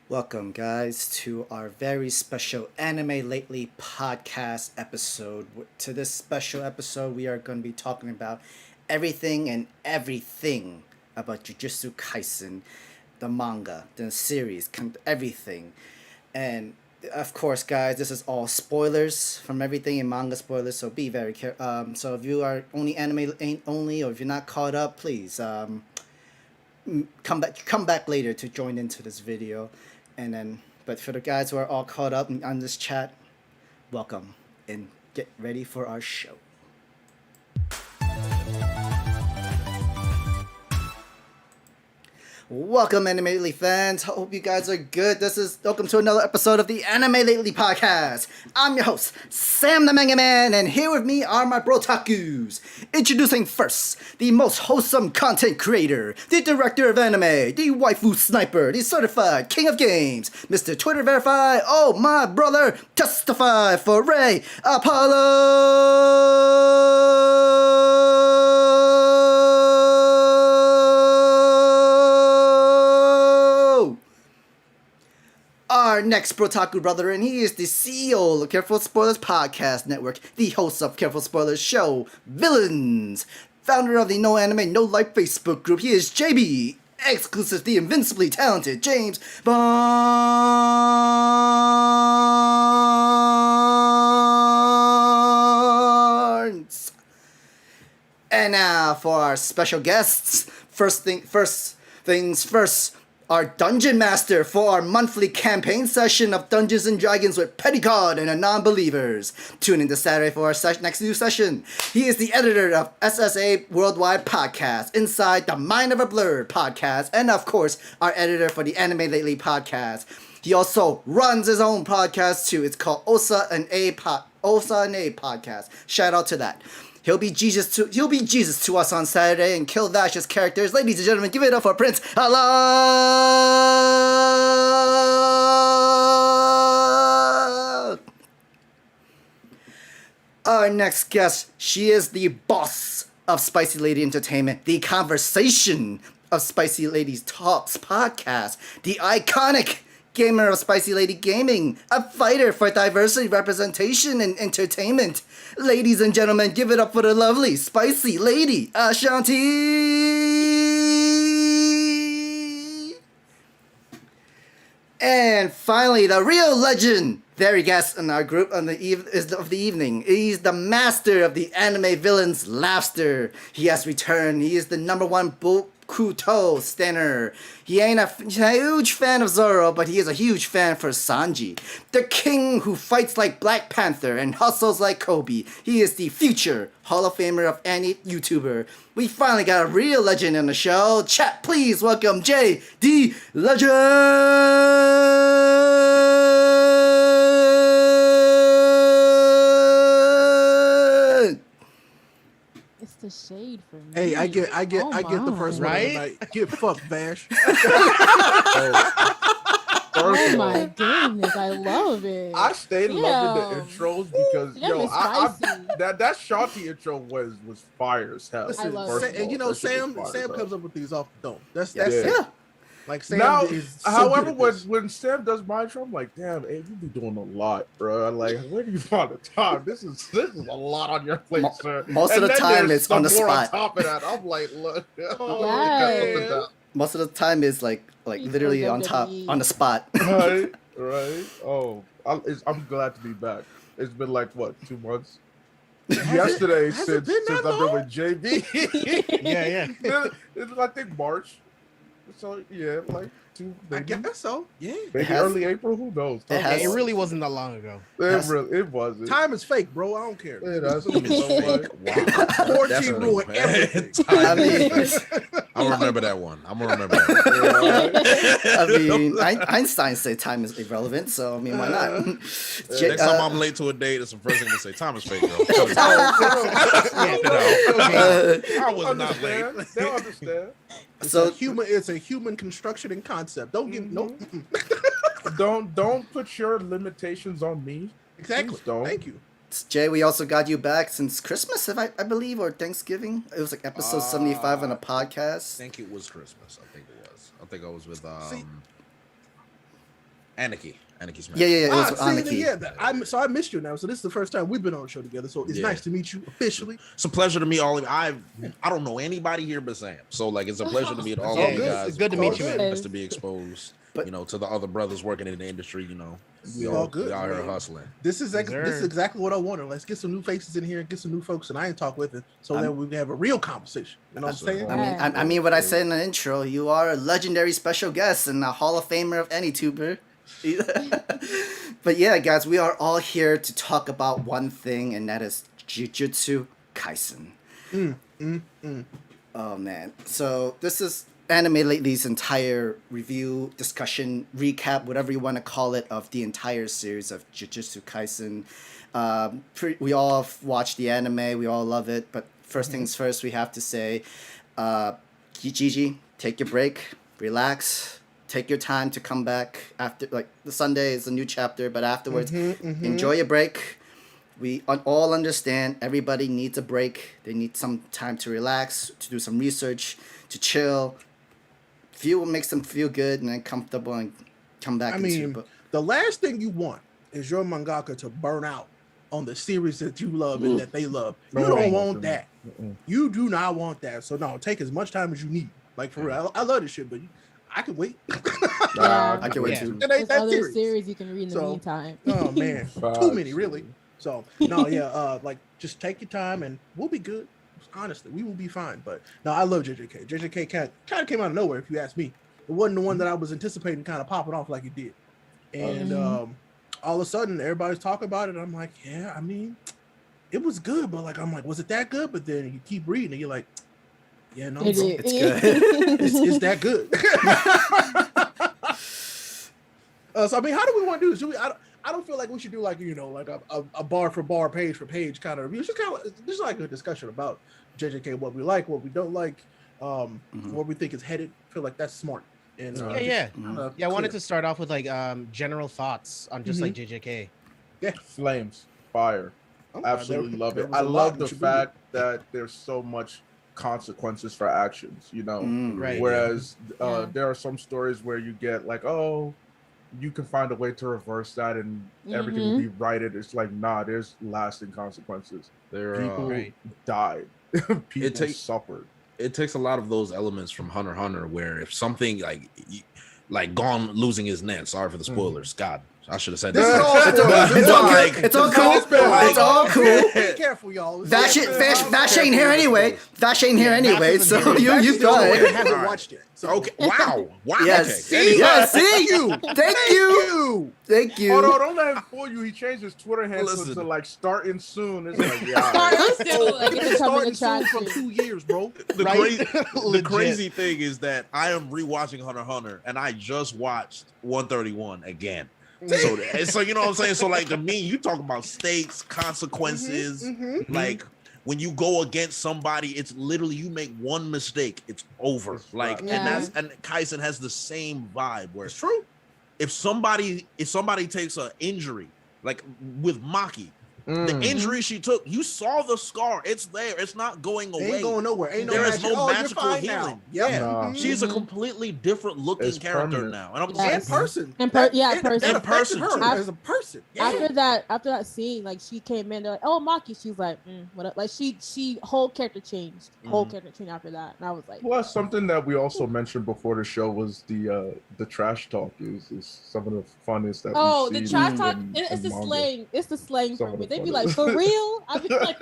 Welcome, guys, to our very special Anime Lately podcast episode. To this special episode, we are going to be talking about everything about Jujutsu Kaisen, the manga, the series, everything. And of course, guys, this is all spoilers from everything in manga spoilers, so be very careful. So if you are only anime only, or if you're not caught up, please come back later to join into this video. And then, but for the guys who are all caught up on this chat, welcome and get ready for our show. Welcome, Anime Lately fans. Hope you guys are good. Welcome to another episode of the Anime Lately podcast. I'm your host, Sam the Manga Man, and here with me are my brotakus. Introducing first, the most wholesome content creator, the director of anime, the waifu sniper, the certified king of games, Mr. Twitter Verify, oh my brother, testify for Ray Apollo! Our next Brotaku brother, and he is the CEO of Careful Spoilers Podcast Network, the host of Careful Spoilers Show, Villains, founder of the No Anime No Life Facebook group. He is JB, exclusive, the invincibly talented James Barnes. And now for our special guests. First things first, our Dungeon Master for our monthly campaign session of Dungeons and Dragons with Petty God and the Non-Believers. Tune in this Saturday for our next new session. He is the editor of SSA Worldwide Podcast, Inside the Mind of a Blur podcast, and of course, our editor for the Anime Lately podcast. He also runs his own podcast too. It's called Osa and A podcast. Shout out to that. He'll be Jesus to us on Saturday and kill Vash's characters. Ladies and gentlemen, give it up for Prince ALawal! Our next guest, she is the boss of Spicy Lady Entertainment, the conversation of Spicy Ladies Talks podcast, the iconic gamer of Spicy Lady Gaming, a fighter for diversity, representation, and entertainment. Ladies and gentlemen, give it up for the lovely Spicy Lady Ashanti. And finally, the real legend, very guest in our group of the evening. He's the master of the anime villains laughter. He has returned. He is the number one Bokuto stanner. He's a huge fan of Zoro, but he is a huge fan for Sanji, the king who fights like Black Panther and hustles like Kobe. He is the future Hall of Famer of any YouTuber. We finally got a real legend on the show. Chat, please welcome J.D. Legend. It's the shade for me. Hey, I get the first one of the Right? night. Get fucked, Vash. Oh my goodness, I love it. I stayed loving the Damn. intros because Them is spicy. that Shanti intro was fire as hell. Listen, love First it. of and you all, know, that shit Sam was fire, bro. comes up with these off the dome. That's Yeah. Yeah. like Sam Now, is. So however, good at this. when Sam does my intro, I'm like, damn, hey, you be doing a lot, bro. Like, where do you find the time? This is a lot on your plate, sir. Most of And the then time there's it's on the some more spot. On top of that, I'm like, look, Yes. Most of the time is like Wait for literally them on to top, leave. on the spot. right. Oh, I'm glad to be back. It's been like what, 2 months? Yesterday has it since been that I've been long? with JB. Yeah. It's, I think March. So yeah, like I maybe, guess so. Yeah. maybe has- early April. Who knows? It has- It really wasn't that long ago. It wasn't. Time is fake, bro. I don't care. Yeah, that's Time is so fake. like, Quarantine ruined everything. I mean, I'll remember that one. I'm gonna remember that. I mean, Einstein said time is irrelevant, so I mean, why not? Next time I'm late to a date, it's the first thing to say. Time is fake, bro. I was not late. understand. They'll understand. So It's a human construction and concept. Don't give no. Don't put your limitations on me. Exactly. Please don't. Thank you. Jay, we also got you back since Christmas, if I believe, or Thanksgiving. It was like episode 75 on a I podcast. think it was Christmas. I think it was. I think I was with See- Aniki's match. Yeah. It was see, on the key. yeah. I missed you now. So this is the first time we've been on the show together. So it's nice to meet you officially. It's a pleasure to meet all of you. I don't know anybody here but Sam. So like it's a pleasure to meet all of you guys. It's good to meet you, man. Just to be exposed, to the other brothers working in the industry. We all good. We out here hustling. This is exactly what I wanted. Let's get some new faces in here, get some new folks, and I ain't talk with it, so that we can have a real conversation. You know what I'm saying? I mean, what I said in the intro. You are a legendary special guest and a Hall of Famer of any tuber. But yeah, guys, we are all here to talk about one thing, and that is Jujutsu Kaisen. Oh man! So this is Anime Lately's entire review, discussion, recap, whatever you want to call it, of the entire series of Jujutsu Kaisen. We all have watched the anime, we all love it, but first things first, we have to say, Gigi, take your break, relax, take your time to come back after, like, the Sunday is a new chapter, but afterwards, enjoy your break. We all understand everybody needs a break. They need some time to relax, to do some research, to chill, feel what makes them feel good and then comfortable and come back. The last thing you want is your mangaka to burn out on the series that you love and that they love. You don't want that. You do not want that. So no, take as much time as you need. Like for real, I love this shit, but I can wait. I can wait too. It ain't that other serious. series you can read in the meantime. Oh man, too many really. So no, like just take your time and we'll be good. Honestly, we will be fine. But no, I love JJK. JJK kind of came out of nowhere, if you ask me. It wasn't the one that I was anticipating kind of popping off like it did. And all of a sudden, everybody's talking about it. I'm like, yeah, I mean, it was good, but like, I'm like, was it that good? But then you keep reading and you're like, yeah, no, it's good. it's that good. So I mean, how do we want to do this? I don't feel like we should do like like a bar for bar, page for page kind of review. It's just kind of just like a discussion about JJK, what we like, what we don't like, where we think it's headed. I feel like that's smart. And I wanted to start off with like general thoughts on just like JJK. Yeah, Flames, fire. Absolutely love it. I love the fact that there's so much consequences for actions, Right. Whereas there are some stories where you get like, oh, you can find a way to reverse that and everything will be righted. It's like, nah, there's lasting consequences. People died. People suffered. It takes a lot of those elements from Hunter x Hunter, where if something like Gon losing his net, sorry for the spoilers, God, I should have said that. It's all cool. It's all cool. Be careful, y'all. Vash ain't here anyway. Vash ain't here anyway. So you got I it. haven't watched it. So. Okay. Wow. Yes. Okay. Yes. See you. Thank you. Although don't let him fool you. He changed his Twitter handle to like starting soon. It's like It's starting soon for 2 years, bro. The crazy thing is that I am rewatching Hunter x Hunter, and I just watched 131 again. So you know what I'm saying? So like to me, you talk about stakes, consequences, like when you go against somebody, it's literally you make one mistake, it's over. Like and Kaisen has the same vibe where it's true. If somebody takes an injury, like with Maki, the injury she took, you saw the scar. It's there. It's not going away. Ain't going nowhere. There is no magical healing. Yeah. She's a completely different looking character now. And I'm in person. person. In person. As a person. After that scene, like she came in, they're like, "Oh, Maki." She's like, "What up?" Like she whole character changed. Whole character changed after that, and I was like, plus something that we also mentioned before the show was the trash talk is some of the funnest that we've the seen trash talk. in It's the manga. slang. It's the slang Some for of me. the They'd be like, "For real?" I'd be like,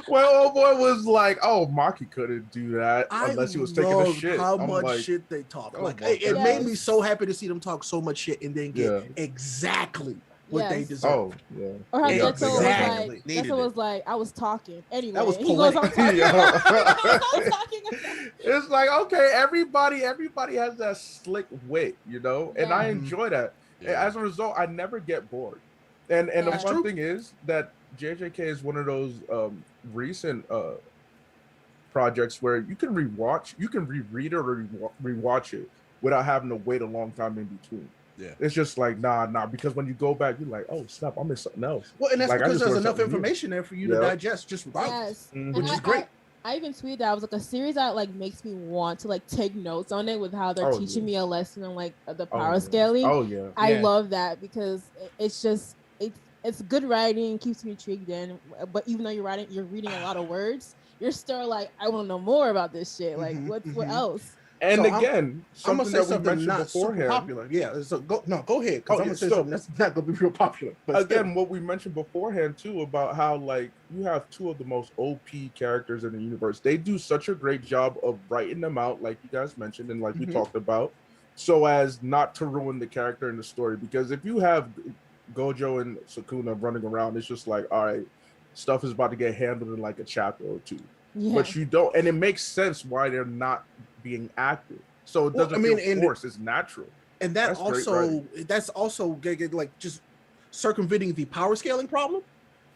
well, old boy was like, "Oh, Maki couldn't do that unless he was taking a shit." How I'm much like, shit they talk. oh Like my it God. made me so happy to see them talk so much shit and then get exactly what they deserve. Oh, yeah. Or how Yeah, Jetso exactly. was like, "I was talking anyway." That was He goes, "I'm talking." I'm talking. It's like, okay, everybody has that slick wit, and I enjoy that. Yeah. As a result, I never get bored. And the fun thing is that JJK is one of those recent projects where you can reread it or rewatch it without having to wait a long time in between. Yeah. It's just like, nah, because when you go back, you're like, oh, snap, I missed something else. Well, and that's Like, I because just there's learned enough something new. information there for you to digest just regardless, Yes. which is great. I even tweeted that I was like a series that like makes me want to like take notes on it with how they're teaching me a lesson on like the power scaling. Oh yeah. I love that because it's just it's good writing, keeps me intrigued in. But even though you're reading a lot of words, you're still like, I want to know more about this shit. Like what else? And So again, I'm gonna say that we something mentioned not super beforehand. popular. Yeah, so go ahead, because Oh, I'm gonna say so- something that's not gonna be real popular. But Again, what we mentioned beforehand too about how like you have two of the most OP characters in the universe. They do such a great job of writing them out, like you guys mentioned and like we talked about, so as not to ruin the character and the story. Because if you have Gojo and Sukuna running around, it's just like, all right, stuff is about to get handled in like a chapter or two. Yeah. But you don't, and it makes sense why they're not being active. So it doesn't feel forced; it's natural. And that's also like just circumventing the power scaling problem,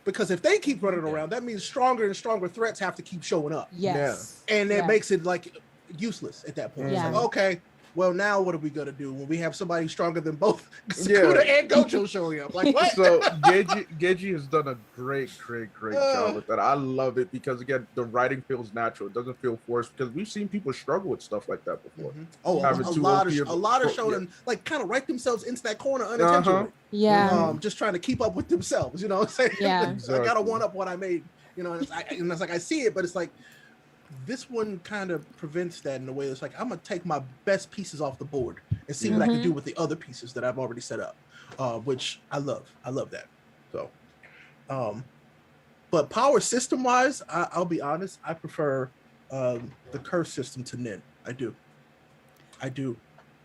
because if they keep running around, that means stronger and stronger threats have to keep showing up. Yes. And it makes it like useless at that point. Yeah. It's like, okay, well, now what are we gonna do when we have somebody stronger than both Sukuna and Gojo showing up? Like, what? So Geji has done a great job with that. I love it because again, the writing feels natural. It doesn't feel forced, because we've seen people struggle with stuff like that before. Oh, a lot of shonen like kind of write themselves into that corner unintentionally. Yeah. Just trying to keep up with themselves. You know what I'm saying? Yeah. I gotta one up what I made. You know, and it's like I see it, but it's like this one kind of prevents that in a way. It's like, I'm gonna take my best pieces off the board and see what I can do with the other pieces that I've already set up, which I love that. So but power system wise, I'll be honest, I prefer the curse system to Nin. I do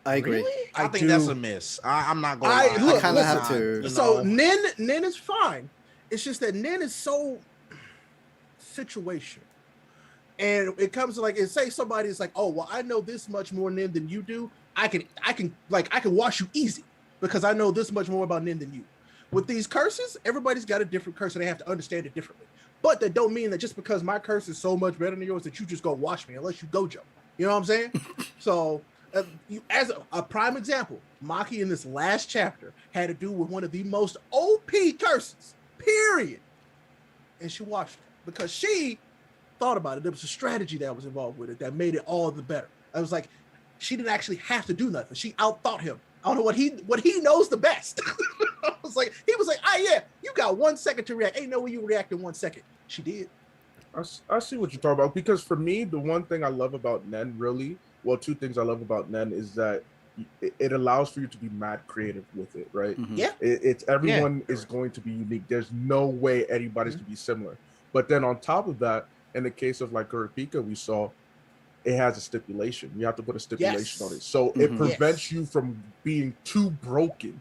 I agree. Really? I think that's a miss. I'm not going to look, I kind of have to. So Nin is fine. It's just that Nin is so situational. And it comes to like, say somebody's like, oh, well, I know this much more Nin than you do. I can wash you easy because I know this much more about Nin than you. With these curses, everybody's got a different curse and they have to understand it differently. But that don't mean that just because my curse is so much better than yours that you just go wash me unless you Gojo. You know what I'm saying? So as a prime example, Maki in this last chapter had to do with one of the most OP curses, period. And she washed it because she thought about it. There was a strategy that was involved with it that made it all the better. I was like, she didn't actually have to do nothing. She outthought him. I don't know what he knows the best. I was like, he was like, yeah, you got 1 second to react. Ain't no way you react in 1 second. She did. I see what you're talking about, because for me, the one thing I love about Nen, really, well, two things I love about Nen is that it allows for you to be mad creative with it, right? Yeah. It's everyone is going to be unique. There's no way anybody's to be similar. But then on top of that, in the case of like Kurapika, we saw it has a stipulation. You have to put a stipulation on it. So it prevents you from being too broken.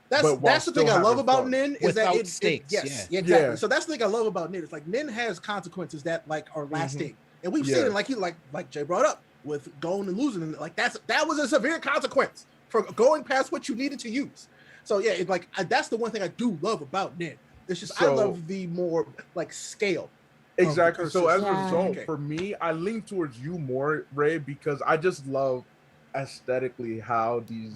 That's the thing I love about Nin is without that stakes. Exactly. Yeah. So that's the thing I love about Nin. It's like Nin has consequences that like are lasting, and we've seen it like Jay brought up with going and losing. And like that was a severe consequence for going past what you needed to use. So yeah, that's the one thing I do love about Nin. It's just I love the more like scale. Exactly. So as a result, for me, I lean towards you more, Ray, because I just love aesthetically how these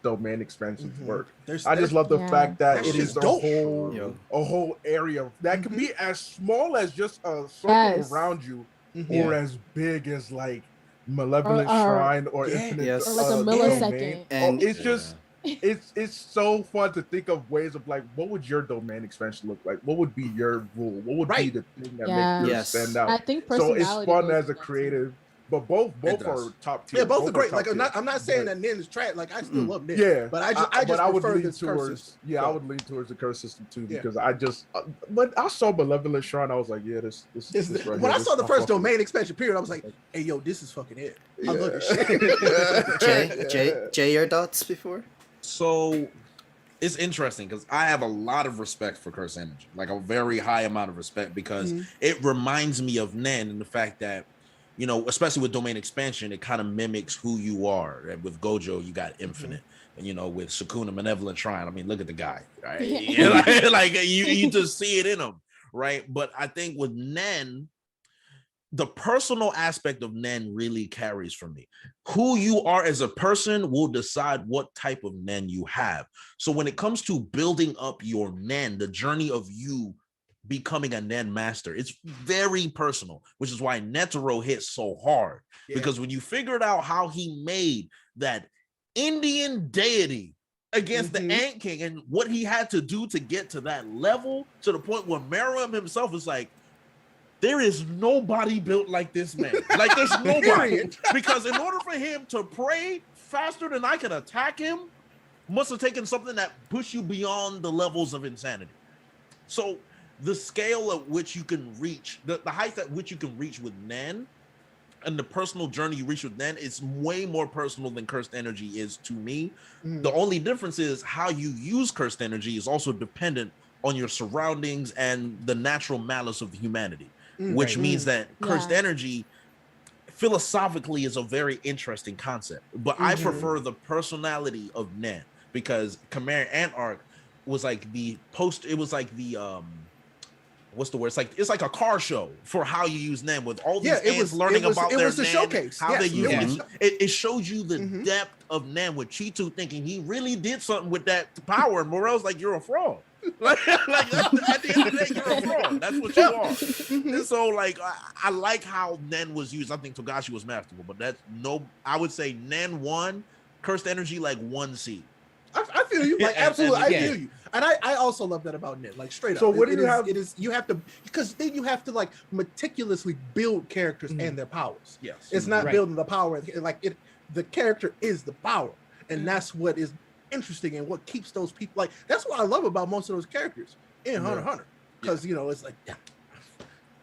domain expansions work. I just love the fact that it is a whole area that can be as small as just a circle around you, or as big as like Malevolent Shrine or Infinite, or like a millisecond. And it's just it's so fun to think of ways of like, what would your domain expansion look like? What would be your rule? What would be the thing that makes yours stand out? I think so it's fun as a creative. But both are top tier. Yeah, both are great. Like I'm not saying that Nin is trash. Like I still love Nin. Yeah, but I would lean this towards I would lean towards the curse system too, because I just when I saw Malevolent Shrine, I was like, yeah, this right when here, I saw the first domain expansion period, I was like, hey yo, this is fucking it. I love this shit. Jay, your thoughts before? So it's interesting because I have a lot of respect for Curse Energy, like a very high amount of respect, because it reminds me of Nen and the fact that, you know, especially with domain expansion, it kind of mimics who you are. With Gojo, you got infinite, and you know, with Sukuna, Malevolent Shrine. I mean, look at the guy, right? like you just see it in him, right? But I think with Nen, the personal aspect of Nen really carries for me. Who you are as a person will decide what type of Nen you have. So when it comes to building up your Nen, the journey of you becoming a Nen master. It's very personal, which is why Netero hits so hard. Because when you figured out how he made that Indian deity against the Ant King and what he had to do to get to that level, to the point where Meruem himself is like, there is nobody built like this man. Like, there's nobody. Because in order for him to pray faster than I can attack him, must have taken something that pushed you beyond the levels of insanity. So the scale at which you can reach, the height at which you can reach with Nen, and the personal journey you reach with Nen is way more personal than cursed energy is to me. The only difference is how you use cursed energy is also dependent on your surroundings and the natural malice of humanity, which means that cursed energy philosophically is a very interesting concept. But I prefer the personality of Nen, because Chimera Ant Arc was like the what's the word? It's like a car show for how you use Nen, with all these ants learning about their Nen, showcase. how they use it. It shows you the depth of Nen, with Chitu thinking he really did something with that power, and Morel's like, you're a fraud. like at the end of the day, you're a fraud. That's what you are. And so like I like how Nen was used. I think Togashi was masterful, but I would say Nen 1, cursed energy like 1C. I feel you. Like, absolutely, I feel you. And I also love that about Nen, like, straight up. So what do you have? It is, you have to, because then you have to, like, meticulously build characters and their powers. Yes. It's not building the power. Like, the character is the power. And that's what is interesting and what keeps those people, like, that's what I love about most of those characters in Hunter x Hunter. Because, you know, it's like,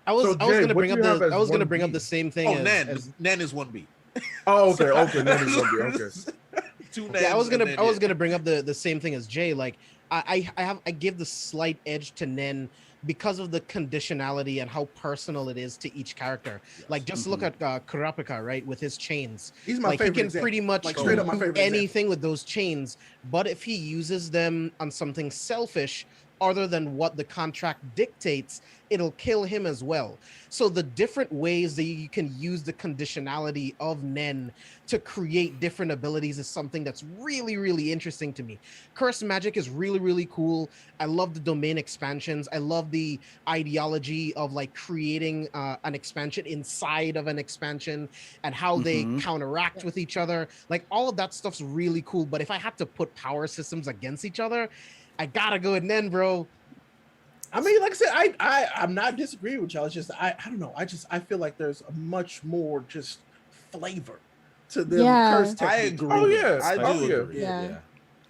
I was gonna bring up the same thing. Oh, Nen is 1B. Oh, okay. Nen is 1B. Okay. I was gonna bring up the same thing as Jay. Like, I give the slight edge to Nen because of the conditionality and how personal it is to each character. Like, just look at Kurapika, right, with his chains. He's my favorite. He can example. pretty much Like, straight up my favorite anything with those chains, but if he uses them on something selfish other than what the contract dictates, it'll kill him as well. So the different ways that you can use the conditionality of Nen to create different abilities is something that's really, really interesting to me. Cursed magic is really, really cool. I love the domain expansions. I love the ideology of like creating an expansion inside of an expansion and how they counteract with each other. Like, all of that stuff's really cool. But if I had to put power systems against each other, I gotta go with Nen, bro. I mean, like I said, I'm not disagreeing with y'all. It's just I don't know. I feel like there's a much more just flavor to the cursed technique. I agree. Oh yeah, I do agree. Yeah.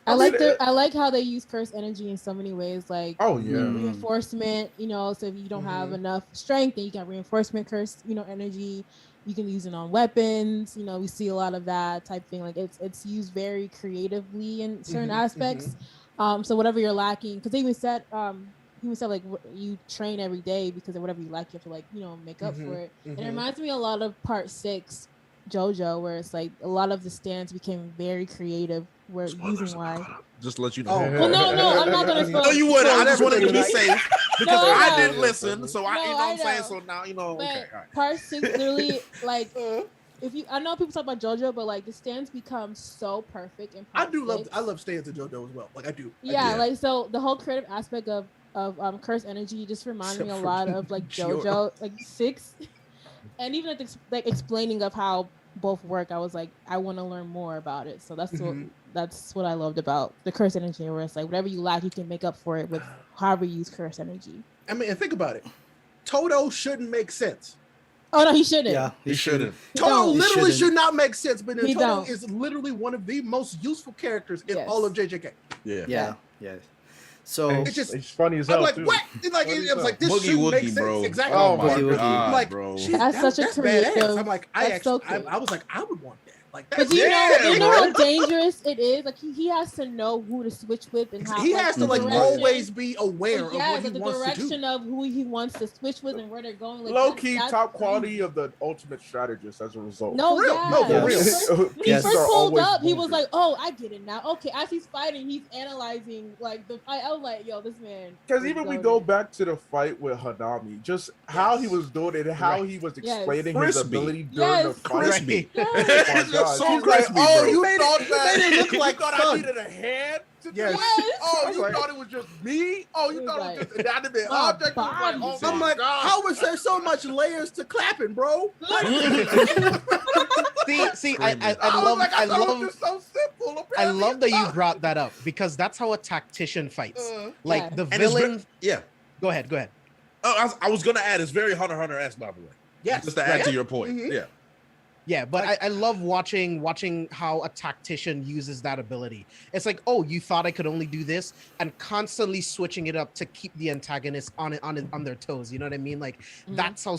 I like how they use cursed energy in so many ways, like reinforcement, you know, so if you don't have enough strength, then you got reinforcement cursed, you know, energy. You can use it on weapons, you know, we see a lot of that type thing. Like, it's used very creatively in certain aspects. So whatever you're lacking, because they even said like you train every day because of whatever you lack, you have to, like, you know, make up for it. And it reminds me a lot of Part 6 JoJo, where it's like a lot of the stands became very creative. Where reason why? Just to let you know. Oh, well, no, I'm not gonna. No, you wouldn't. I just wanted to be safe because No, I no. didn't listen. So I, you know what I'm saying. know. So now you know. But Okay, all right. Part 6 literally, like, I know people talk about JoJo, but like the stands become so perfect. In Part 6. I love stands in JoJo as well. Like, I do. Yeah, like, so the whole creative aspect of cursed energy just reminded me a lot of like JoJo, like 6, and even like explaining of how both work. I was like, I want to learn more about it. So that's what I loved about the cursed energy, where it's like whatever you lack, you can make up for it with however you use cursed energy. I mean, and think about it. Toto shouldn't make sense. Oh no, he shouldn't. Yeah, he shouldn't. Toto literally shouldn't. should not make sense, but He Toto don't. is literally one of the most useful characters in all of JJK. Yeah. So it's funny as hell. I'm like, too. what? It was like, this Boogie shouldn't make Woogie, sense. bro. Exactly. Oh my Boogie Woogie. god, like, bro. That's such a creative. badass. I'm like, I was like, I would want that. Like, But that's do you know bro. how dangerous it is? Like, he has to know who to switch with and how He has to, like, direction. always be aware of Yeah, what he the wants to direction do. of who he wants to switch with and where they're going. Like, Low key, that's top crazy. quality of the ultimate strategist as a result. No, For real. yeah. No, for real. When he Yes. first Are pulled always up, he was wounded. like, "Oh, I get it now." Okay, as he's fighting, he's analyzing like the fight. I was like, "Yo, this man." Because is even we goated. go back to the fight with Hanami, just how he was doing it, and how he was Yes. explaining his Crispy. ability during the Yes. fight. Crispy. Yes. Oh my It's God. so He's crispy, like, oh, bro. you made thought it that look like you thought fun. I needed a hand? Yes. Oh, you thought it was just me? Oh, you thought it was just inanimate object? I'm like, how was there so much layers to clapping, bro? See, I love that you brought that up because that's how a tactician fights. Like the villain. Go ahead. Oh, I was gonna add, it's very Hunter x Hunter-esque, by the way. Yes. Just to add to your point. Mm-hmm. Yeah, but I love watching how a tactician uses that ability. It's like, oh, you thought I could only do this, and constantly switching it up to keep the antagonist on their toes. You know what I mean? Like that's how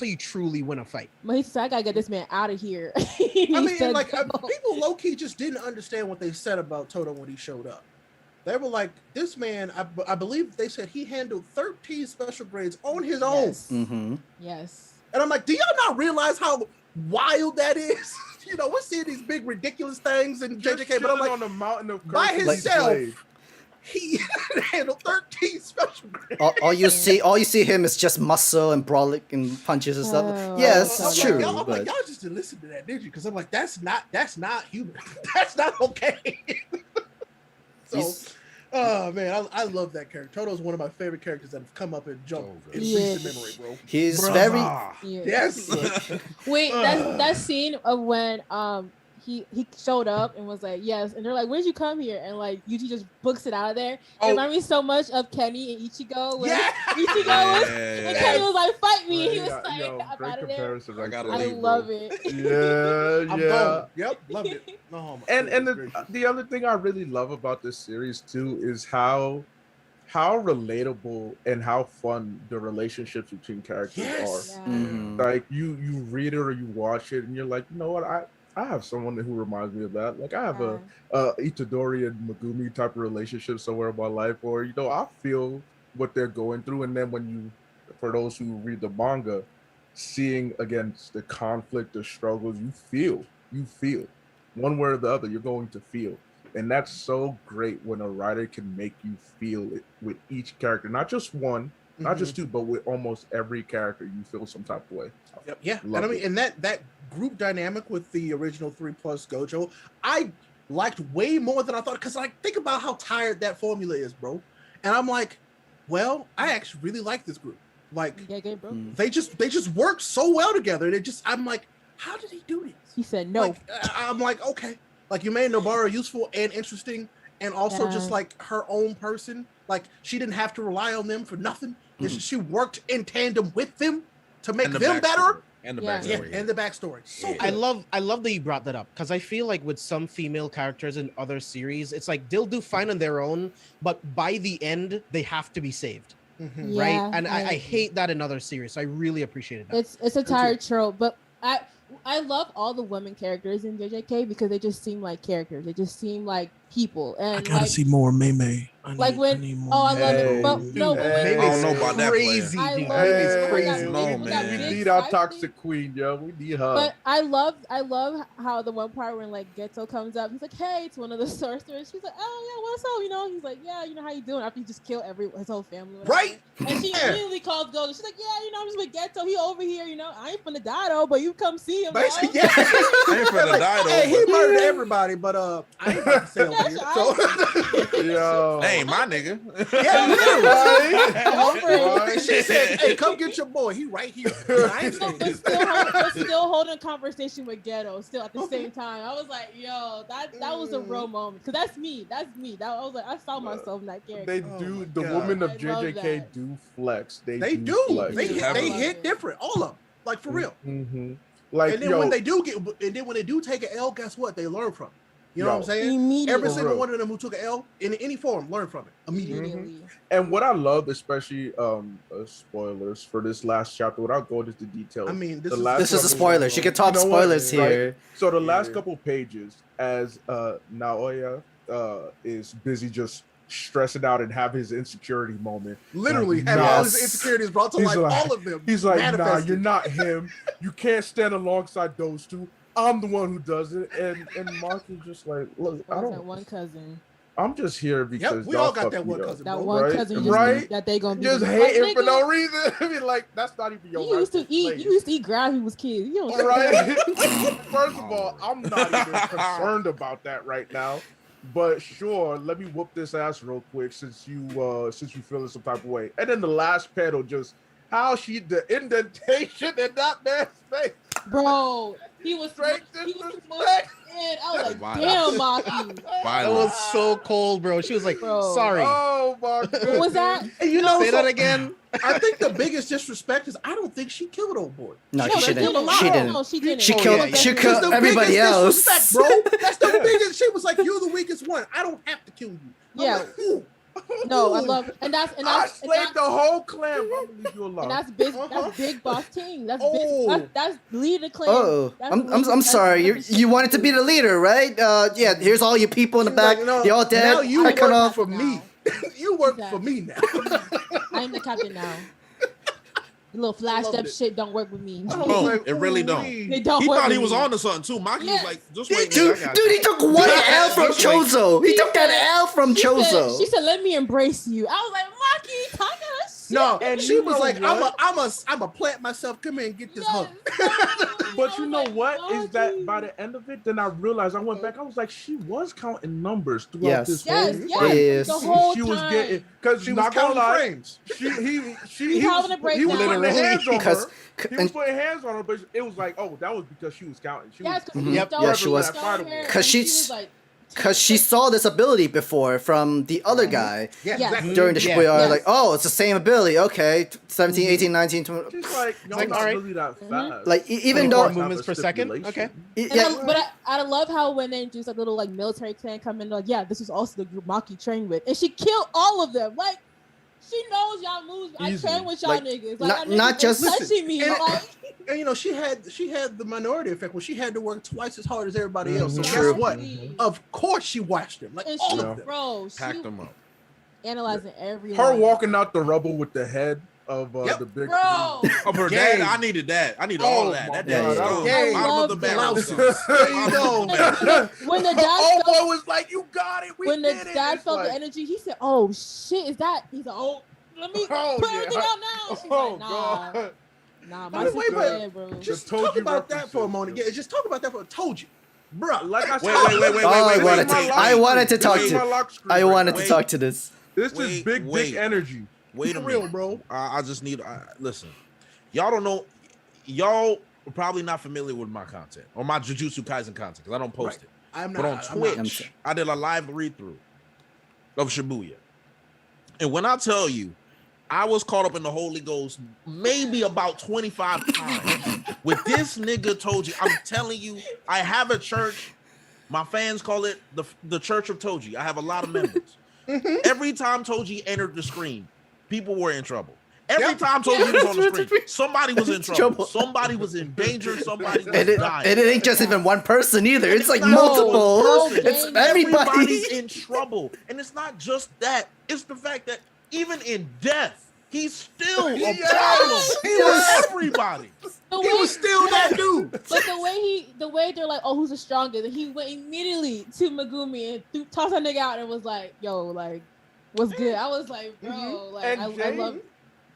you truly win a fight. But he said, I gotta get this man out of here. People low key just didn't understand what they said about Toto when he showed up. They were like, this man, I believe they said he handled 13 special grades on his own. Mm-hmm. Yes. And I'm like, do y'all not realize how wild that is? You know, we're seeing these big ridiculous things in JJK, but I'm like, on the mountain of by himself, he handled 13 special grades. All you see him is just muscle and brawling and punches and stuff. Yes, it's true. Y'all just didn't listen to that, did you? Because I'm like, that's not human. That's not okay. So, oh man, I love that character. Toto's one of my favorite characters that have come up and jumped in recent memory, bro. He's very yes. Wait, that scene of when he showed up and was like, yes, and they're like, where'd you come here? And like Yuji just books it out of there. It reminded me so much of Kenny and Ichigo. When Ichigo was and Kenny was like, fight me. He was like, I'm out of there. I love it. Yeah. Yep, loved it. Oh, and the other thing I really love about this series too is how relatable and how fun the relationships between characters are. Yeah. Mm-hmm. Like you read it or you watch it and you're like, you know what, I have someone who reminds me of that. Like I have a Itadori and Megumi type of relationship somewhere in my life, or you know, I feel what they're going through. And then for those who read the manga, seeing against the conflict, the struggles, you feel one way or the other. You're going to feel, and that's so great when a writer can make you feel it with each character, not just one. Not just two, but with almost every character, you feel some type of way. Yep. Yeah, and I mean, and that group dynamic with the original 3+ Gojo, I liked way more than I thought. Because like, think about how tired that formula is, bro. And I'm like, well, I actually really like this group. Like, bro. They just work so well together. I'm like, how did he do this? He said no. Like, I'm like, okay. Like, you made Nobara useful and interesting, and also just like her own person. Like, she didn't have to rely on them for nothing. She worked in tandem with them to make them better. And the backstory. And the backstory. So I love that you brought that up, because I feel like with some female characters in other series, it's like they'll do fine on their own, but by the end they have to be saved. Right? And I hate that in other series. So I really appreciated that. It's a tired trope, but I love all the women characters in JJK because they just seem like characters. They just seem like people. And I gotta see more Mei. I love it. But no, I don't know about that. Crazy. It's crazy. No, man. We need our toxic queen, yo. We need her. But I love how the one part when like Geto comes up, he's like, "Hey," it's one of the sorcerers. She's like, "Oh yeah, what's up?" You know, he's like, "Yeah, you know how you doing?" After he just killed his whole family, right? And she immediately calls Gojo. She's like, "Yeah, you know, I'm just with Geto. He over here. You know, I ain't finna die though, but you come see him." Basically, yeah. I ain't finna die though. Hey, he murdered everybody, but I ain't about to say over here. So, yo, hey, my nigga. Yeah, Right. She said, "Hey, come get your boy. He right here." But still holding a conversation with Geto. Still at the same time, I was like, "Yo, that was a real moment." Because that's me. That I was like, I saw myself in that character. They do. The women of JJK do flex. They do. Flex. They hit different. All of them, like for real. Mm-hmm. Like, and then when they do take an L, guess what? They learn from it. You know what I'm saying? Every single one of them who took an L in any form, learn from it immediately. Mm-hmm. And what I love, especially spoilers for this last chapter, without going into details. I mean, this is a spoiler. You can talk spoilers here. Right? So the last couple pages, as Naoya is busy just stressing out and have his insecurity moment. Literally, have all his insecurities brought to life. All of them. He's like, "Nah, you're not him. You can't stand alongside those two. I'm the one who does it." And Mark is just like, "Look, I don't." That one cousin. I'm just here because we all got that one cousin. That one cousin, that they gonna be just hating for no reason. I mean, like, that's not even your. You used to eat grass when he was kids. You know, right? First of all, I'm not even concerned about that right now. But sure, let me whoop this ass real quick since you feeling some type of way. And then the last panel, just how the indentation in that man's face. Bro, he was Straight mushed disrespect. in. I was like, Violence. damn, Maki. That was so cold, bro. She was like, Bro. sorry. Oh my god. What was that? And you know, Say that again. I think the biggest disrespect is I don't think she killed old boy. No, No, she didn't. no, She didn't. No, she didn't. She Oh, killed. yeah, She yeah. killed That's the everybody biggest else. disrespect, bro. That's the biggest. She was like, "You're the weakest one. I don't have to kill you." I'm Yeah. like, ooh. No, I love, and that's I slayed the whole clan. I'm gonna leave you alone. and that's big. That's big boss team. That's Oh. big. That's lead the clan. Oh, That's I'm sorry. You wanted to be the leader, right? Yeah. Here's all you people in the She's back. like, no, You're all dead. Now you I cut work off. for me. You work for me now. I'm the captain now. The little flashed up it. shit don't work with me. Oh, it really don't. They don't He work thought he with was me. on to something too. Maki was like, just wait, Dude, nigga, I got dude, he you. took one L from Just wait. Chozo. He took that L from She Chozo. said, let me embrace you. I was like, Maki, talk that shit. No, and she was know like, what? I'm a plant myself. Come here and get this hunk. But you know what is that Maki. by the end of it, then I realized I went back. I was like, she was counting numbers throughout Yes. this Yes, whole yes. fight. Yes. The whole She time. was getting because She was not gonna counting lie. frames. He He's having a was breakdown. putting hands on Because her. He was putting hands on her, but it was like, oh, that was because she was counting. She Yes, was because Yep. he Yeah, she was. Because she saw this ability before from the other guy Yeah, Yes. exactly. during the Yeah. Shibuya. Yes. Like, oh, it's the same ability. Okay, 17, 18, 19, 20. She's like, y'all like, not all right. really that fast. Like, even 24 though, movements per second. Okay. yeah, I love how when they introduce a little like military clan come in, like, yeah, this is also the group Maki trained with, and she killed all of them. Like, she knows y'all moves. I Easily. train with y'all Like, niggas. not- Like, y'all not niggas just- ain't touching me. And- Like, And you know, she had the minority effect when she had to work twice as hard as everybody else. So True. guess what? Of course she watched them. Like and all she, of them. bro, Packed she them up. analyzing every Her line. walking out the rubble with the head of Yep. the big Bro, Of her Gang. dad, I needed that. I need all Oh that. my That dad is God, gone. gang. Bottom of the I barrel. love son. There you go. when the The dad old felt, boy was like, "You got it. We when the did it." dad It's felt like, the energy, he said, "Oh shit, is that?" He's like, "Oh, let me Oh, put yeah. everything out now." She's Oh like, "Nah, god. nah, By my the way, sister but dead, bro." Just Told talk you about that for a references, moment. yo. Yeah, just talk about that for told you. Bruh. Like I said, Wait. Oh, I wait, wanted wait, to. I wanted to talk This is my to. lock screen I right wanted now. to Wait. talk to this. This is Wait, big wait. dick energy. Wait a For real, minute. bro. I just need. Listen, y'all don't know. Y'all are probably not familiar with my content or my Jujutsu Kaisen content because I don't post Right. it. I'm But not. on I'm not. Twitch, I did a live read through of Shibuya. And when I tell you, I was caught up in the Holy Ghost maybe about 25 times with this nigga Toji. I'm telling you, I have a church. My fans call it the Church of Toji. I have a lot of members. Every time Toji entered the screen, people were in trouble. Every time Toji was on the screen, somebody was in trouble. Somebody was in danger. Somebody was dying. And it ain't just even one person either. It's like not multiple. one person. It's everybody. Everybody's in trouble. And it's not just that. It's the fact that even in death, he's still a problem for everybody. The He way- was still that dude. But the way they're like, "Oh, who's the strongest?" And he went immediately to Megumi and tossed that nigga out and was like, "Yo, like, what's good?" I was like, "Bro, like, And I Jay, love."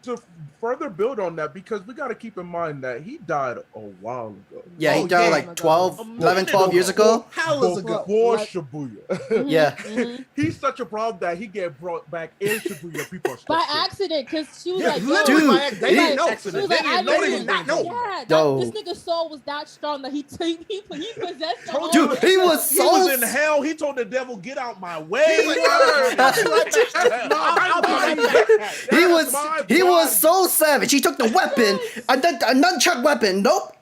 to further build on that, because we got to keep in mind that he died a while ago. Yeah, he Oh, died yeah. like 12, A 11, minute 12 years ago. How is a good? Before Like- Shibuya. Mhm, Yeah. mhm. He's such a problem that he get brought back in Shibuya. People are stuck By shit. accident, because she was Yeah, like, literally Dude, by accident. They he- didn't know. She was They like, didn't I know. They know did not know. Yeah, No. this nigga's soul was that strong that he possessed the whole Dude, he was He so. was in hell. He told the devil, "Get out my way." He's like, I'll be right back. I'll be right back. He That's was my he was body. so savage. He took the weapon, a nunchuck weapon. Nope.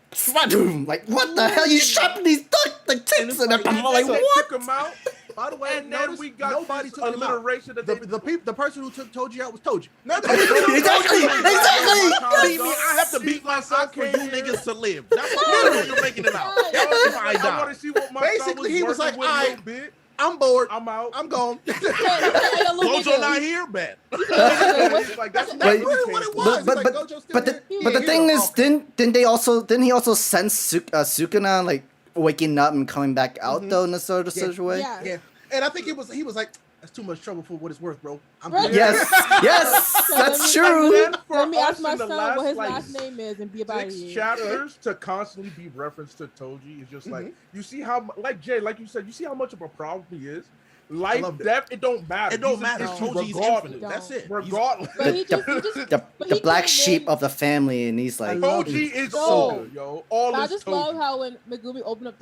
Like what the hell? You sharpen these the tips and I'm like They what? took him out. By the way, And then notice we got nobody this took him out. alliteration that The person who took Toji out was Toji. Not Exactly. Believe me, I have to beat myself for you niggas to live. That's what you're making it out. If I I want die. to see what my Basically, he was like, with a "Aight, little bit. I'm bored. I'm out. I'm gone. Gojo not here, man. It's like, that's Wait, really what it was. But It's but like, but Gojo's still but the here? but the Yeah, thing yeah. is, didn't he also sense Sukuna like waking up and coming back out though in a sort of way? Yeah. Yeah, and I think he was like, that's too much trouble for what it's worth, bro. I'm Right. good. Yes, yes, that's true. And then for Let me ask us my in the son what his like, last name is and be about 6 it. chapters to constantly be referenced to Toji is just like, you see how, like Jay, like you said, you see how much of a problem he is. life, death, it don't matter. It don't matter. Toji's infinite. That's it. Regardless. The black sheep of the family, and he's like, Toji is so good, yo. I just love how when Megumi opened up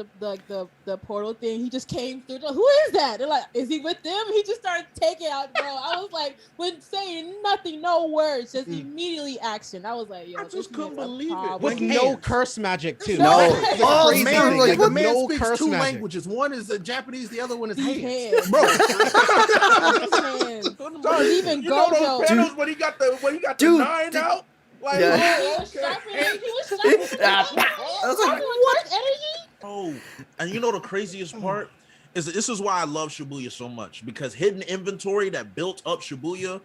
the portal thing, he just came through. Like, who is that? They're like, is he with them? He just started taking out, bro. I was like, when saying nothing, no words, just immediately action. I was like, yo, I just couldn't believe it. With no curse magic too. No. Oh crazy man, thing. like the man no speaks curse two magic. languages. One is Japanese, the other one is hands. bro. Even you know Gojo. those panels when he got the 9 out? Like, Yeah. He was sharpening. I was like, what energy? Oh, and you know the craziest part is that this is why I love Shibuya so much, because hidden inventory that built up Shibuya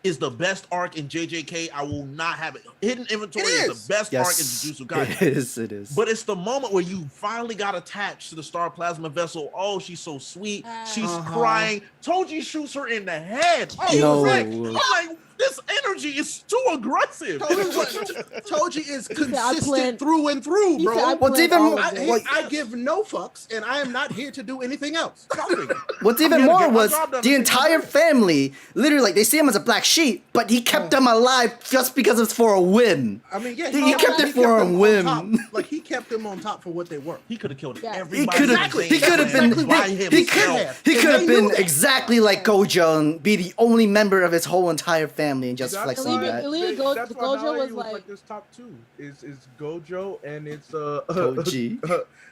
is the best arc in JJK. I will not have it. Hidden inventory is the best arc in Jujutsu Kaisen. It is. But it's the moment where you finally got attached to the Star Plasma vessel. Oh, she's so sweet. She's crying. Toji shoots her in the head. Oh, I'm like, this energy is too aggressive. Toji is consistent through and through, bro. What's even I give no fucks, and I am not here to do anything else. What's even more was the entire family, literally, like, they see him as a black sheep, but he kept them alive just because it's for a whim. I mean, yeah, he kept it for a whim. Like, he kept them on top for what they were. He could have killed everybody. He could have been exactly like Gojo and be the only member of his whole entire family and just flex on that. That's why Gojo was like this top two is Gojo and it's Toji.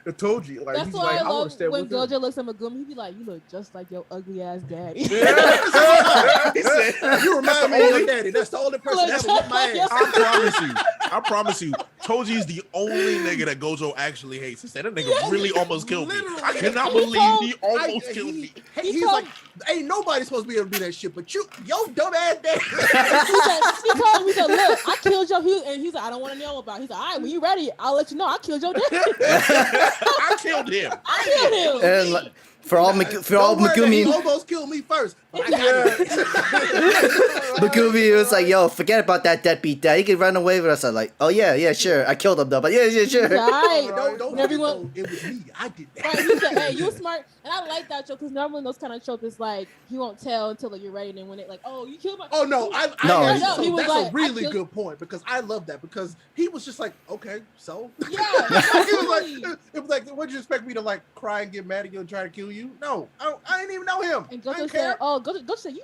Toji. Like, that's he's why like, I love when Gojo Gojo looks at Megumi. He be like, "You look just like your ugly ass daddy." He said, "You remind me of your daddy." That's the only person that ever whipped my ass. I promise you, Toji is the only nigga that Gojo actually hates. He said that nigga really almost killed me. I cannot believe he almost killed me. He's like, ain't nobody supposed to be able to do that shit, but you, your dumb ass daddy. he told me, he said, "Look, I killed your," and he's like, "I don't want to know about it." He's like, "All right, when you ready, I'll let you know. I killed your daddy." I killed him. And like, for all Megumi, he almost killed me first. But I got it. Megumi was like, "Yo, forget about that deadbeat dad. He can run away with us." I'm like, "Oh yeah, sure. I killed him though, but yeah, sure." Right. Don't everyone. It was me. I did that. Right, he said, "Hey, you smart," and I like that joke because normally those kind of jokes is like he won't tell until like, you're ready, and then when it like, "Oh, you killed my." Oh no, that's like, a really good point because I love that because he was just like, okay, so yeah, it was like, would you expect me to like cry and get mad at you and try to kill you? No, I didn't even know him. And Gojo said, "Oh, Gojo said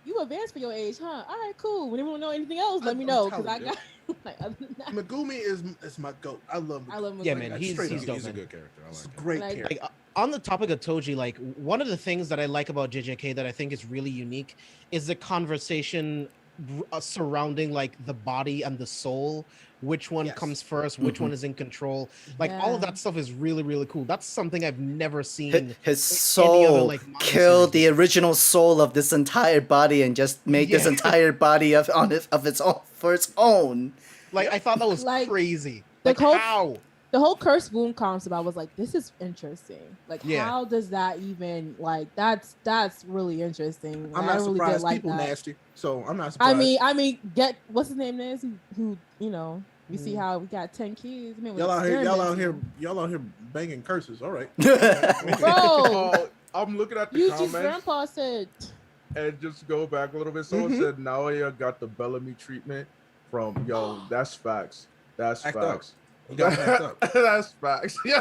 you advanced for your age, huh? All right, cool. When anyone know anything else, let me know because I got." Like, other than that. Megumi is my goat. I love Megumi. Yeah, man, he's a good character. I like him. Great character. Like, on the topic of Toji, like one of the things that I like about JJK that I think is really unique is the conversation surrounding like the body and the soul. Which one comes first? Which one is in control? Like all of that stuff is really, really cool. That's something I've never seen. His soul killed the original soul of this entire body and just made this entire body of its own for its own. Like I thought that was crazy. The whole curse wound concept, I was like, this is interesting. Like, how does that even like? That's really interesting. I'm not surprised. People nasty, so I'm not surprised. I mean, get what's his name is who you know. You see how we got 10 kids. Man, y'all out here banging curses. All right, bro. I'm looking at the comments. Grandpa said. And just go back a little bit. Someone said Naija got the Bellamy treatment from That's facts. That's facts. He got backed up. That's facts. Yo,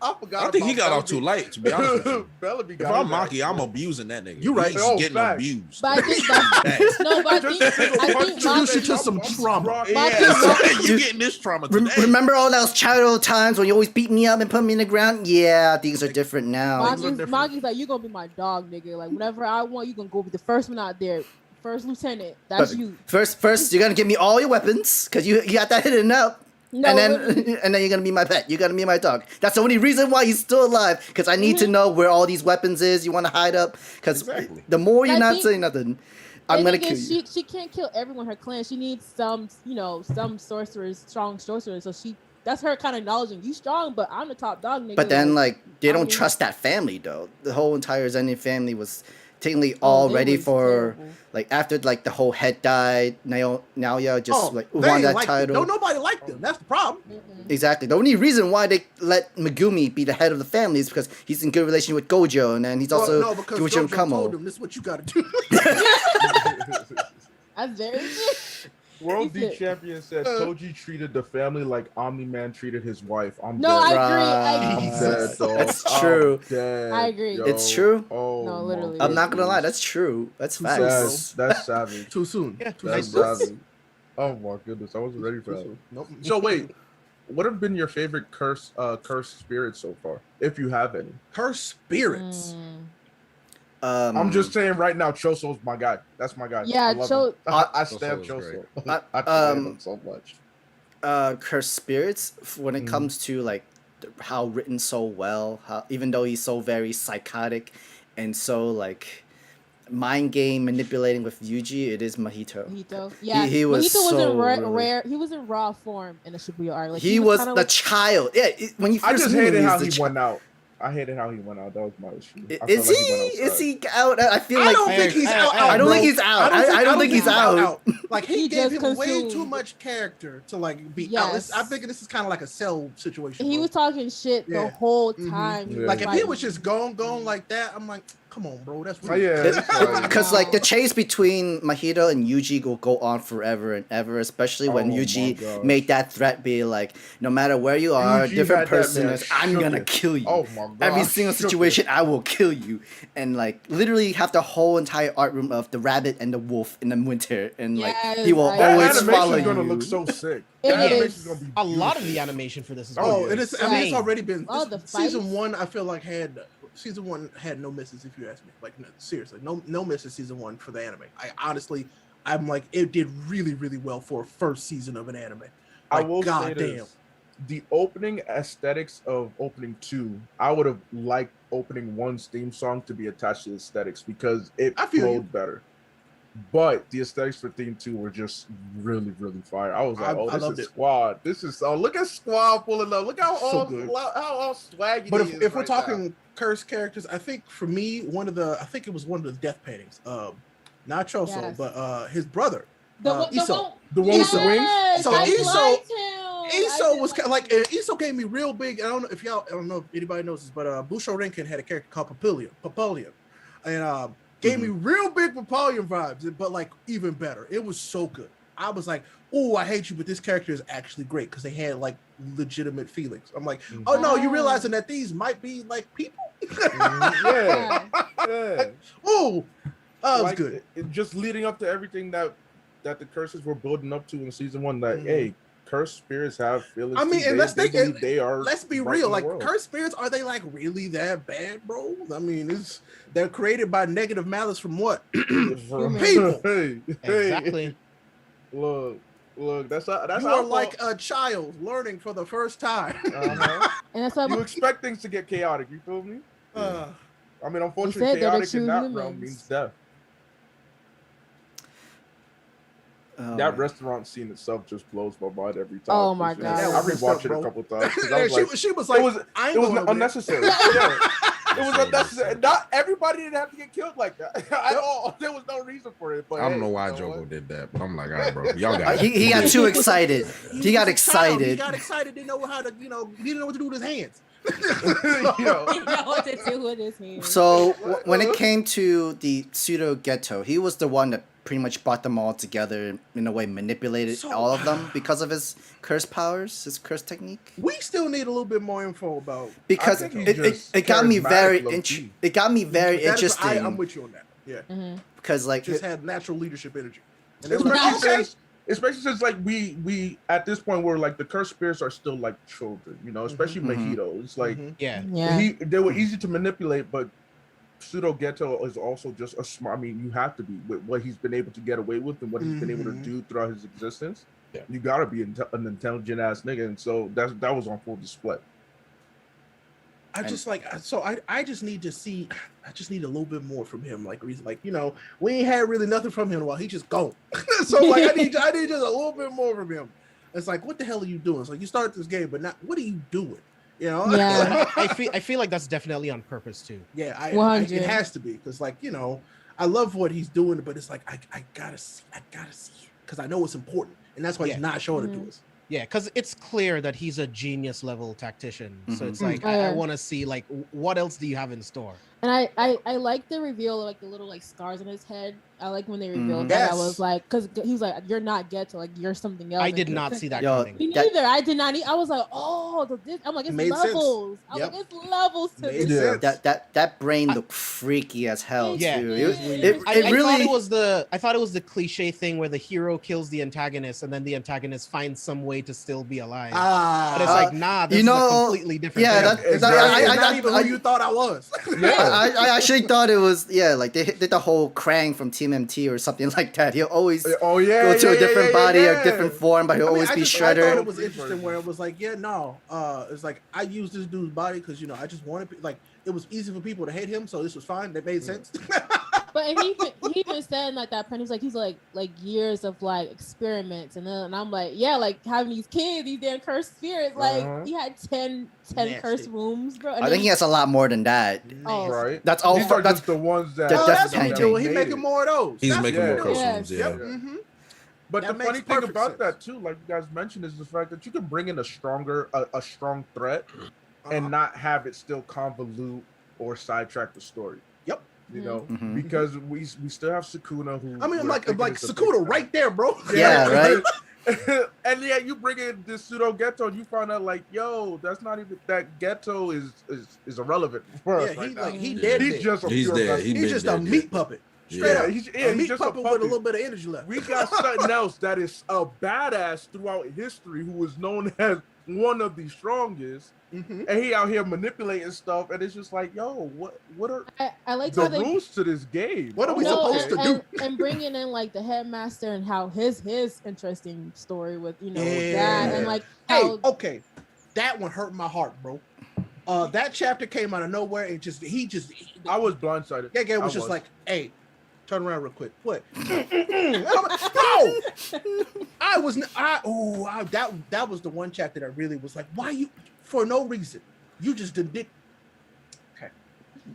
I forgot. I think he got off too light, to be honest with you. Bellamy if I'm Maki, I'm abusing that nigga. You right. He's getting abused. But I think introduce you to some trauma. You getting this trauma today. Remember all those childhood times when you always beat me up and put me in the ground? Yeah, things are different now. Maki's like, you gonna be my dog, nigga. Like, whenever I want, you gonna go be the first one out there. First lieutenant. That's you. First, you're gonna give me all your weapons because you got that hidden up. No, and then you're gonna be my pet. You're gonna be my dog. That's the only reason why he's still alive. Because I need to know where all these weapons is. You want to hide up? Because the more you're not saying nothing, I'm gonna kill you. She can't kill everyone in her clan. She needs some sorcerers, strong sorcerers. So that's her kind of knowledge. And you strong, but I'm the top dog, nigga. But then they don't trust that family though. The whole entire Zenin family was technically all it ready was for terrible. like after like the whole head died. Naoya just like they won ain't that liked it. title. Don't nobody like them. That's the problem. Exactly. The only reason why they let Megumi be the head of the family is because he's in good relation with Gojo, and then he's also no, because good with Gojo Kamo. told him this is what you got to do. That's very good. World D champion said Toji treated the family like Omni-Man treated his wife. I'm No, dead. I I'm agree. dead, dog. That's true. I'm dead, I agree. yo. It's true. Oh, No, literally. I'm not gonna lie, that's true. That's facts. That's savage. Too soon. Yeah, That's savage. Oh my goodness, I wasn't ready for that. Nope. So wait, what have been your favorite cursed spirits so far, if you have any? Cursed spirits. I'm just saying right now, Choso's my guy. That's my guy. Yeah, I stand Choso. I stand him so much. Cursed spirits when it comes to like how written so well, how even though he's so very psychotic and so like mind game manipulating with Yuji, it is Mahito. Yeah, he was Mahito so was in really... rare. He was in raw form in the Shibuya arc. Like, he was the like... child. Yeah, when you first I just knew him, hated how he the went out. I hated how he went out. That was my issue. Is he out? I feel like I don't think he's out. I don't think he's out. I don't think he's out. Like he gave him consumed. way too much character to like be out. I think this is kind of like a Cell situation. He was talking shit the whole time. Like if he was just gone like that, I'm like, come on, bro. That's because like the chase between Mahito and Yuji will go on forever and ever, especially when Yuji made that threat, be like, no matter where you are, different person, I'm gonna kill you. Oh my god! Every single situation, I will kill you, and like literally have the whole entire art room of the rabbit and the wolf in the winter, and like he will always follow you. Gonna look so sick. A lot of the animation for this is it's already been season fights. 1. I feel like season 1 had no misses, if you ask me. Like seriously, no misses. Season 1 for the anime. I'm like, it did really, really well for a first season of an anime. Like, I will say this. The opening aesthetics of opening 2, I would have liked opening 1's theme song to be attached to the aesthetics because it flowed better. But the aesthetics for theme 2 were just really, really fire. I was like, this is Squad. This is look at Squad pulling up. Look how all swaggy. But if we're talking cursed characters, I think for me, it was one of the death paintings. Not Choso, but his brother. Iso. The one with the wings? So Iso was kind of like Iso gave me real big. I don't know if anybody knows this, but Busho Rinkin had a character called Papillion, and gave me real big Papillion vibes, but like even better. It was so good. I was like, oh, I hate you, but this character is actually great because they had like legitimate feelings. I'm like, oh no, you realizing that these might be like people? Yeah. Oh, that was good. Just leading up to everything that the curses were building up to in season 1. That hey, cursed spirits have feelings. I mean, and let's be real. Like cursed spirits, are they like really that bad, bro? I mean, they're created by negative malice from what? From people. Hey, exactly. Look, that's you are like a child learning for the first time. And that's why you expect things to get chaotic. You feel me? I mean, unfortunately, chaotic in that realm means death. That restaurant scene itself just blows my mind every time. Oh my god! I rewatched it a couple times. She was like, it was unnecessary. It was unnecessary. Not everybody didn't have to get killed like that at all. There was no reason for it. But I don't know why Joko did that, but I'm like, all right, bro, y'all got it. He got too excited. He got excited. He got excited. Didn't know how to, he didn't know what to do with his hands. So when it came to the pseudo ghetto, he was the one that pretty much brought them all together, in a way manipulated all of them because of his curse powers, his curse technique. We still need a little bit more info about, because it got me very interested. I'm with you on that. Yeah, because like just had natural leadership energy, and especially since like we at this point where like the cursed spirits are still like children, especially Mahito. It's like they were easy to manipulate, but pseudo ghetto is also just a smart. I mean, you have to be with what he's been able to get away with and what he's been able to do throughout his existence. Yeah. You gotta be an intelligent ass nigga, and so that was on full display. I just need to see. I just need a little bit more from him. Like we ain't had really nothing from him while he just gone. So like I need just a little bit more from him. It's like, what the hell are you doing? It's like you start this game, but not what are you doing? You know? Yeah. I feel like that's definitely on purpose too. Yeah, it 100. has to be because, like, you know, I love what he's doing, but it's like I gotta see it because I know it's important, and that's why he's not showing it to us. Yeah, because it's clear that he's a genius level tactician. So it's like Oh, yeah. I want to see like what else do you have in store? And I like the reveal of like the little like scars on his head. I like when they revealed that. I was like, because he was like, "You're not Ghetto, like you're something else." I did not see that Me coming. neither. I did not. I was like, "Oh, I'm like, it's levels." I'm like, it's levels to this. That brain looked freaky as hell Yeah. too. I thought it was the cliche thing where the hero kills the antagonist and then the antagonist finds some way to still be alive. But it's like, nah, this is a completely different thing. I not even who you thought I was. I actually thought it was like they did the whole Krang from Team MT or something like that. He'll always go to a different body or different form, but he'll always be Shredder. I thought it was interesting where it was like, it's like I used this dude's body because I just wanted like it was easy for people to hate him, so this was fine. That made sense. But he even said in like that print, he's like years of like experiments, and I'm like, yeah, like having these kids, these damn cursed spirits, like he had 10 cursed wombs, bro. And I think he has a lot more than that. Oh, right. That's all. These are just the ones that. That's what he's doing. He's making more of those. He's making more cursed ones. Yeah. Yep. Mm-hmm. But That the funny makes thing perfect about sense. that too, like you guys mentioned, is the fact that you can bring in a strong threat and not have it still convolute or sidetrack the story. Yep. You know, because we still have Sukuna who. I mean, I'm like Sukuna right there, bro. Yeah, right. And yeah, you bring in this pseudo Ghetto, and you find out like, yo, that's not even that Ghetto is irrelevant for us right now. He's dead. He's just a He's pure dead. vessel. He's just a meat puppet. Straight up. He's a meat just puppet with a little bit of energy left. We got something else that is a badass throughout history who is known as one of the strongest, and he out here manipulating stuff, and it's just like, yo, what are I like the rules to this game? What are we supposed to do? And bringing in like the headmaster and how his interesting story with with that and like how that one hurt my heart, bro. That chapter came out of nowhere and I was blindsided. That was just like, hey, turn around real quick. What? No, that was the one chapter that really was like, why you for no reason you just did. Okay,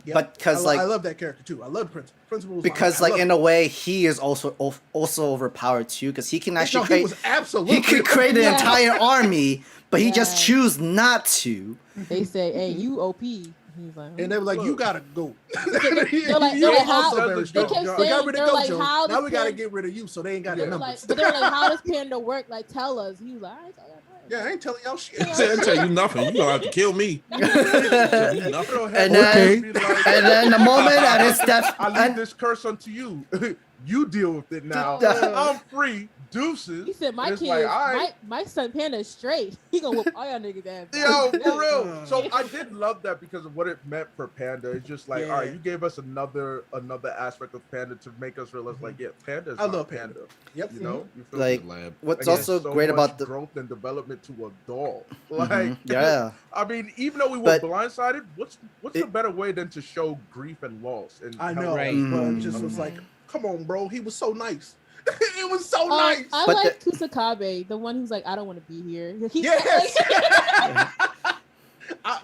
yeah, but because I love that character too. I love Principal because like in a way he is also overpowered too because he can actually he could create an entire army, but he just choose not to. They say, hey, you OP. He's like, and they were like, you gotta go. They're like, how? They kept saying, they're like, how? Now we gotta get rid of you, so they ain't got the numbers. But they're like, how does Panda work? Like, tell us. He was like, I ain't telling y'all shit. I tell you nothing. You gonna have to kill me. And then the moment that it's death, I leave this curse unto you. You deal with it now. I'm free. Deuces. He said, my kid, my son Panda is straight. He gonna whoop all y'all niggas ass. Yo, for real. So I did love that because of what it meant for Panda. It's just like, all right, you gave us another aspect of Panda to make us realize, like, yeah, Panda's I love Panda. Yep. You know, you feel like what's also so great much about the growth and development to a doll. Like, yeah. I mean, even though we were blindsided, what's the better way than to show grief and loss? And I know, right? But it just was like, come on, bro. He was so nice. It was so nice. I like Kusakabe, the one who's like, I don't want to be here. Yes.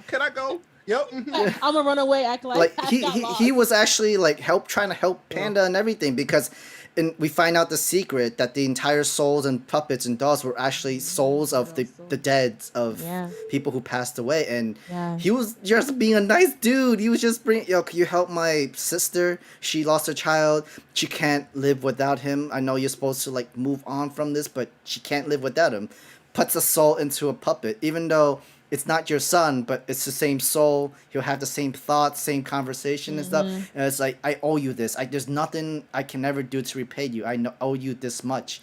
Can I go? Yep. I'm gonna run away. Act like he was actually like trying to help Panda and everything because. And we find out the secret that the entire souls and puppets and dolls were actually souls of the dead of people who passed away. And he was just being a nice dude. He was just can you help my sister? She lost her child. She can't live without him. I know you're supposed to like move on from this, but she can't live without him. Puts a soul into a puppet, even though it's not your son, but it's the same soul. He'll have the same thoughts, same conversation and stuff. And it's like, I owe you this. There's nothing I can ever do to repay you. I owe you this much.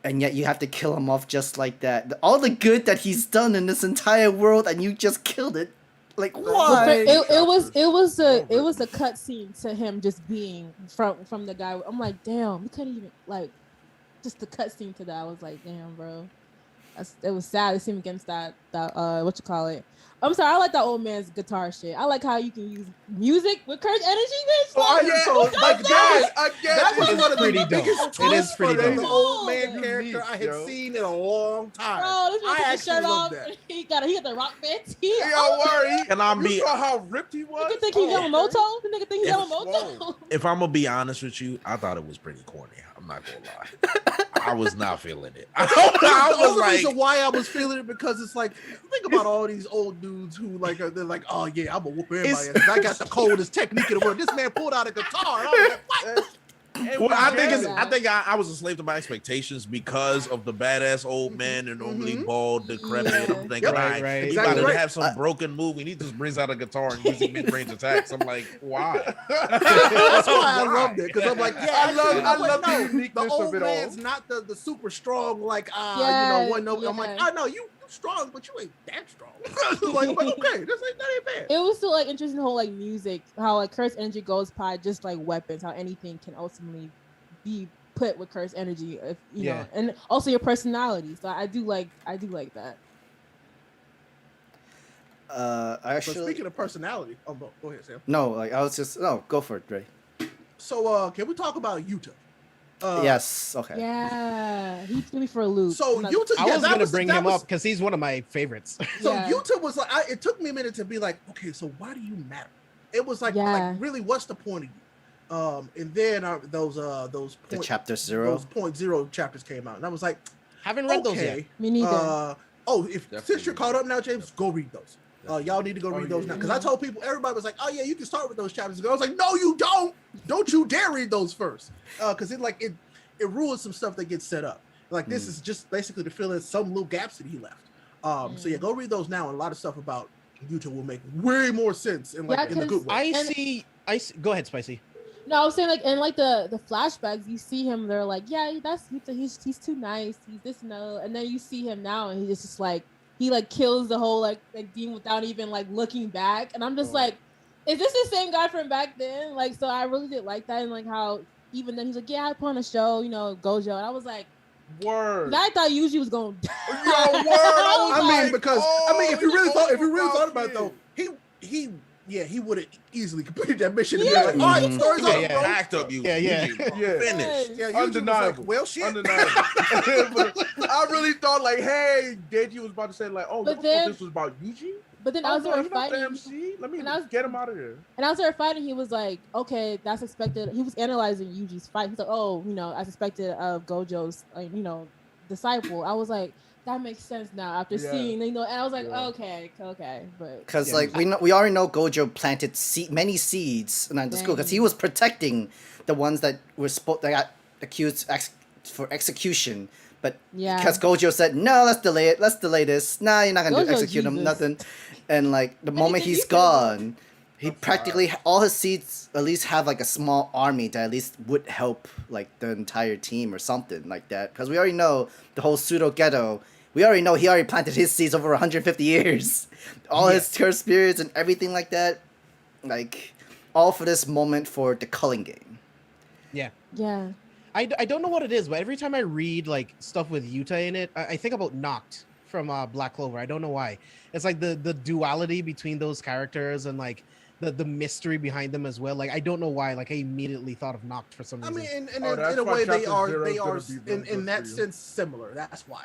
And yet you have to kill him off just like that. All the good that he's done in this entire world, and you just killed it. Like, why? It was a cut scene to him just being from the guy. I'm like, damn, we couldn't even like just the cut scene to that. I was like, damn, bro. It was sad to see him against that what you call it. I'm sorry, I like that old man's guitar shit. I like how you can use music with curse energy, bitch. Oh yeah, so like that was one of the pretty biggest dope. It is pretty for the dope. old man character I had seen in a long time. Bro, this man I took his actually shirt love off. that. He got the rock band tee. Yo, worry. And I'm You saw how ripped he was? Nigga think he's Yamamoto? The nigga think he's Yamamoto? If I'm gonna be honest with you, I thought it was pretty corny. I'm not gonna lie. I was not feeling it. I was the like, reason why I was feeling it because it's like think about all these old dudes who like they're like, oh yeah, I'm gonna whoop everybody. I got the coldest technique in the world. This man pulled out a guitar. And I was like, what? well, I think I was a slave to my expectations because of the badass old man and normally bald, decrepit. Yeah. I'm thinking, Right. he Exactly about to right. have some broken move, and he just brings out a guitar and uses mid-range attacks. I'm like, why? That's why I loved it because I'm like, yeah, I love the the uniqueness old of it man's all. not the super strong like one. No, I'm like, yeah. I know you strong, but you ain't that strong. like, okay, that ain't bad. It was still like interesting the whole like music, how like curse energy goes by just like weapons, how anything can ultimately be put with curse energy, if you know, and also your personality. So I do like that. Actually, But speaking of personality, go ahead, Sam. no, like I was just go for it, Dre. So can we talk about Yuta? Yes. Okay. Yeah, he threw me for a loop. So Yuta, I was gonna bring him up because he's one of my favorites. So Yeah. Yuta was like, it took me a minute to be like, okay, so why do you matter? It was like really, what's the point of you? And then those the chapter 0, those .0 chapters came out, and I was like, Haven't read those yet. Me neither. Since you're caught up now, James, go read those. Y'all need to go read those now, because I told people, everybody was like, oh yeah, you can start with those chapters. I was like, no, you don't you dare read those first, because it ruins some stuff that gets set up. Like this is just basically to fill in some little gaps that he left. So yeah, go read those now, and a lot of stuff about Yuta will make way more sense in in the good way. I see. Go ahead, Spicy. No, I was saying like in like the flashbacks, you see him. They're like, yeah, that's he's too nice. He's this and then you see him now, and he's just like he like kills the whole like demon without even like looking back. And I'm just like, is this the same guy from back then? Like, so I really did like that, and like how even then he's like, yeah, I put on a show, Gojo, and I was like, word. I thought Yuji was going. Yo, word. If you really thought about it though, he would have easily completed that mission. Yeah. Like, all right, story's over, bro. Backed up you. Finished. Yeah, Undeniable. Like, well, shit. Undeniable. But I really thought like, hey, Deji was about to say like, oh, But this was about Yuji. But then as they were fighting, MC. Let me and I was- get him out of there. and as they were fighting, he was like, okay, that's expected. He was analyzing Yuji's fight. He's like, oh, as expected of Gojo's, disciple. I was like, that makes sense now after seeing, and I was like, okay, but because we already know Gojo planted many seeds in the school because he was protecting the ones that that got accused for execution. But because Gojo said, no, let's delay it. Let's delay this. Nah, you're not going to execute him, nothing. And like the moment he's gone, he practically, all his seeds at least have like a small army that at least would help like the entire team or something like that. Because we already know the whole pseudo ghetto. We already know he already planted his seeds over 150 years. All his curse spirits and everything like that. Like, all for this moment for the culling game. Yeah. Yeah. I don't know what it is, but every time I read like stuff with Yuta in it, I think about Noct from Black Clover. I don't know why. It's like the duality between those characters and like the mystery behind them as well. Like I don't know why. Like I immediately thought of Noct for some reason. I mean, in a way they are in that sense similar. That's why,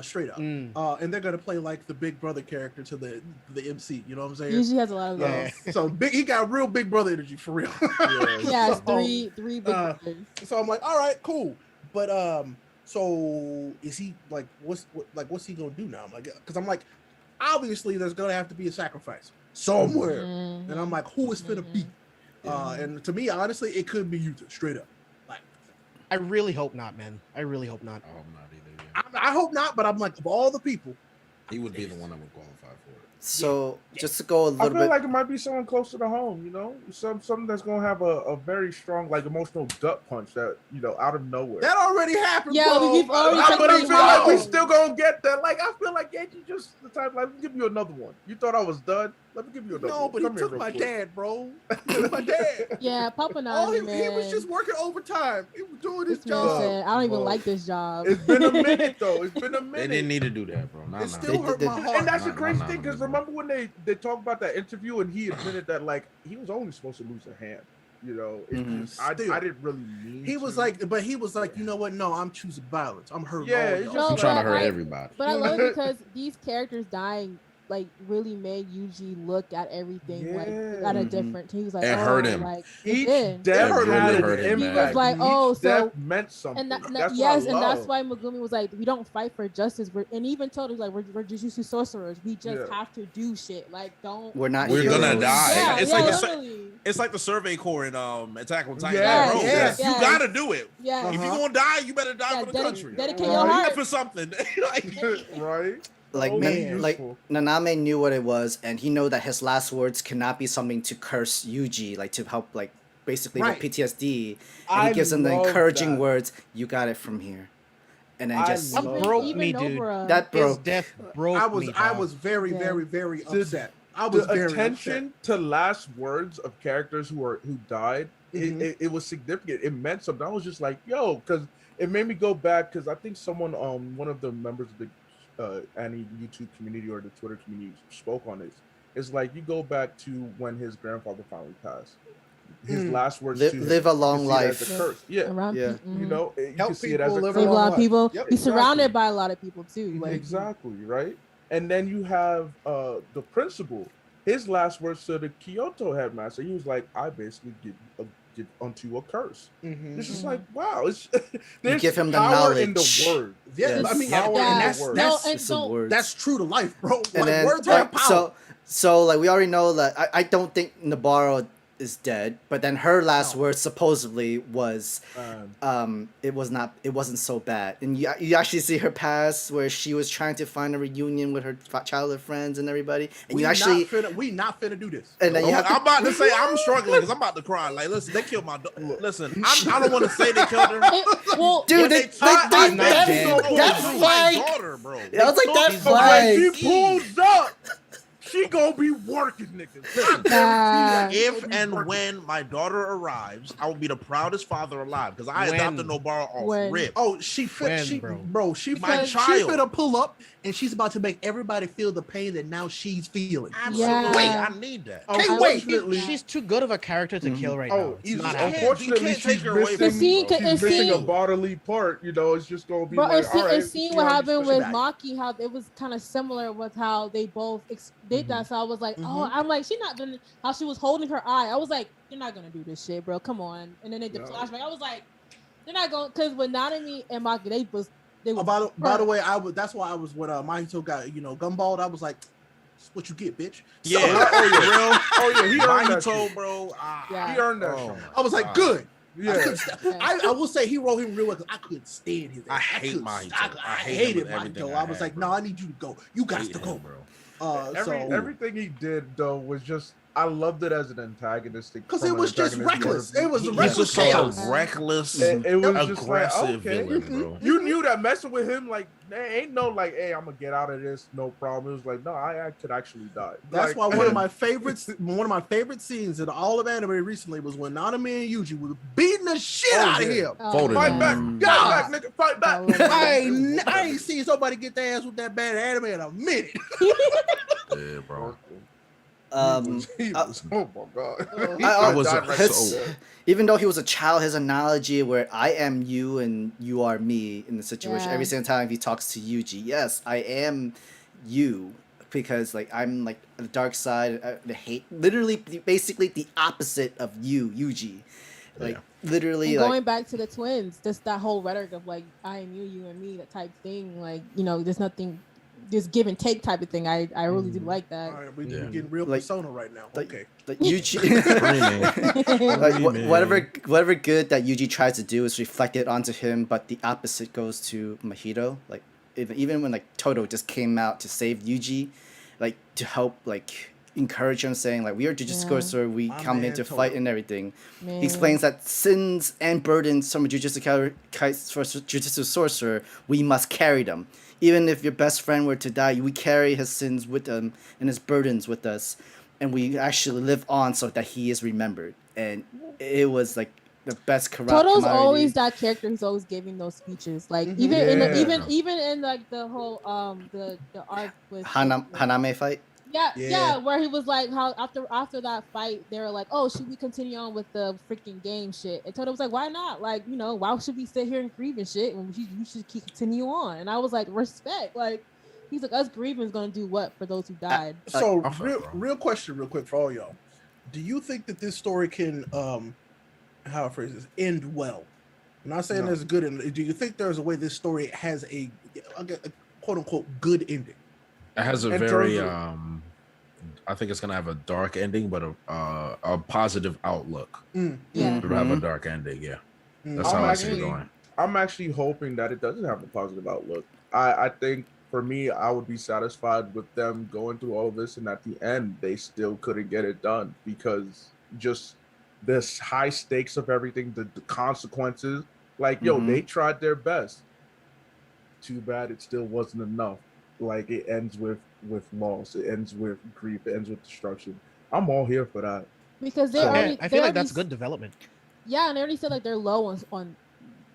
straight up. And they're gonna play like the big brother character to the MC. You know what I'm saying? Usually has a lot of those. So big, he got real big brother energy for real. Yeah, it's three big brothers. So I'm like, all right, cool. But so is he like what's he gonna do now? I'm like, because I'm like, obviously there's gonna have to be a sacrifice somewhere, and I'm like, who is finna be? And to me, honestly, it could be Yuta, straight up. Like, I really hope not, man. I really hope not. I hope not either. Yeah. I hope not, but I'm like, of all the people, He would be the one that would qualify for it. So just to go a I little feel bit, like it might be someone closer to home, something that's gonna have a very strong like emotional gut punch that out of nowhere. that already happened. Yeah, bro. we've already But I taken feel it like we out. still gonna get that. Like I feel like Yankee just the type like give you another one. You thought I was done? Let me give you another No, one. but he Come here took real my quick. dad, bro. He took my dad. Yeah, Papa Oh, Nani, he man. was just working overtime. He was doing his This man job. said, I don't even Bro. like this job. It's been a minute though. It's been a They minute. didn't need to do that, bro. It still hurt my heart. And that's the crazy thing because remember when they talked about that interview and he admitted that like he was only supposed to lose a hand. You know, I didn't really mean. He was like, you know what? No, I'm choosing violence. I'm hurting. I'm trying to hurt everybody. But I love it because these characters dying like really made Yuji look at everything like at a different. He was like, it hurt him. Like each death really hurt him. He was like, oh, so meant something. And that's why Megumi was like, we don't fight for justice. And even told us like we're jujutsu sorcerers. We just have to do shit. Like we're not. We're gonna die. Yeah, it's like the Survey Corps in Attack on Titan. Yes. You gotta do it. Yeah. If you're gonna die, you better die for the country. Dedicate your heart for something. Right. Like Naname knew what it was, and he knew that his last words cannot be something to curse Yuji, like to help, like basically with PTSD. And he gives him the encouraging words, "You got it from here," and then that broke me, dude. That broke. His death broke me. I was very, very, very upset. I was very attention upset. to last words of characters who died. It was significant. It meant something. I was just like, yo, because it made me go back because I think someone, one of the members of the any YouTube community or the Twitter community spoke on this. It's like you go back to when his grandfather finally passed. His last words to live a long life. You know, you can see it as a curse. Save a lot of people. Yep, He's surrounded by a lot of people too. Like, exactly, right? And then you have the principal. His last words to the Kyoto headmaster, he was like, "I basically get unto a curse." It's just like, wow, there's give him the power knowledge in the word. Yeah, I mean, that's true to life, bro. And then, words have power. So like we already know that I don't think Nabarro is dead, but then her last words supposedly was it wasn't so bad, and you actually see her past where she was trying to find a reunion with her childhood friends and everybody, and we not finna do this. And then I'm about to say I'm struggling because I'm about to cry. Like, listen, they killed my listen. I don't want to say they killed her. Dude, that's fine. Daughter, bro. I was like, that's fine. She pulls up. She gonna be working, niggas. If and when my daughter arrives, I will be the proudest father alive because I adopted Nobara off rip. Oh, she finna pull up and she's about to make everybody feel the pain that now she's feeling. Absolutely, I need that. She's too good of a character to kill right now. Unfortunately, she's missing a bodily part. You know, it's just gonna be like, all right. Seeing what happened with Maki, how it was kind of similar with how they both did that. So I was like, oh, I'm like, she's not gonna. How she was holding her eye, I was like, you're not gonna do this shit, bro. Come on. And then they did flashback. I was like, they're not going because with Nanami and Maki, they was. By the way, that's why I was when Mahito got gumballed. I was like, "What you get, bitch?" Yeah. He earned that Mahito, bro. He earned that. I was like, good. Yeah. I will say he wrote him real well because I couldn't stand his. I hate Mahito. I hated Mahito. I was like, no, I need you to go. You got to go, bro. Everything he did though was just. I loved it as an antagonistic because it was just reckless. It was such a reckless, it was aggressive just like, okay. villain, bro. You knew that messing with him, like, ain't no like, hey, I'm gonna get out of this, no problem. It was like, no, I could actually die. That's why one of my favorite scenes in all of anime recently was when Nanami and Yuji were beating the shit out of him. Fight back, nigga, fight back. I ain't seen somebody get their ass with that bad anime in a minute. Yeah, bro. Oh my god! I was even though he was a child, his analogy where I am you and you are me in the situation. Every single time he talks to Yuji, yes, I am you because like I'm like the dark side, the hate, literally, basically the opposite of you, Yuji. Like literally, and going back to the twins, just that whole rhetoric of like I am you, you and me, that type thing. Like there's nothing. This give and take type of thing. I really do like that. All right, we're getting real persona right now. Okay. Like Yuji, whatever good that Yuji tries to do is reflected onto him, but the opposite goes to Mahito. Like even when like Toto just came out to save Yuji, like to help like encourage him, saying like we are Jujutsu Sorcerer, we come here to fight and everything. He explains that sins and burdens from a Jujutsu Sorcerer, we must carry them. Even if your best friend were to die, we carry his sins with him and his burdens with us, and we actually live on so that he is remembered. And it was like the best Toto's always that character who's always giving those speeches. Like even in like the whole the arc with Haname fight. Yeah, where he was like, how after that fight, they were like, oh, should we continue on with the freaking game shit? And Toto was like, why not? Like, why should we sit here and grieve and shit when you should continue on? And I was like, respect. Like, he's like, us grieving is gonna do what for those who died? So real question, real quick for all y'all. Do you think that this story can how I phrase this, end well? I'm not saying there's a good ending. Do you think there's a way this story has a quote unquote good ending? It has a very I think it's gonna have a dark ending, but a positive outlook. Yeah, to have a dark ending. Yeah, that's how I see it going. I'm actually hoping that it doesn't have a positive outlook. I think for me, I would be satisfied with them going through all of this, and at the end, they still couldn't get it done because just this high stakes of everything, the consequences. Like, they tried their best. Too bad it still wasn't enough. Like, it ends with loss. It ends with grief. It ends with destruction. I'm all here for that. Because I feel like that's good development. Yeah, and they already said like they're low on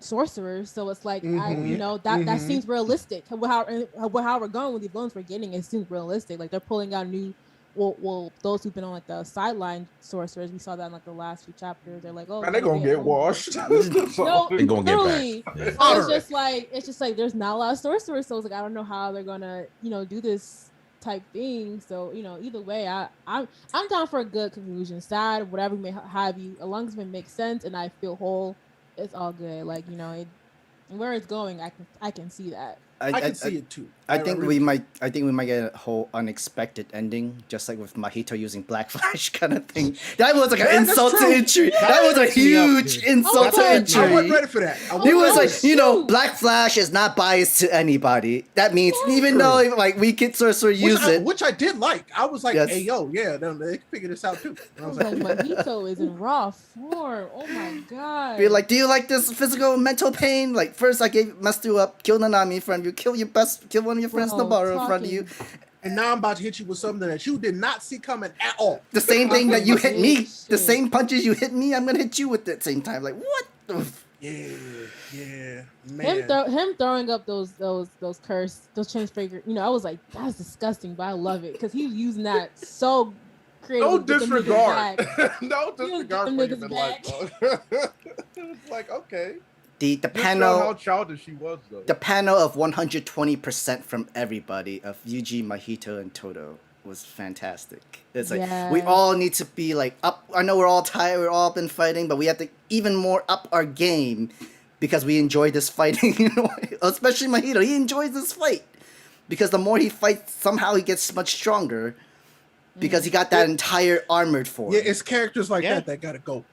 sorcerers, so it's like that seems realistic. How we're going with the loans we're getting, it seems realistic. Like they're pulling out new. Well, those who've been on like the sideline sorcerers, we saw that in like the last few chapters. They're like, oh, and they're gonna get washed. No, they're gonna literally. Get back. So it's just like there's not a lot of sorcerers, so it's like I don't know how they're gonna do this type thing. So either way, I'm down for a good conclusion. Sad, whatever may have you, as long as it makes sense and I feel whole, it's all good. Like where it's going, I can see that. I can see it too. I think we might get a whole unexpected ending, just like with Mahito using Black Flash kind of thing. That was like an insult to injury. That was a huge insult to injury. I wasn't ready for that. He was like, Black Flash is not biased to anybody. That means even though like we kid sorcerer use it, which I did like. I was like, hey yo, they can figure this out too. I was like, Mahito is in raw form. Oh my god. You're like, do you like this physical and mental pain? Like first I messed you up, kill Nanami in front of you, kill one of your friends Nabarro in front of you. And now I'm about to hit you with something that you did not see coming at all. The same thing that you hit me. The same punches you hit me, I'm gonna hit you with at the same time. Like what the Yeah, man. Him throwing up those change figure, I was like, that's disgusting, but I love it because he's using that so creative. No disregard. No disregard for him in life. It's like, okay. The panel, how childish she was, though. The panel of 120% from everybody of Yuji, Mahito, and Toto was fantastic. It's like we all need to be like up. I know we're all tired. We're all been fighting, but we have to even more up our game because we enjoy this fighting. Especially Mahito, he enjoys this fight because the more he fights, somehow he gets much stronger because he got that entire armored form. Yeah, it's characters like that gotta go.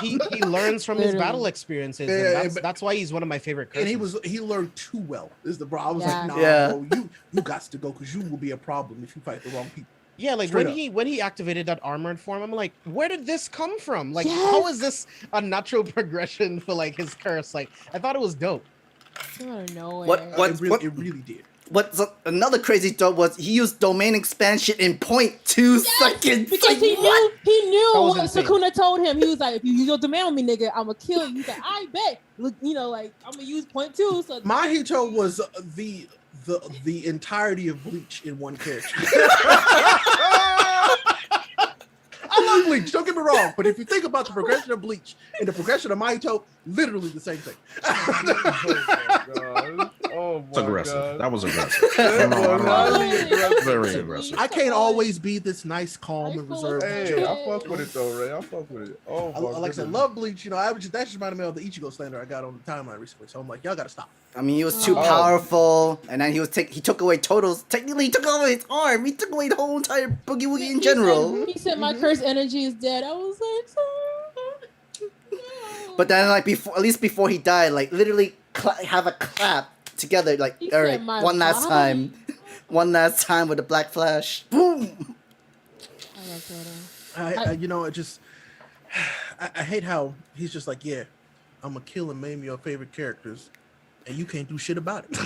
he learns from his battle experiences, and that's why he's one of my favorite characters. And he learned too well. Is the problem? I was like, bro, you got to go because you will be a problem if you fight the wrong people. Yeah, like when he activated that armored form, I'm like, where did this come from? Like, how is this a natural progression for like his curse? Like, I thought it was dope. I don't know. It really did. What's another crazy thought was he used domain expansion in 0.2 seconds. Because like, he knew what Sukuna told him. He was like, if you use your domain on me, nigga, I'm gonna kill you. He's like, I bet. Look, like I'm gonna use 0.2. So Mahito was the entirety of Bleach in one character. I love Bleach, don't get me wrong, but if you think about the progression of Bleach and the progression of Mahito, literally the same thing. Oh my aggressive. God. That was aggressive. Very aggressive. I can't always be this nice, calm, and reserved. Hey, I fuck with it though, Ray. I fuck with it. Oh, like I said, love Bleach. That just reminded me of the Ichigo slander I got on the timeline recently. So I'm like, y'all gotta stop. I mean, he was too powerful, and then he took away Toto's. Technically, he took away his arm. He took away the whole entire Boogie Woogie in general. He said, "My curse energy is dead." I was like, But then, like at least before he died, like literally have a clap together, like all right, one last time with the Black Flash. Boom. I hate how he's just like, yeah, I'm gonna kill and maim your favorite characters, and you can't do shit about it.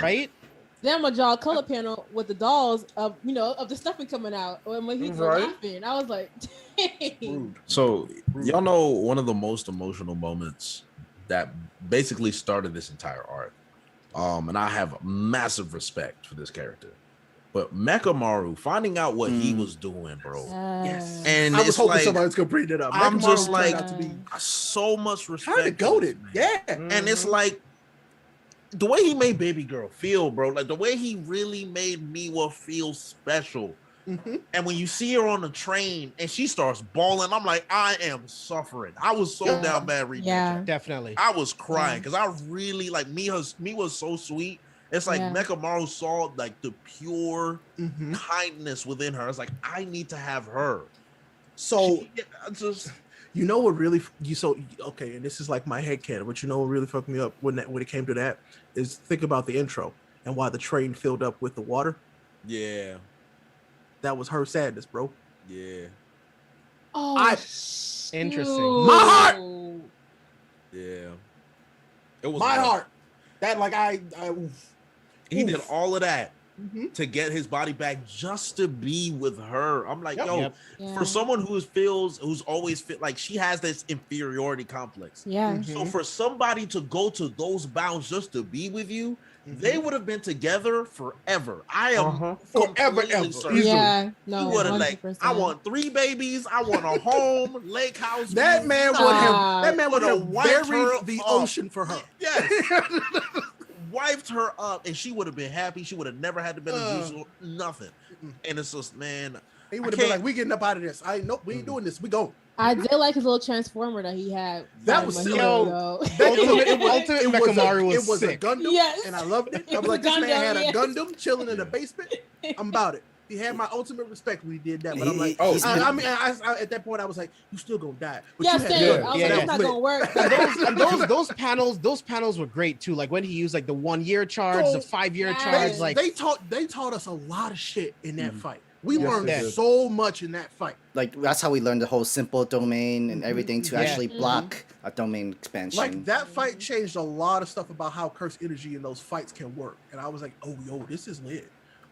Right? Then my jaw color panel with the dolls of the stuffing coming out when he's laughing. I was like, dang. So y'all know one of the most emotional moments that basically started this entire arc. And I have massive respect for this character. But Mechamaru, finding out what he was doing, bro. Yes. And I was hoping somebody was gonna bring it up. I'm Mechamaru just like, to be so much respect. kind of goated. Yeah. And it's like, the way he made Baby Girl feel, bro, like the way he really made Miwa feel special. And when you see her on the train and she starts bawling, I'm like, I am suffering. I was so down bad reading that. Definitely. I was crying because I really like Miwa's so sweet. It's like Mechamaru saw like the pure kindness within her. It's like, I need to have her. So you know what really okay, and this is like my headcanon, but you know what really fucked me up when it came to that is think about the intro and why the train filled up with the water. Yeah. That was her sadness, bro. Yeah. Oh, interesting. My heart. Yeah. It was my heart. That like he did all of that to get his body back just to be with her. I'm like, for someone who's always felt like she has this inferiority complex. Yeah. So for somebody to go to those bounds just to be with you, they would have been together forever. I am forever. Yeah. No. He would have like, I want 3 babies. I want a home, lake house. That man would have buried the ocean for her. Yes. Wiped her up, and she would have been happy. She would have never had to be nothing. And it's just, man, he would have been like, "We getting up out of this. We ain't doing this. We go." I did like his little transformer that he had. That was sick. Ultimate Mechamaru was sick. A Gundam, and I loved it. I was like, this man had a Gundam chilling in the basement. I'm about it. He had my ultimate respect when he did that. But I'm like, I at that point, I was like, you still gonna die. But I was like, it's not gonna work. And those panels were great too. Like when he used like the 1 year charge, the 5 year charge. Like they taught us a lot of shit in that fight. We learned so much in that fight. Like that's how we learned the whole simple domain and everything to actually block a domain expansion. Like that fight changed a lot of stuff about how curse energy in those fights can work. And I was like, oh, yo, this is lit.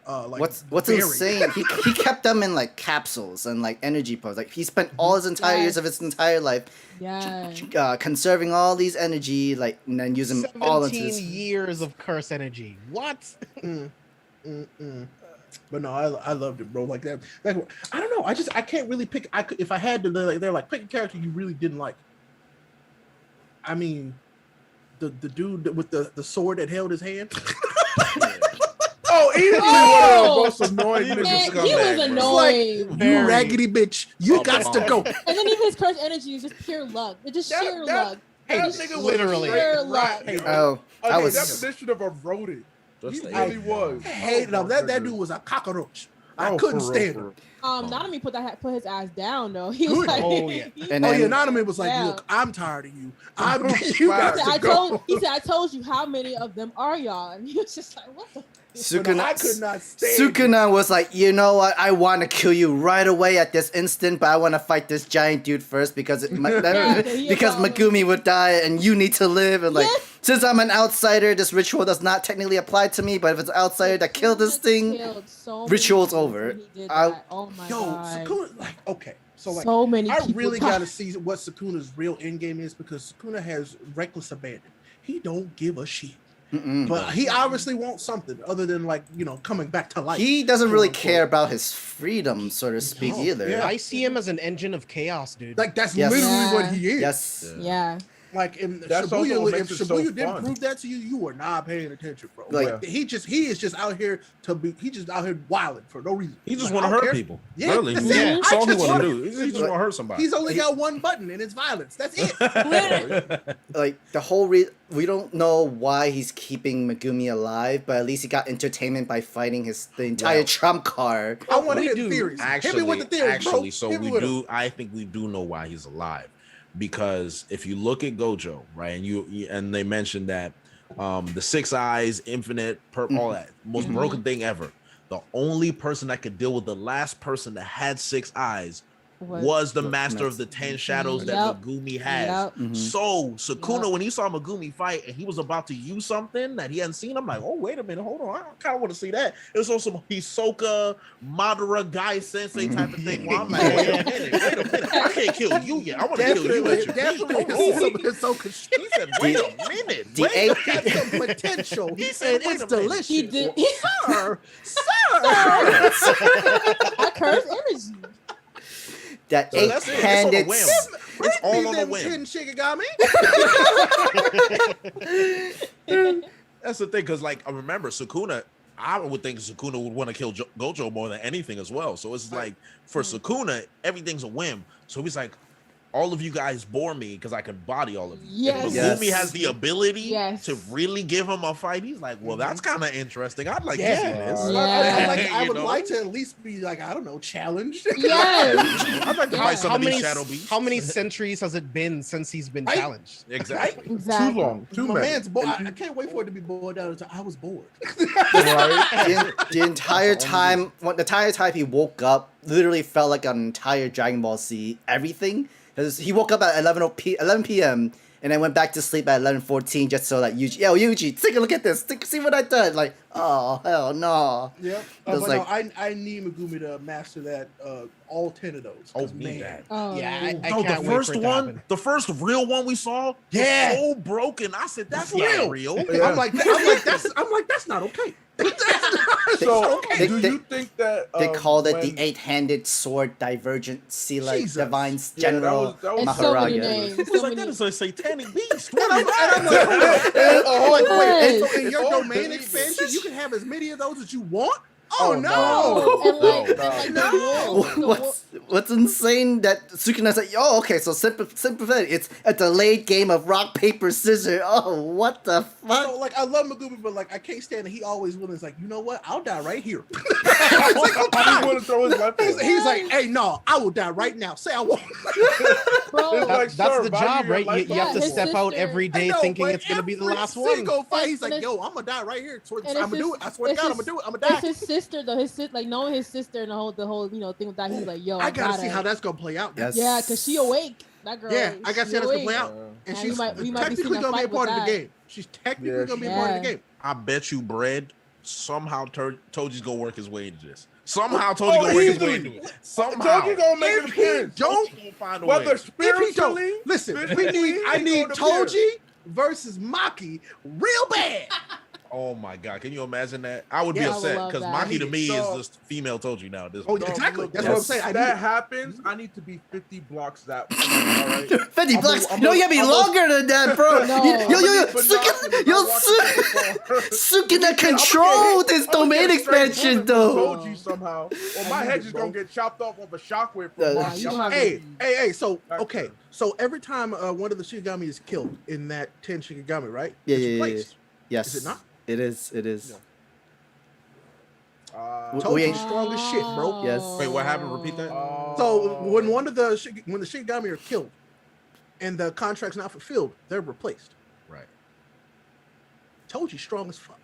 Like what's insane? He kept them in like capsules and like energy pods. Like he spent all his entire years of his entire life, conserving all these energy, like and then using all into this. 17 years of curse energy. What? But no, I loved it, bro. Like that. Like I don't know. I can't really pick. If I had to, they're like pick a character you really didn't like. I mean, the dude with the sword that held his hand. Easily one of the most annoying niggas. He was annoying. Like, you raggedy bitch. You got to go. And then even his curse energy is just pure luck. It's just sheer luck. That nigga literally sheer luck. That was definition of a rodent. He really was. I hated him. That dude was a cockroach. I couldn't stand him. Nanami put his ass down though. He was like, Nanami was like, look, I'm tired of you. He said, I told you how many of them are y'all, and he was just like, what the. I could not stand Sukuna was like, you know what? I want to kill you right away at this instant, but I want to fight this giant dude first because Megumi would die and you need to live. And like, since I'm an outsider, this ritual does not technically apply to me. But if it's an outsider that killed this thing, ritual's over. Oh my god! Sukuna, like, okay. So like, so many I really gotta see what Sukuna's real end game is because Sukuna has reckless abandon. He don't give a shit. But he obviously wants something other than like, coming back to life. He doesn't really care about his freedom, so to speak, either. Yeah. I see him as an engine of chaos, dude. Like that's literally what he is. Yes. Yeah. Like if Shibuya didn't prove that to you, you were not paying attention, bro. Like he is just out here wilding for no reason. He just want to hurt people. Yeah, really. That's all he want to do. He just want to hurt somebody. He's only got one button, and it's violence. That's it. Like the whole we don't know why he's keeping Megumi alive, but at least he got entertainment by fighting the entire trump card. I want to hear theories. Hit me with the theories, bro. So we do. I think we do know why he's alive. Because if you look at Gojo, right, and they mentioned that the 6 eyes, infinite, all that, most broken thing ever. The only person that could deal with the last person that had 6 eyes was the master of the 10 shadows that Megumi has. So Sukuna, when he saw Megumi fight and he was about to use something that he hadn't seen, I'm like, oh, wait a minute, hold on, I kind of want to see that. It was also Hisoka, Madara, Guy Sensei type of thing. Well, I'm like, wait a minute, I can't kill you yet. I want to kill you. Definitely some Hisoka shit. He said, wait a minute. Got some potential. He said, it's delicious. He did. Sir, I curse energy. That So that's it. It's on a eight-handed. whim. It's all on a whim. 10 Shikigami. That's the thing, because like I remember Sukuna. I would think Sukuna would want to kill Gojo more than anything as well. So it's like for Sukuna, everything's a whim. So he's like, all of you guys bore me because I can body all of you. Yes. If Megumi has the ability Yes. to really give him a fight, he's like, well, that's kind of interesting. I'd like to see Yeah. this. Yeah. I would You know? like to at least be like, I don't know, challenged. Yes. I'd like to fight some of these shadow beasts. How many centuries has it been since he's been challenged? Exactly. Exactly. Too long. Too My many. man's bored. I can't wait for it to be bored down until I was bored. The entire time, the entire time he woke up, literally felt like an entire Dragon Ball Z everything. Because he woke up at 11 p.m. and then went back to sleep at 11:14 just so that Yuji, take a look at this, see what I done. Like, oh hell no. Yeah, It was but like- no, I need Megumi to master that all 10 of those. 'cause, need that. Oh, Yeah, I No, can't the wait first for it to one, happen. the first real one we saw, Yeah. was so broken. I said, that's Yeah. not real. I'm like that's not okay. So, They- do they- you think that They called it when- the eight-handed sword divergent sea like Jesus. divine Yeah, general that was It's so many Maharaja. names. It So was like, many. that is a satanic beast. And I'm like, hold on. Wait, Yes. so in your Oh, domain baby. expansion, you can have as many of those as you want? Oh, Oh, no. Oh, and like, No. and like the wolf, the wolf. What's insane that Sukuna's like, oh, okay, so sympathetic. It's a delayed game of rock, paper, scissors. Oh, what the fuck? So, like, I love Megumi, but, like, I can't stand it. He always willing. It's like, you know what? I'll die right here. I was like, oh, He God. want to throw his weapon. He's like, hey, no, I will die right now. Say I won't. Bro, It's like, That's sir, the value job, your right? life You have to his step out sister- every I day know, thinking but it's going to be the every last one. single fight, he's like, And yo, I'm gonna die right here. and I'm gonna do it. I swear to it's God, I'm his- gonna do it. I'm gonna It's die. his sister though. His sister, like knowing his sister and the whole thing with that. He's like, yo, I gotta see how that's gonna play out. Yes. Yeah, cause she awake. That girl. Yeah, I gotta see how that's gonna play awake. out. And Yeah, she's we might be technically seeing a gonna be a fight part with of the that. game. She's technically Yeah, gonna be a she part of is. the game. I bet you bread, somehow Toji's going to work his way into this. Somehow Toji's Oh, going to work his way easily. into it. Somehow. Toji gonna make If an he appearance. don't, Toji gonna find a Whether way. if he don't, spiritually, listen, physically, I he's need gonna appear. Toji versus Maki real bad. Oh my God. Can you imagine that? I would be Yeah, I would upset love because that. Maki to me So- is just female Toji now. At this Oh, point. exactly. look, That's what I'm saying. I If need that it. happens, I need to be 50 blocks that way. All right. 50 I'm blocks? a- No, you gotta be I'm a- longer than that, bro. No. Yo, Binoculars, Sukuna controlled his domain expansion, though. Told you somehow. Well, my head is gonna get chopped off of a shockwave Yeah. from Nah, you gonna have Hey. So That's okay. true. So every time one of the Shikigami is killed in that 10 Shikigami, right? Yeah, it's yeah, yeah, replaced. Yes. Is it not? It is. It is. Uh, Oh, yeah. Toji's strong as shit, bro. Yes. Wait, what happened? Repeat that? So when one of the when the Shikigami are killed, and the contract's not fulfilled, they're replaced. Right. Toji's strong as fuck.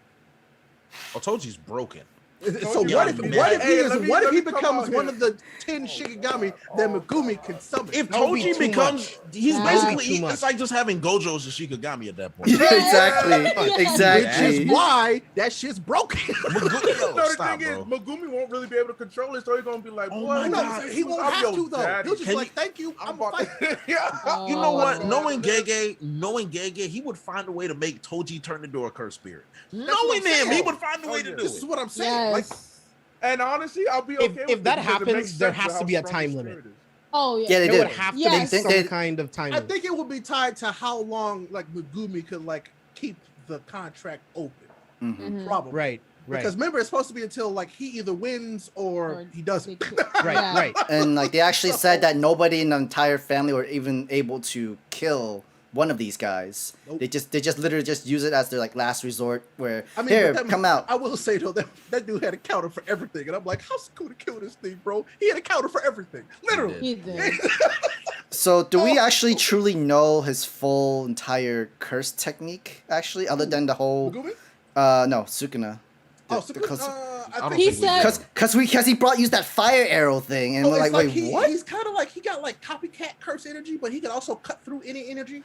Oh, Toji's broken. So you what gotta if be what mad. if he Hey, is let me- what if let he me come becomes out one here. of the 10 Shikigami that Megumi can summon? If That would be Toji too becomes, much. he's That would be basically, too much. it's like just having Gojo as a Shikigami at that point. Yeah, exactly. Yeah. Which Exactly. is why that shit's broken. Magumi, yo, No, the stop, thing is, bro. Megumi won't really be able to control it, so he's gonna be like, Oh "Boy, my No, God. he won't I'm have your to though. daddy. He'll just be Can like, "Thank you, I'm I'm gonna about fight." yeah. You know what? Oh. Knowing Gege, he would find a way to make Toji turn into a cursed spirit. what Knowing I'm saying. him, he would find a Oh, way yeah. to do This is it. what I'm saying. Like, Yes. And honestly, I'll be okay If with that it because it happens, makes there sense has with to be a how time strong the limit. spirit is. Oh yeah. Yeah, they There would did. have to Yes. be They- some they- kind of time I limit. think it would be tied to how long like Megumi could like keep the contract open. Mhm. Mhm. Probably. Right. Because remember, it's supposed to be until like he either wins or he doesn't. Right. Yeah. Right. And like they actually said that nobody in the entire family were even able to kill one of these guys. Nope. They just literally just use it as their like last resort. Where I mean, here, but that- come out. I will say though that dude had a counter for everything, and I'm like, how's cool to kill this thing, bro? He had a counter for everything, literally. He did. So do we actually truly know his full entire curse technique? Actually, other than the whole Megumi? no Sukuna. Oh, The- so, because I don't think He think we said- do. because he brought used that fire arrow thing and Oh, we're it's like, like wait, what? he's kind of like he got like copycat curse energy, but he can also cut through any energy.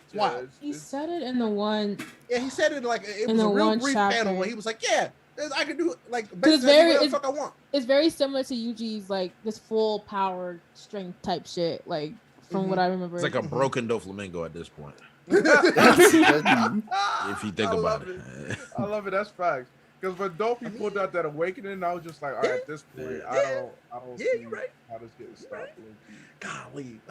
It's Yeah, wild. He said it in the one. Yeah, he said it like it In was a the real one brief chapter. panel where he was like, "Yeah, I can do it like it's basically very- whatever the it's- fuck I want." It's very similar to Yuji's like this full power strength type shit. Like from what I remember. It's like a broken Doflamingo at this point. That's- If you think I about love it. I love it. That's facts. Because when Dopey pulled out that awakening, I was just like, all right, at this point, I don't see how this getting stopped. Golly,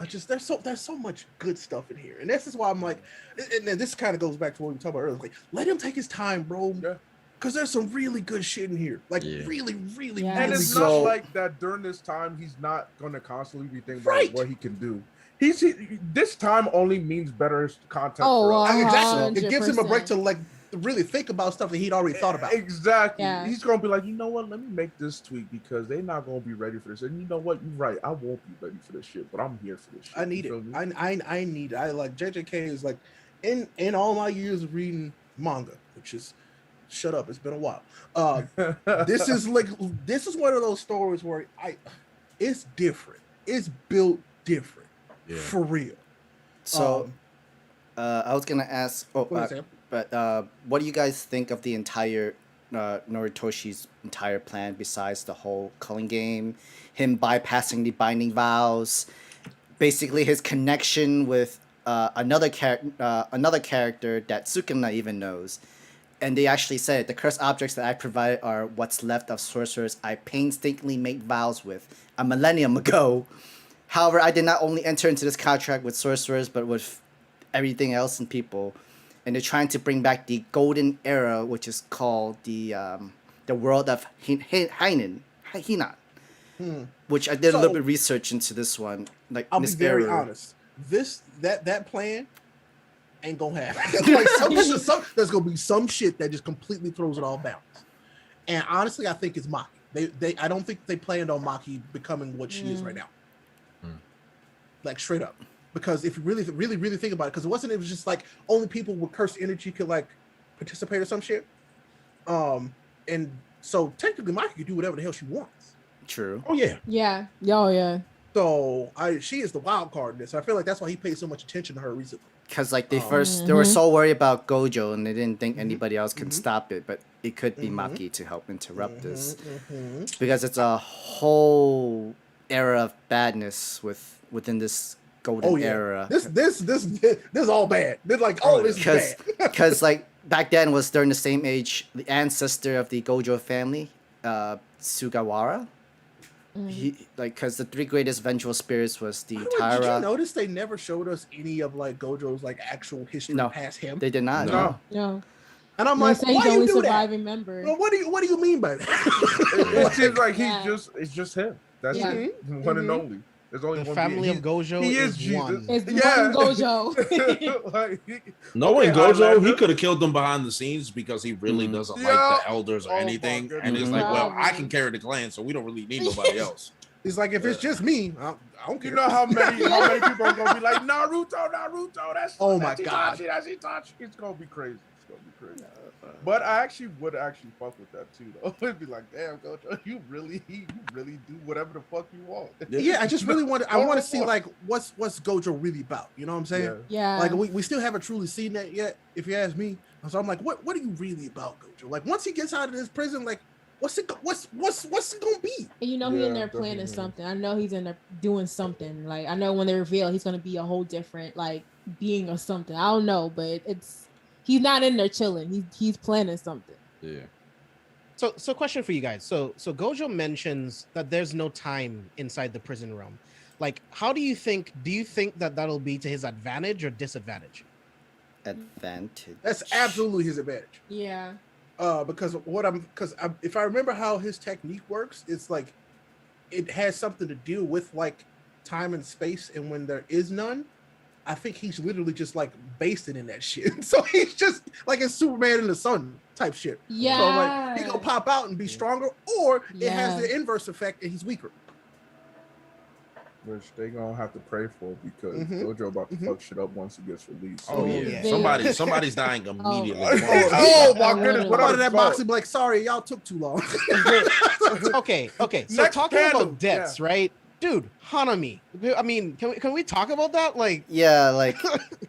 there's so much good stuff in here, and this is why I'm like, and this kind of goes back to what we talked about earlier. Like, let him take his time, bro. Yeah. Because there's some really good shit in here, like really, really. Yeah. And it's not like that during this time he's not going to constantly be thinking about what he can do. This time only means better content. Oh, for us. Exactly. It gives him a break to like really think about stuff that he'd already thought about. Exactly. Yeah. He's gonna be like, you know what? Let me make this tweak because they're not gonna be ready for this. And you know what? You're right. I won't be ready for this shit, but I'm here for this shit. I need it. I need it. I like JJK is like in all my years of reading manga, which is shut up. It's been a while. This is one of those stories where it's different. It's built different for real. So I was gonna ask. But what do you guys think of the entire Noritoshi's entire plan besides the whole culling game, him bypassing the binding vows, basically his connection with another character that Sukuna even knows, and they actually said the cursed objects that I provided are what's left of sorcerers I painstakingly made vows with a millennium ago. However, I did not only enter into this contract with sorcerers, but with everything else and people. And they're trying to bring back the golden era, which is called the world of Hinan, which I did a little bit of research into this one. Like, I'll be very honest. That plan ain't gonna happen. Like there's gonna be some shit that just completely throws it all bounds. And honestly, I think it's Maki. I don't think they planned on Maki becoming what she is right now. Like straight up. Because if you really think about it, because it was just like only people with cursed energy could like participate or some shit. And so technically Maki could do whatever the hell she wants. True. Oh yeah. Yeah. Oh yeah. So she is the wild card in this. I feel like that's why he paid so much attention to her recently. Because like they were so worried about Gojo and they didn't think anybody else could stop it, but it could be Maki to help interrupt this. Because it's a whole era of badness within this golden era. This is all bad. This like this is bad. Because like back then was during the same age, the ancestor of the Gojo family, Sugawara. Because the three greatest vengeful spirits was the Taira. Did you notice they never showed us any of like Gojo's like actual history past him? They did not. No. And I'm like, why he's you do surviving that? member. Well, what do you mean by that? It seems like it's just him. That's it. One and only. There's only the one family of Gojo is one. It's one Gojo. Knowing Gojo, he could have killed them behind the scenes because he really doesn't like the elders or anything. And it's like, well, I can carry the clan, so we don't really need nobody else. He's like, if it's just me, I don't care. You know how many people are gonna be like, Naruto, that's my god, that's Itachi. It's gonna be crazy. But I would fuck with that too, though. It'd be like, damn, Gojo, you really do whatever the fuck you want. Yeah, I just really want to see like what's Gojo really about. You know what I'm saying? Yeah. Like we still haven't truly seen that yet, if you ask me. So I'm like, what are you really about, Gojo? Like once he gets out of this prison, like what's it gonna be? And you know he's in there planning something. I know he's in there doing something. Like I know when they reveal he's gonna be a whole different like being or something. I don't know, but he's not in there chilling. He's planning something. Yeah. So question for you guys. So Gojo mentions that there's no time inside the prison realm. Like, do you think that that'll be to his advantage or disadvantage? Advantage. That's absolutely his advantage. Yeah. Because if I remember how his technique works, it's like it has something to do with like time and space, and when there is none, I think he's literally just like basting in that shit. So he's just like a Superman in the sun type shit. Yeah. So like he gonna pop out and be stronger, or it has the inverse effect and he's weaker. Which they gonna have to pray for because Gojo about to fuck shit up once he gets released. Oh yeah. Somebody's dying immediately. Oh my goodness! What out of that box and be like, sorry, y'all took too long. Okay. So talking about deaths, right? Dude, Hanami. I mean, can we talk about that? Like, yeah, like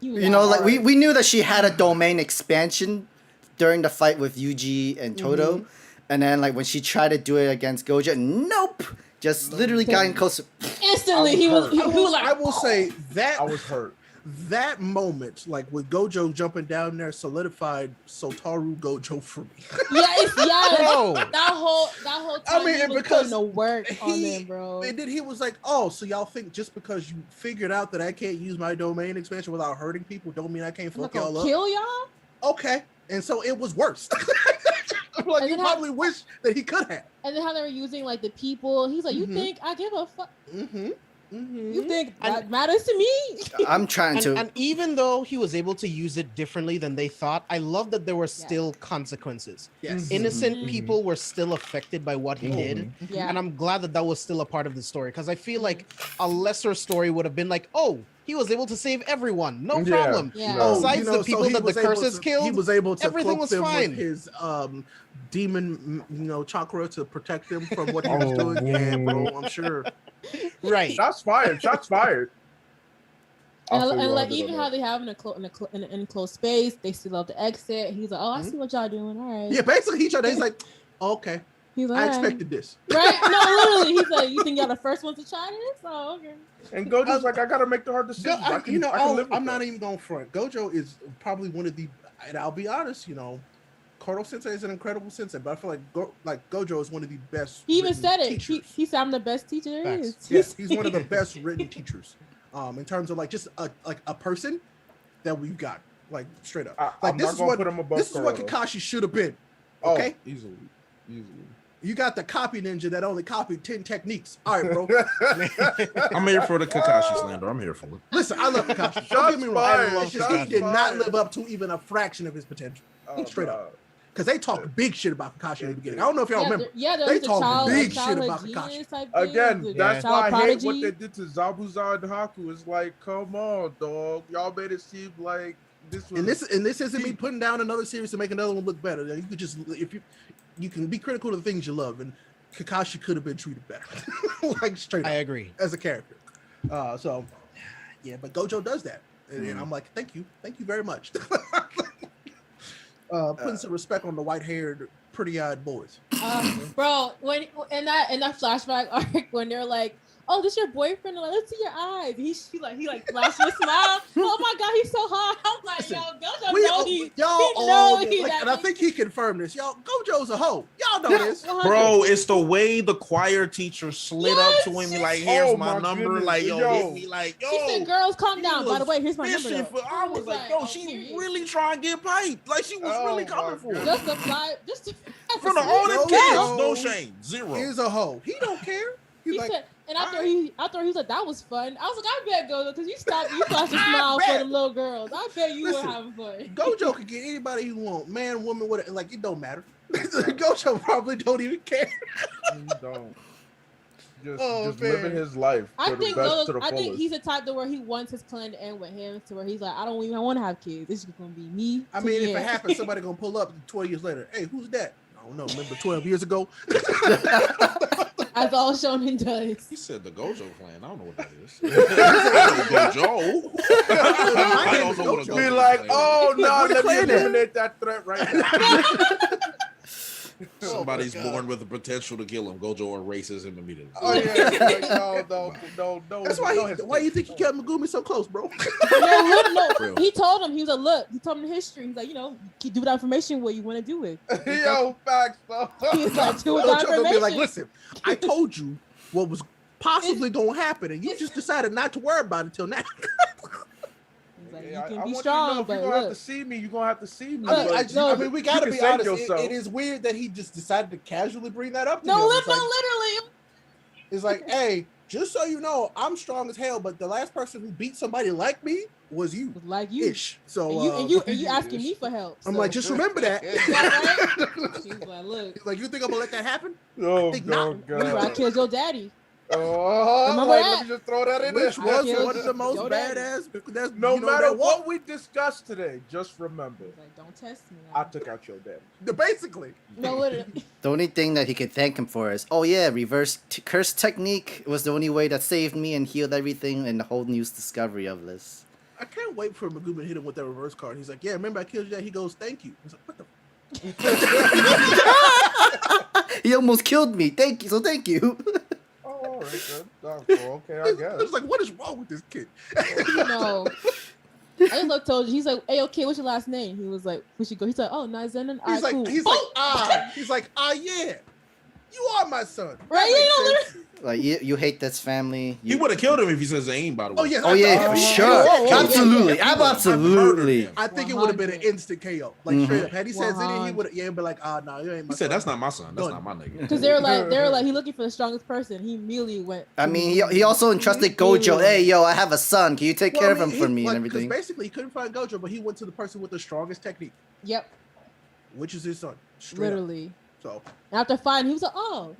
like we knew that she had a domain expansion during the fight with Yuji and Todo, and then like when she tried to do it against Gojo, nope, just literally got in closer. Instantly, he was like, I will say that I was hurt. that moment, like with Gojo jumping down there, solidified Sotaru Gojo for me. Bro. That whole time he was because putting the work on them, bro. And then he was like, "Oh, so y'all think just because you figured out that I can't use my domain expansion without hurting people, don't mean I can't fuck y'all up? Kill y'all? Okay." And so it was worse. Like you probably wish that he could have. And then how they were using like the people. He's like, "You think I give a fuck? You think that matters to me?" I'm trying to. And even though he was able to use it differently than they thought, I love that there were still consequences. Yes. Innocent people were still affected by what he did. Yeah. And I'm glad that that was still a part of the story, because I feel like a lesser story would have been like, oh, he was able to save everyone. No problem. Yeah. Besides the people that the curses killed, he was able to everything cloak was them fine. with his demon, chakra to protect them from what he was doing. Yeah, bro, I'm sure. Right. Shots fired. Shots fired. And like even how they have in an enclosed space, they still have to exit. He's like, "Oh, I see what y'all doing. All right." Yeah, basically he's like, okay. He's like, I expected this. Right? No, literally. He's like, "You think y'all the first ones to try this? Oh, okay." And Gojo's like, I gotta make the hard decisions. I'm not even going front. Gojo is probably one of the, and I'll be honest, Kodo Sensei is an incredible sensei, but I feel like Gojo is one of the best. He even said it. Teachers. He said, "I'm the best teacher there is." Yes, he's one of the best written teachers. In terms of like just a person that we've got, like straight up. This is what Kakashi should have been. Okay, easily. You got the copy ninja that only copied 10 techniques. All right, bro. I'm here for the Kakashi slander. I'm here for it. Listen, I love Kakashi. Don't get me wrong. He did not live up to even a fraction of his potential. Straight up. Because they talked big shit about Kakashi in the beginning. I don't know if y'all remember. They talked big shit about Kakashi. Again, that's why I hate what they did to Zabuza and Haku. It's like, come on, dog. Y'all made it seem like this was... And this isn't me putting down another series to make another one look better. You could just, if you can be critical of the things you love, and Kakashi could have been treated better. Like straight up. I agree. As a character. But Gojo does that. And I'm like, thank you very much. Putting some respect on the white-haired, pretty-eyed boys. Bro, when in that flashback arc when they're like, "Oh, this your boyfriend?" They're like, "Let's see your eyes." He flashed a smile. Oh my god, he's so hot. I'm like, listen, Gojo and I think he confirmed this. Y'all, Gojo's a hoe. Y'all know this, bro. It's the way the choir teacher slid up to him, like, "Here's my number." Goodness. Like, hit me, like, She said, "Girls, calm down." By the way, here's my number. I was like, "Yo, she really trying to get piped. Like, she was really coming for it." Just to fly, from all them kids, no shame, zero. He's a hoe. He don't care. He said, and after he was like, "That was fun." I was like, "I bet Gojo, because you flashed a smile for them little girls. I bet you were having fun." Gojo could get anybody he want, man, woman, whatever. Like it don't matter. Gojo probably don't even care. He don't. Just living his life. I think he's the type to where he wants his plan to end with him, to where he's like, "I don't even want to have kids. This is gonna be me." I mean, if it happens, somebody gonna pull up 12 years later. Hey, who's that? I don't know. Remember 12 years ago? As all shonen does. He said the Gojo clan. I don't know what that is. Gojo. I don't know what a Gojo be like, oh no, let me it? eliminate that threat right now. Somebody's born with the potential to kill him. Gojo erases him immediately. Oh yeah, no. That's why you think he kept Megumi so close, bro? No. He told him, he was like, look, he told him the history. He's like, you do that information what you want to do with. Yo, facts, though. He's like, do that information. Be like, listen, I told you what was possibly going to happen, and you just decided not to worry about it until now. Like, you can be strong, but you're gonna have to see me. You're gonna have to see me. I mean, we gotta be honest. It is weird that he just decided to casually bring that up. Literally. It's like, hey, just so you know, I'm strong as hell, but the last person who beat somebody like me was you. Like you. Ish. So and you asking me for help. I'm like, just remember that. She's like, look. Like, you think I'm gonna let that happen? Oh, God. I killed your daddy. Oh, let me just throw that in there. Which was one of the most badass. No matter what we discussed today, just remember. Like, don't test me. I took out your dad. Basically. The only thing that he could thank him for is, reverse curse technique was the only way that saved me and healed everything, and the whole news discovery of this. I can't wait for Megumi to hit him with that reverse card. He's like, yeah, remember I killed your dad? He goes, thank you. He's like, what the? He almost killed me. Thank you. All right, good. Okay, I guess. It's like, what is wrong with this kid? ALawal told you. He's like, "Hey, okay, what's your last name?" He was like, "Fushiko." He's like, "Oh, Naizen." He's like, cool. he's like, yeah, you are my son. Right? Like you hate this family. He would have killed him if he says Zayn, by the way. Oh yeah, for sure. Absolutely. Absolutely. I think it would have been an instant KO. Like straight up. Had he said Zidane, he would have been like, no, you ain't my son. He said, that's not my son. That's not my nigga. Because they were like, he looking for the strongest person. He immediately went. I mean, he also entrusted Gojo. Hey, yo, I have a son. Can you take care of him for me and everything? Basically, he couldn't find Gojo, but he went to the person with the strongest technique. Yep. Which is his son. Literally. So after finding, he was like, oh,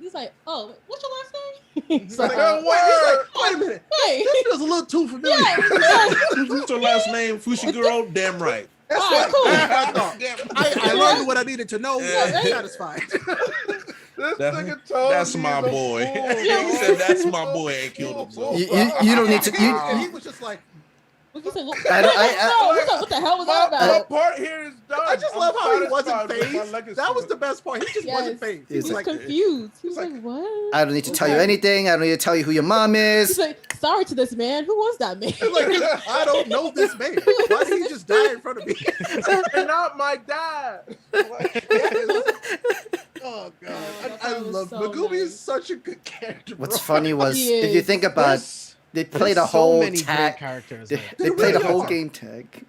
what's your last name? He's like, wait a minute. Hey. This feels a little too familiar. What's your last name? Fushiguro? Damn right. That's right. Cool. I learned what I needed to know. Yeah. Satisfied. That's my boy. He said, that's my boy, and killed himself. You don't need to. And he was just like, what the hell was that about? The part here is done. I just love how he wasn't phased. That was the best part. He just wasn't phased. He was like confused. He was like, what? I don't need to tell you anything. I don't need to tell you who your mom is. He's like, sorry to this man. Who was that man? Like, I don't know this man. Why did he just die in front of me? You're not my dad. Oh god, I love Megumi. Is such a good character. What's funny was if you think about it, they played a whole tag. They played a whole game tag.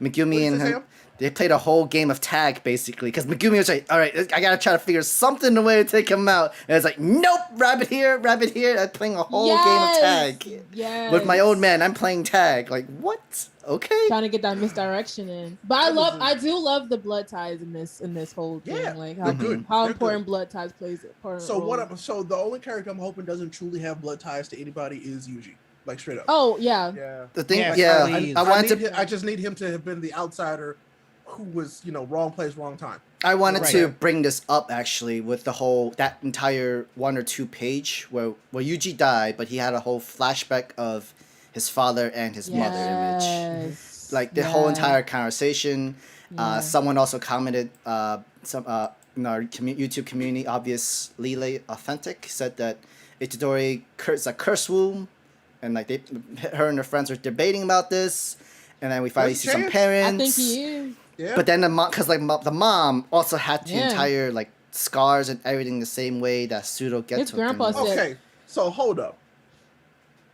Megumi and him. They played a whole game of tag basically because Megumi was like, "All right, I gotta try to figure something a way to take him out." And it's like, "Nope, rabbit here." I'm playing a whole game of tag. Yes. With my old man, I'm playing tag. Like what? Okay. Trying to get that misdirection in, but I do love the blood ties in this whole thing. Like how important blood ties plays an important role. So the only character I'm hoping doesn't truly have blood ties to anybody is Yuji. Like straight up. Oh yeah. The thing, I just need him to have been the outsider who was, wrong place, wrong time. I wanted to bring this up actually with that entire 1 or 2 page where Yuji died, but he had a whole flashback of his father and his mother image. Like the whole entire conversation. Someone also commented, in our YouTube community, Obvious Lele Authentic said that Itadori is a curse womb, and like her and her friends were debating about this, and then we finally see some parents. I think he is. Yeah. But then the mom also had the entire like scars and everything the same way that Pseudo Geto. His grandpa said. Okay, so hold up.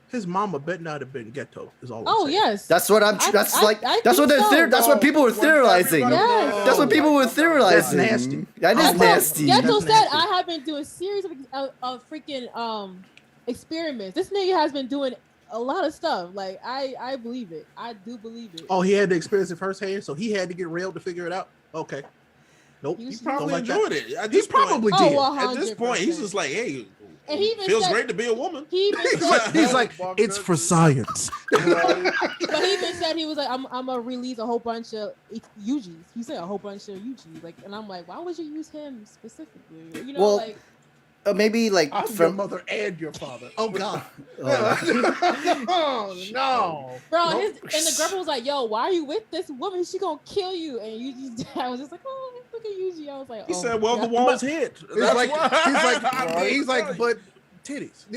His mama better not have been Geto. Is all. Oh yes. That's what I'm. That's what people were theorizing. Yes. That's what people were theorizing. That's nasty. That is nasty. Geto said, "I have been doing a series of freaking experiments. This nigga has been doing a lot of stuff. Like I believe it. I do believe it." Oh, he had to experience it firsthand, so he had to get railed to figure it out. Okay. Nope. He probably enjoyed it. He probably did. At this point, he's just like, hey. And he even feels great to be a woman. He's like, it's for science. But he even said he was like, I'm gonna release a whole bunch of Yujis. He said a whole bunch of Yujis. Like, and I'm like, why would you use him specifically? Maybe like I'm from your mother and your father. Oh god. Oh no. Bro, and the girlfriend was like, "Yo, why are you with this woman? She gonna kill you." And Yuji's dad was just like, "Oh, look at Yuji." I was like, he said, "Well, the walls hit." He's like, but titties.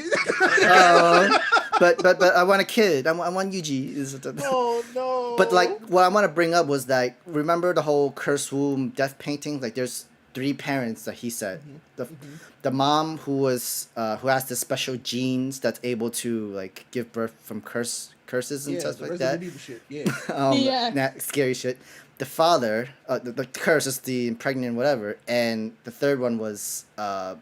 But I want a kid. I want Yuji. Oh no. But like, what I want to bring up was like, remember the whole curse womb death painting? Like, there's 3 parents that he said. The mom who has the special genes that's able to like give birth from curses and stuff like that. Shit. Yeah. Scary shit. The father, the curse is the pregnant whatever, and the third one was our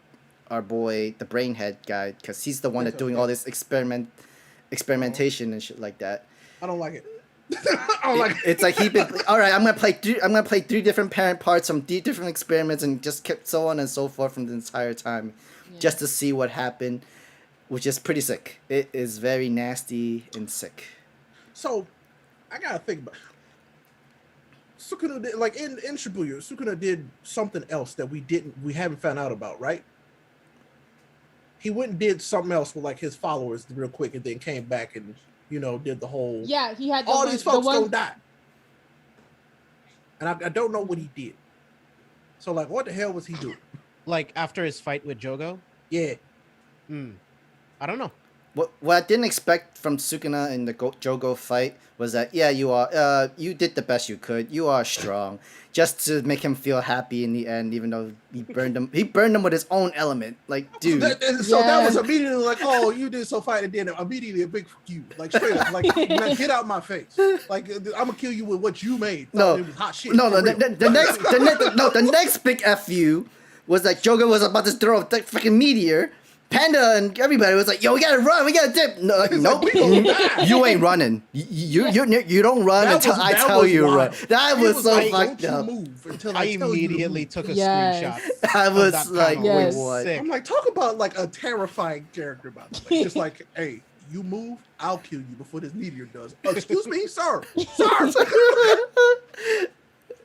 boy, the brainhead guy, because he's the one that's doing all this experimentation and shit like that. I don't like it. It's like all right. I'm gonna play 3 different parent parts from different experiments and just kept so on and so forth from the entire time, just to see what happened, which is pretty sick. It is very nasty and sick. So, I gotta think about. Sukuna did, like in Shibuya, Sukuna did something else that we haven't found out about, right? He went and did something else with like his followers real quick, and then came back and did the whole. Yeah, he had all these folks gonna die, and I don't know what he did. So like, what the hell was he doing? Like after his fight with Jogo? Yeah. I don't know. what I didn't expect from Sukuna in the Jogo fight was that you did the best you could. You are strong, just to make him feel happy in the end. Even though he burned him with his own element. Like, dude. That was immediately like, oh, you did so fine, and then immediately a big fuck you, like straight up, like man, get out my face. Like I'm gonna kill you with what you made. No, it was hot shit. No, the next big fu was that Jogo was about to throw a freaking meteor. Panda and everybody was like, "Yo, we gotta run, we gotta dip." No, like, nope, you ain't running. You don't run until I tell you to run. That was so fucked up. I immediately took a screenshot. I was like, what? I'm like, talk about like a terrifying character, by the way. Just like, hey, you move, I'll kill you before this meteor does. Excuse me, sir.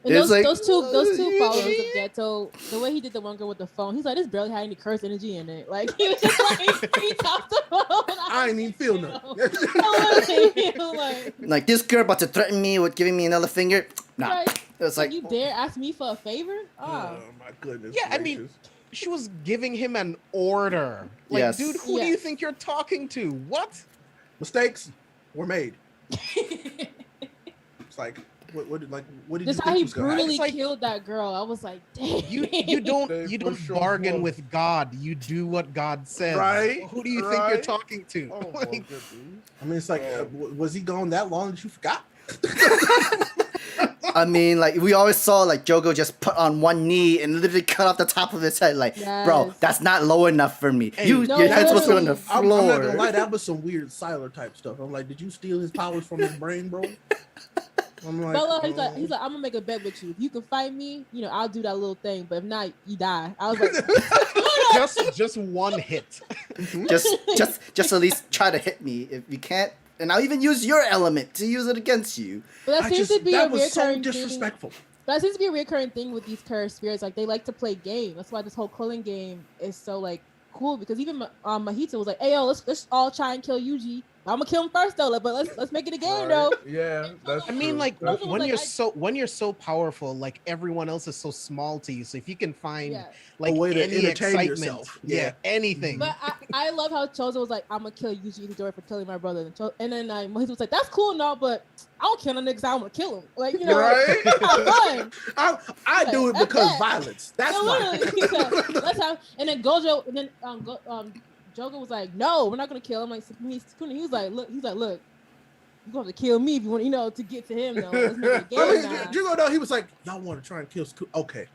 And those two followers of Geto, the way he did the one girl with the phone, he's like, this barely had any curse energy in it. Like, he was just like, he topped the phone. I ain't even feel nothing. Like, this girl about to threaten me with giving me another finger. Nah. Right. It's like, you dare ask me for a favor? Oh my goodness. Yeah, gracious. I mean, she was giving him an order. Like, dude, who do you think you're talking to? What? Mistakes were made. It's like, what did just you how think he was gonna brutally happen? killed that girl. I was like, damn. You don't bargain with God. You do what God says. Right? Who do you think you're talking to? Oh, like, I mean, it's like, was he gone that long that you forgot? I mean, like, we always saw like Jogo just put on one knee and literally cut off the top of his head. Like, bro, that's not low enough for me. Hey, your head's supposed to be on the floor. I'm not gonna lie, that was some weird Siler type stuff. I'm like, did you steal his powers from his brain, bro? I'm like, Bella, he's like, I'm gonna make a bet with you. If you can fight me, I'll do that little thing. But if not, you die. I was like, just one hit. just at least try to hit me. If you can't, and I'll even use your element to use it against you. But that seems to be a recurring disrespectful. That seems to be a recurring thing with these cursed spirits. Like, they like to play game. That's why this whole killing game is so like cool, because even Mahito was like, "Hey, yo, let's all try and kill Yuji. I'm gonna kill him first though, but let's make it a game though." Yeah, that's I mean, true. like, when you're so powerful, like, everyone else is so small to you. So if you can find like a way to any excitement, yourself. Anything. But I love how Chozo was like, "I'm gonna kill Yuji Itadori for killing my brother," and then Mahito was like, "That's cool and all, but I don't kill him niggas. I want to kill him." Like, right? Like, I do it because violence. That's why. Let's have. And then Gojo, and then Jogo was like, "No, we're not gonna kill him." Like, he was like, "Look, you're gonna have to kill me if you want, to get to him though." Let's make it a game Jogo, though, he was like, "Y'all want to try and kill Scoot?" Okay,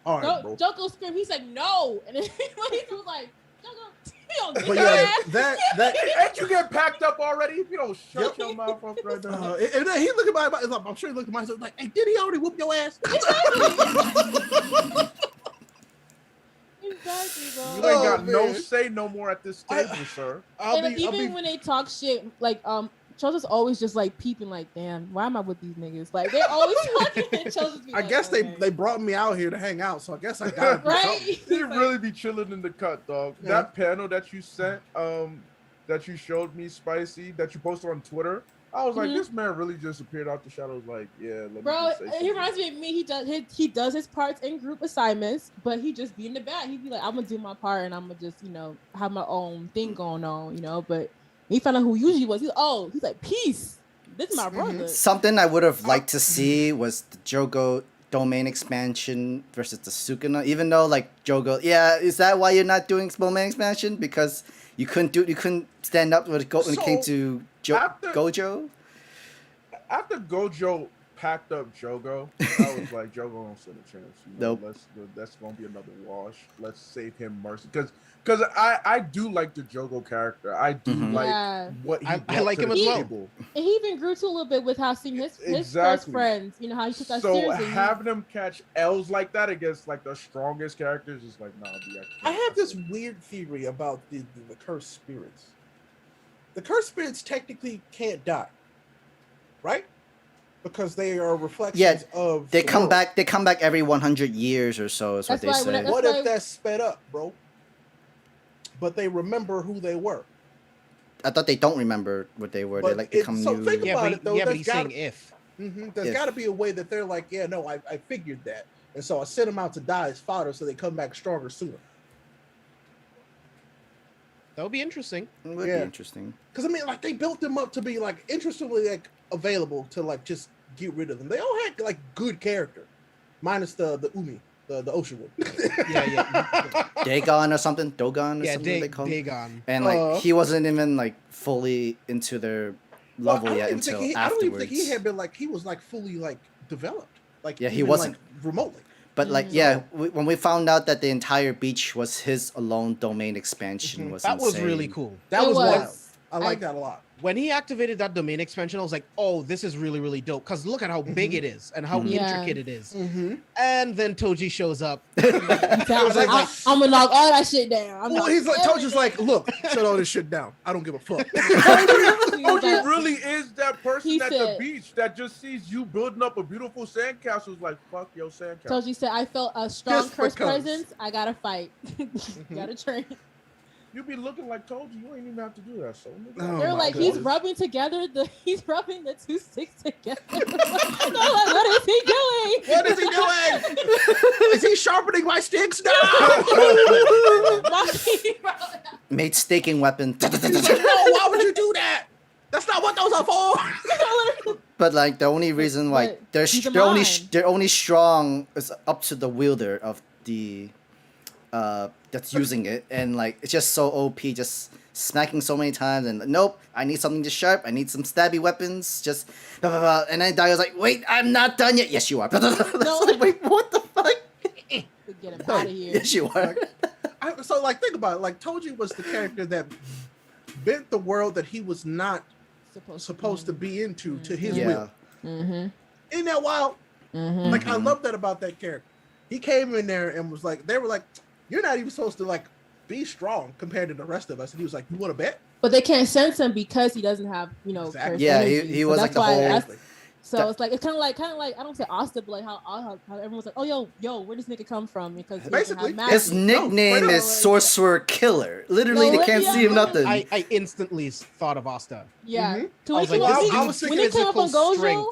all right, bro. Jogo screamed. He's like, "No," and then he was like, "Jogo, you don't get But that." that ain't you get packed up already? If you don't shut your mouth up right now. And then he looked at my, I'm sure he looked at myself like, "Hey, did he already whoop your ass?" Exactly, bro. You ain't got no say no more at this table, sir. Even when they talk shit, like Chozo's always just like peeping, like, damn, why am I with these niggas? Like, they're always talking. I guess they brought me out here to hang out, so I guess I got right. You really be chilling in the cut, dog. Yeah. That panel that you sent, that you showed me, Spicy, that you posted on Twitter. I was like, this man really just appeared out the shadows. Like, yeah, let bro, me just say something. He reminds me of me. He does his parts in group assignments, but he just be in the back. He'd be like, I'm gonna do my part, and I'm gonna just have my own thing going on, But he found out who Yuji was. He's like, peace. This is my brother. Something I would have liked to see was the Jogo domain expansion versus the Sukuna. Even though like Jogo, is that why you're not doing domain expansion? Because you couldn't stand up when it came to Gojo? After Gojo packed up Jogo, I was like, Jogo don't stand a chance. Nope. That's gonna be another wash. Let's save him mercy. Because I do like the Jogo character. I do like what he I like him as well. And he even grew to a little bit with how seeing his first friends, how he took that seriously. So having him catch L's like that against like the strongest characters is like, I have this weird theory about the cursed spirits. The cursed spirits technically can't die, right? Because they are reflections of they come back. They come back every 100 years or so. Is what they say. What if that's sped up, bro? But they remember who they were. I thought they don't remember what they were. They like become new. Think about it, though. Yeah, but he's saying if. There's got to be a way that they're like, I figured that, and so I sent them out to die as fodder, so they come back stronger sooner. That would be interesting. It would be interesting. Because I mean, like they built them up to be like interestingly like available to like just get rid of them. They all had like good character, minus the Umi, the ocean one. Dagon or something. Dogon or something they call him. Dagon. And like he wasn't even like fully into their level yet until afterwards. I don't even think he had been like he was like fully like developed. Like he wasn't like, remotely. But like when we found out that the entire beach was his alone domain expansion was that insane. was really cool. That was wild. I like that a lot. When he activated that domain expansion, I was like, oh, this is really, really dope. Because look at how big it is and how intricate it is. And then Toji shows up. I was like, I'm going to knock all that shit down. He's like, Toji's like, look, shut all this shit down. I don't give a fuck. Toji really is that person at the beach that just sees you building up a beautiful sandcastle. Is like, fuck your sandcastle. Toji said, I felt a strong curse presence. I got to fight. Got to train. You be looking like Toji. You ain't even have to do that. So they're like, he's rubbing he's rubbing the two sticks together. They're like, what is he doing? What is he doing? Is he sharpening my sticks now? Made staking weapon. No, why would you do that? That's not what those are for. But like the only reason why they're only strong is up to the wielder of the that's using it, and like it's just so OP, just smacking so many times, and nope, I need something just sharp, I need some stabby weapons, just blah, blah, blah. And then Daigo's like, wait, I'm not done yet. Yes, you are. Like, wait, what the fuck? Get him out of here. Yes, you are. So like think about it, like Toji was the character that bent the world that he was not supposed to be into to his will. Isn't that wild? Like I love that about that character. He came in there and was like, they were like, you're not even supposed to like be strong compared to the rest of us. And he was like, you want to bet? But they can't sense him because he doesn't have, exactly. He was like the whole. So it's like it's kind of like I don't say Asta, but like how everyone's like, oh yo, where does nigga come from? Because basically his nickname is Sorcerer Killer. Literally, they can't see him nothing. I instantly thought of Asta. Yeah. I was thinking when he came up on Gojo,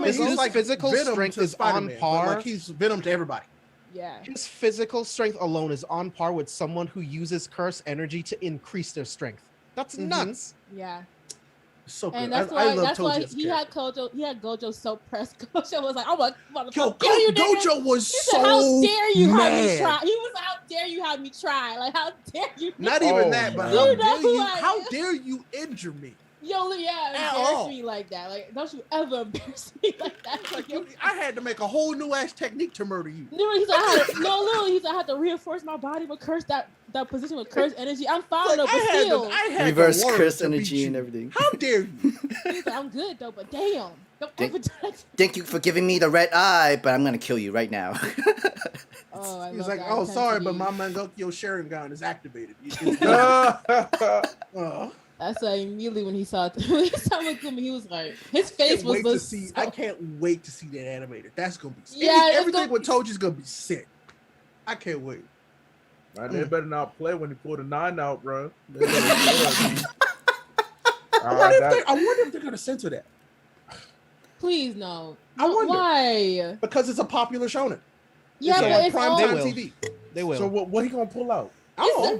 his like physical strength is on par. Like he's Venom to everybody. Yeah. His physical strength alone is on par with someone who uses curse energy to increase their strength. That's nuts. Yeah. So good. And that's why he had Gojo so pressed. Gojo was like, "Oh my motherfucker, Gojo was so how dare you mad. have me try?" He was, "How dare you have me try? Like, how dare you?" Not even that, but how dare you injure me? Embarrass me like that. Like, don't you ever embarrass me like that. Like, I had to make a whole new ass technique to murder you. Literally, I had to reinforce my body with curse that position with curse energy. I'm fine though, but still. I had reverse curse energy and everything. How dare you? He's like, I'm good though, but damn. Don't ever touch. Thank you for giving me the red eye, but I'm gonna kill you right now. He's like, oh, sorry, but my Mangokyo Sharingan is activated. That's why immediately when he saw Megumi, he was like, his face was. I can't wait to see that animated. That's gonna be. Everything with Toji's gonna be sick. I can't wait. Man, they better not play when he pulled a 9 out, bro. I wonder if they're gonna censor that. Please no. I wonder why. Because it's a popular shonen. Yeah, but it's primetime TV. They will. So what he gonna pull out?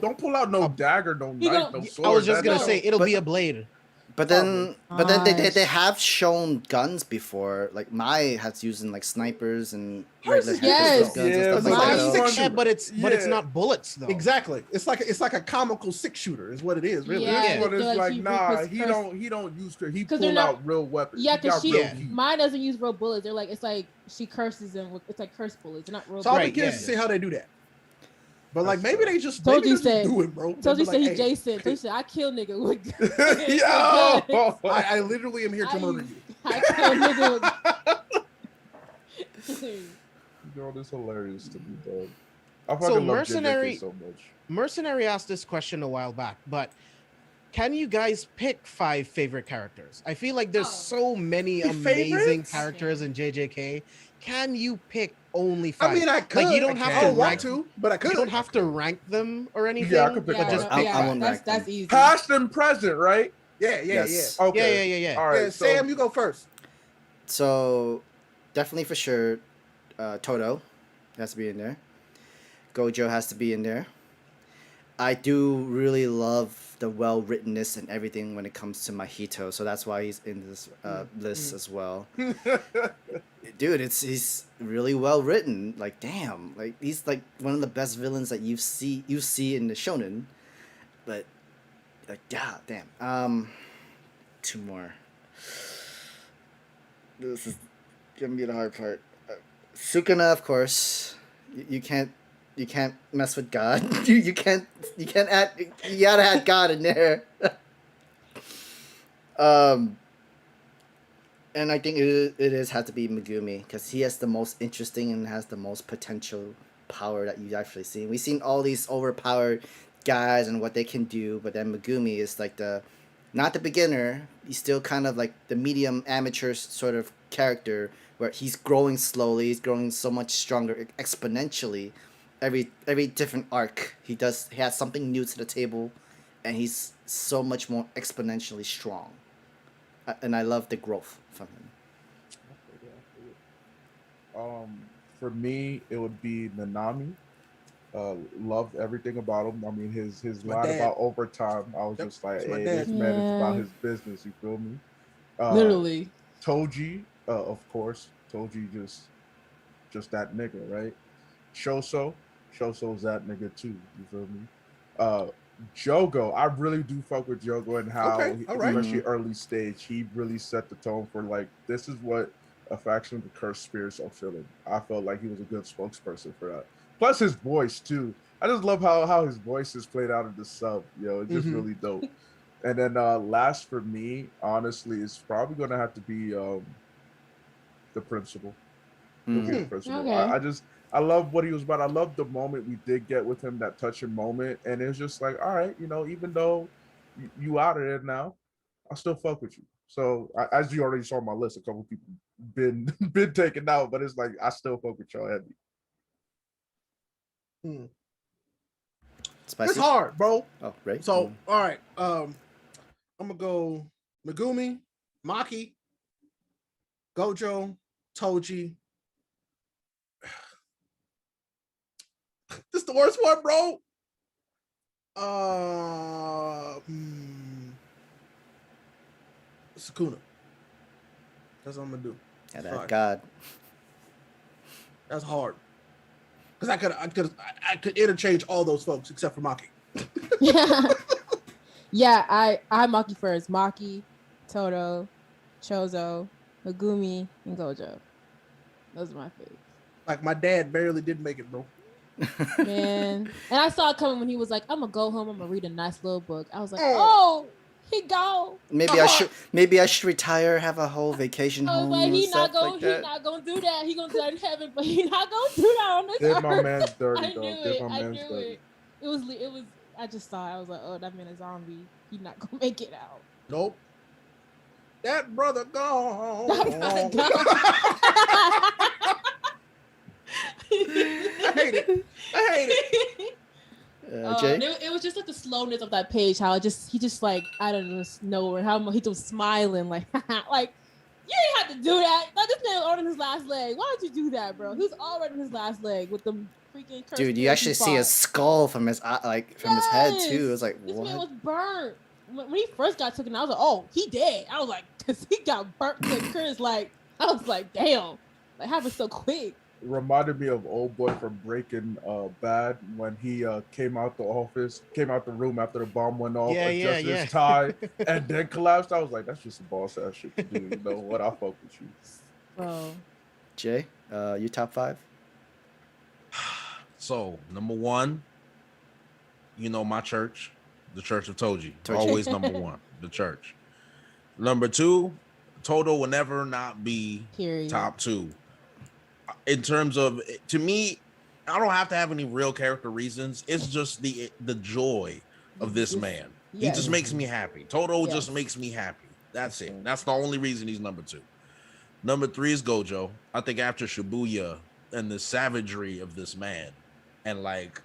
Don't pull out no dagger, no knife, no sword. I was just gonna say it'll be a blade. But then they have shown guns before. Like Mai has using like snipers and regular guns and stuff like that. But it's not bullets though. Exactly. It's like a comical 6-shooter is what it is, really. Yeah, But it's like, nah, he don't use he pull out real weapons. Yeah, because Mai doesn't use real bullets. They're like, it's like she curses them with, it's like curse bullets. They're not real. So I'll be curious to see how they do that. But like maybe they just do it, bro. Toji said he Jason. Toji said I kill nigga with Yo! I literally am here to murder you. I kill nigga with Yo, this is hilarious to me, dog. I So fucking love Mercenary JJK so much. Mercenary asked this question a while back, but can you guys pick 5 favorite characters? I feel like there's so many amazing characters in JJK. Can you pick only 5? I mean, I could. Like, you don't have to want to, but I could. You don't have to rank them or anything. Yeah, I could pick that's easy. Past and present, right? Yeah. Okay. Yeah. All right, so, Sam, you go first. So, definitely for sure, Toto has to be in there. Gojo has to be in there. I do really love the well-writtenness and everything when it comes to Mahito, so that's why he's in this list as well. Dude, he's really well written. Like, damn, like he's like one of the best villains that you see in the shonen. But like, yeah, damn. Two more. This is gonna be the hard part. Sukuna, of course. You can't mess with God. you can't add. You gotta add God in there. And I think it has to be Megumi because he has the most interesting and has the most potential power that you've actually seen. We've seen all these overpowered guys and what they can do, but then Megumi is like not the beginner. He's still kind of like the medium amateur sort of character where he's growing slowly. He's growing so much stronger exponentially. Every different arc he has something new to the table, and he's so much more exponentially strong. And I love the growth from him. For me, it would be Nanami. Loved everything about him. I mean, his line about overtime. I was just like, hey, this man is about his business. You feel me? Literally. Toji, of course. Toji just that nigga, right? Shoso's that nigga too. You feel me? Jogo, I really do fuck with Jogo and how, especially early stage, he really set the tone for like, this is what a faction of the cursed spirits are feeling. I felt like he was a good spokesperson for that. Plus his voice too. I just love how his voice is played out in the sub. It's just really dope. And then last for me, honestly, is probably gonna have to be the principal. The principal. Okay. I love what he was about. I love the moment we did get with him, that touching moment. And it's just like, all right, even though you out of there now, I still fuck with you. So as you already saw on my list, a couple people been taken out, but it's like, I still fuck with y'all heavy. It's hard, bro. Oh, right. So, all right. I'm going to go Megumi, Maki, Gojo, Toji. This is the worst one, bro. Sukuna. That's what I'm gonna do. Yeah, that God. That's hard. Because I could interchange all those folks except for Maki. Yeah, I Maki first. Maki, Toto, Chozo, Megumi, and Gojo. Those are my favorites. Like my dad barely did make it, bro. Man, and I saw it coming when he was like, "I'm gonna go home. I'm gonna read a nice little book." I was like, "Oh, he go." Maybe I should retire, have a whole vacation home. Like, he's not gonna do that. He gonna do that in heaven, but he's not gonna do that on this earth. Give my man's dirty, I knew it. It was. I just saw it. I was like, "Oh, that man a zombie. He's not gonna make it out." Nope. That brother gone. I hate it. Jay? It was just like the slowness of that page. How he just like out of nowhere. How he was smiling like like you didn't have to do that. Like, this man was already on his last leg. Why did you do that, bro? He was already on his last leg with the freaking curse. Dude, you actually see a skull from his his head too. It was like, this what? man was burnt. When he first got taken, I was like, oh, he dead. I was like, because he got burnt to Chris. Like, I was like, damn, like happened so quick. Reminded me of old boy from Breaking Bad when he came out the room after the bomb went off, adjusted his tie, and then collapsed. I was like, that's just a boss ass shit to do. You know what? I'll fuck with you. Bro. Jay, you top 5? So number 1, my church, the Church of Toji. Always number 1, the church. Number 2, Toto will never not be top 2. In terms of, to me, I don't have to have any real character reasons. It's just the joy of this man. He just makes me happy. Toto just makes me happy. That's it. That's the only reason he's number 2. Number 3 is Gojo. I think after Shibuya and the savagery of this man, and like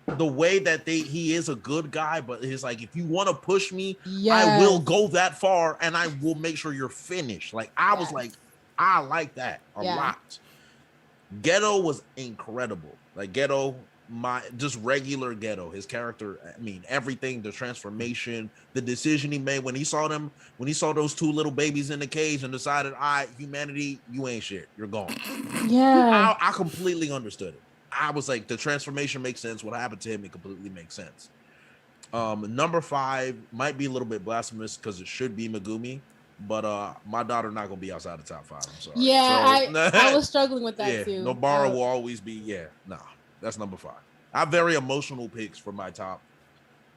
the way that he is a good guy, but he's like, if you want to push me, I will go that far, and I will make sure you're finished. Like I was like, I like that a lot. Geto was incredible. Like Geto, just regular Ghetto. His character, I mean, everything, the transformation, the decision he made when he saw those two little babies in the cage and decided, all right, humanity, you ain't shit, you're gone. Yeah, I completely understood it. I was like, the transformation makes sense. What happened to him, it completely makes sense. Number 5 might be a little bit blasphemous because it should be Megumi, but my daughter not gonna be outside the top 5. I'm sorry. Yeah, so, I was struggling with that too. Nobara will always be that's number 5. I have very emotional picks for my top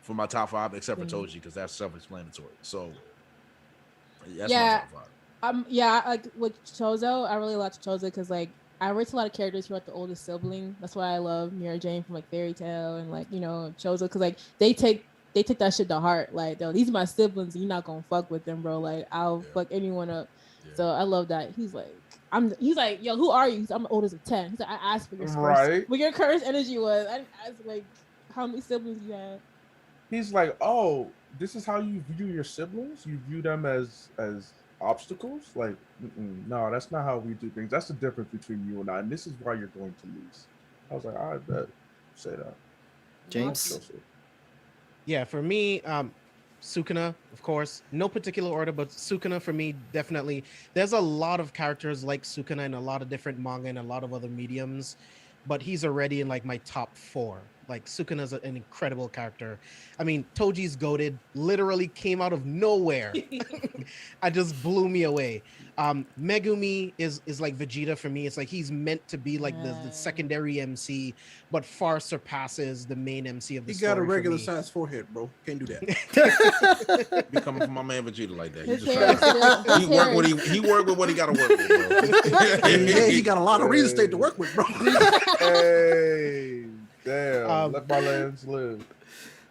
5, except for Toji, because that's self-explanatory. So that's my top 5. Like with Chozo, I really like Chozo because like I rate a lot of characters who are the oldest sibling. That's why I love Mira Jane from like Fairy Tail and like, you know, Chozo, because like they take that shit to heart. Like, yo, these are my siblings, and you're not gonna fuck with them, bro. Like, I'll fuck anyone up. Yeah. So I love that. He's like, yo, who are you? I'm the oldest of 10. He's like, I asked for your what your curse energy was. I asked like how many siblings you had. He's like, oh, this is how you view your siblings? You view them as obstacles? Like, no, that's not how we do things. That's the difference between you and I, and this is why you're going to lose. I was like, I bet. Say that. James? Yeah, for me, Sukuna, of course. No particular order, but Sukuna for me, definitely. There's a lot of characters like Sukuna in a lot of different manga and a lot of other mediums, but he's already in like my top 4. Like, Sukuna's an incredible character. I mean, Toji's goated, literally came out of nowhere. I just blew me away. Megumi is like Vegeta for me. It's like he's meant to be like the secondary MC, but far surpasses the main MC of the story. He got a regular size forehead, bro. Can't do that. Be coming from my man Vegeta like that. He work with what he got to work with, bro. Yeah, he got a lot of real estate to work with, bro. Hey. Damn, let my lands live.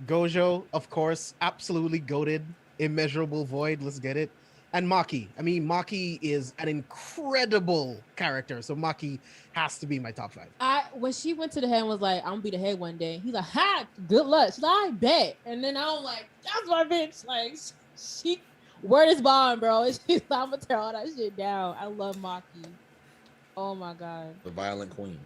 Gojo, of course, absolutely goated. Immeasurable Void, let's get it. And Maki. I mean, Maki is an incredible character, so Maki has to be my top 5. When she went to the head and was like, I'm gonna be the head one day, he's like, ha, good luck. She's like, I bet. And then I'm like, that's my bitch. Like, she, word is bond, bro. She's like, I'm gonna tear all that shit down. I love Maki. Oh my God. The violent queen.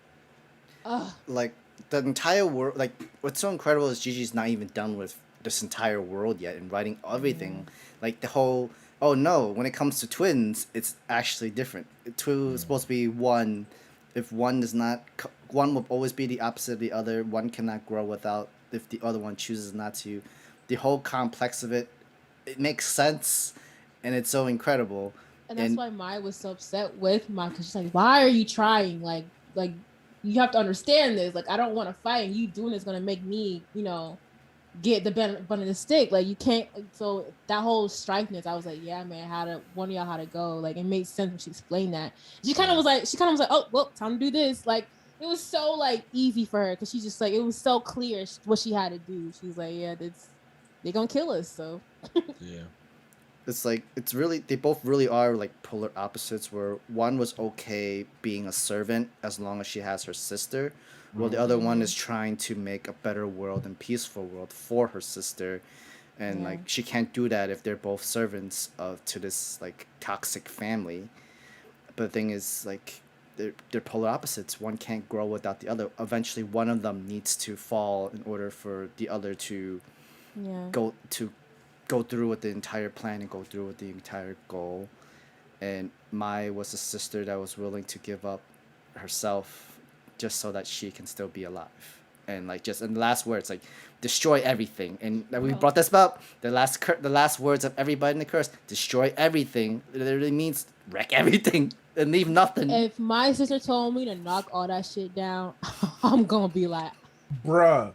Like, the entire world, like, what's so incredible is Gigi's not even done with this entire world yet and writing everything. Like, the whole, oh no, when it comes to twins, it's actually different. Two is supposed to be one. If one is not, one will always be the opposite of the other. One cannot grow without, if the other one chooses not to. The whole complex of it makes sense, and it's so incredible. And that's why Mai was so upset with Mai, because she's like, why are you trying? Like, you have to understand this. Like, I don't want to fight, and you doing this is gonna make me, you know, get the bun of the stick. Like, you can't. So that whole strifeness, I was like, yeah, man, one of y'all had to go. Like, it made sense when she explained that. She kind of was like, oh, well, time to do this. Like, it was so like easy for her because she just like, it was so clear what she had to do. She was like, yeah, they're gonna kill us. So yeah. It's like, it's really, they both really are like polar opposites, where one was okay being a servant as long as she has her sister, while the other one is trying to make a better world and peaceful world for her sister. And like, she can't do that if they're both servants to this like toxic family. But the thing is, like, they're polar opposites. One can't grow without the other. Eventually one of them needs to fall in order for the other to go through with the entire plan and go through with the entire goal. And Mai was a sister that was willing to give up herself just so that she can still be alive. And like, just in the last words, like, destroy everything. And we brought this up. The last words of everybody in the curse: destroy everything. It literally means wreck everything and leave nothing. If my sister told me to knock all that shit down, I'm gonna be like, bruh,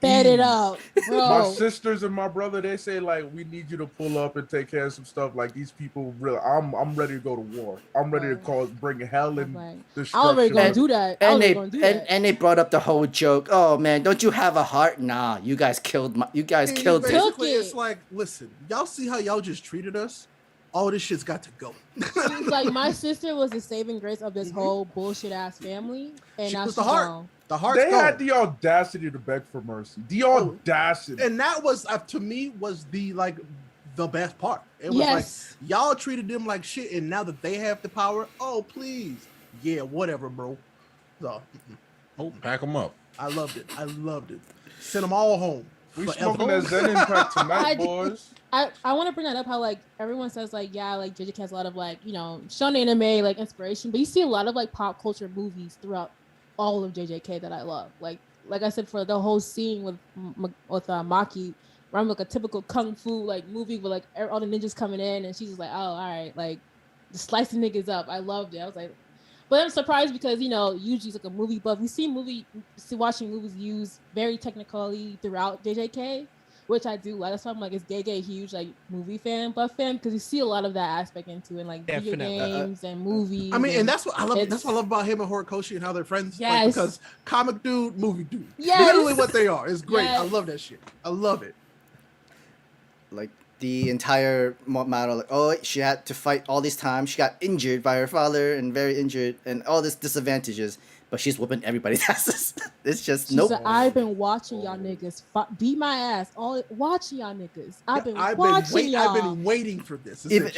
bet it up, bro. My sisters and my brother, they say like, we need you to pull up and take care of some stuff. Like, these people really, I'm ready to go to war. I'm ready to bring hell and destruction. I already gonna do that. And they brought up the whole joke. Oh man, don't you have a heart? Nah, you guys killed it. It's like, listen, y'all see how y'all just treated us? All this shit's got to go. She's like, my sister was the saving grace of this whole bullshit ass family, and she now was she's the heart. gone. The heart. They had the audacity to beg for mercy. The audacity, and that was to me was the best part. It was like, y'all treated them like shit, and now that they have the power, oh please, yeah, whatever, bro. So, Oh, pack them up. I loved it. Send them all home. We smoking that Zen Impact tonight, boys. I want to bring that up. How like everyone says like like JJK has a lot of like shonen anime like inspiration, but you see a lot of like pop culture movies throughout all of JJK that I love. Like I said, for the whole scene with Maki, where I'm like a typical kung fu like movie with like all the ninjas coming in, and she's just like, oh, all right, like just slicing niggas up. I loved it. I was like, but I'm surprised because Yuji's like a movie buff. We see watching movies used very technically throughout JJK, which I do like. That's why I'm like, is Gege huge like movie fan, buff fan, because you see a lot of that aspect into it, like video games and movies. I mean, and that's what I love. That's what I love about him and Horikoshi and how they're friends. Yes. Like, because comic dude, movie dude. Yes. Literally what they are. It's great. Yes. I love that shit. I love it. Like the entire model, like, oh, she had to fight all these times. She got injured by her father and very injured, and all these disadvantages. But she's whooping everybody's asses. It's just She nope. said, I've been watching y'all niggas beat my ass. Watching y'all niggas. I've been waiting for this. If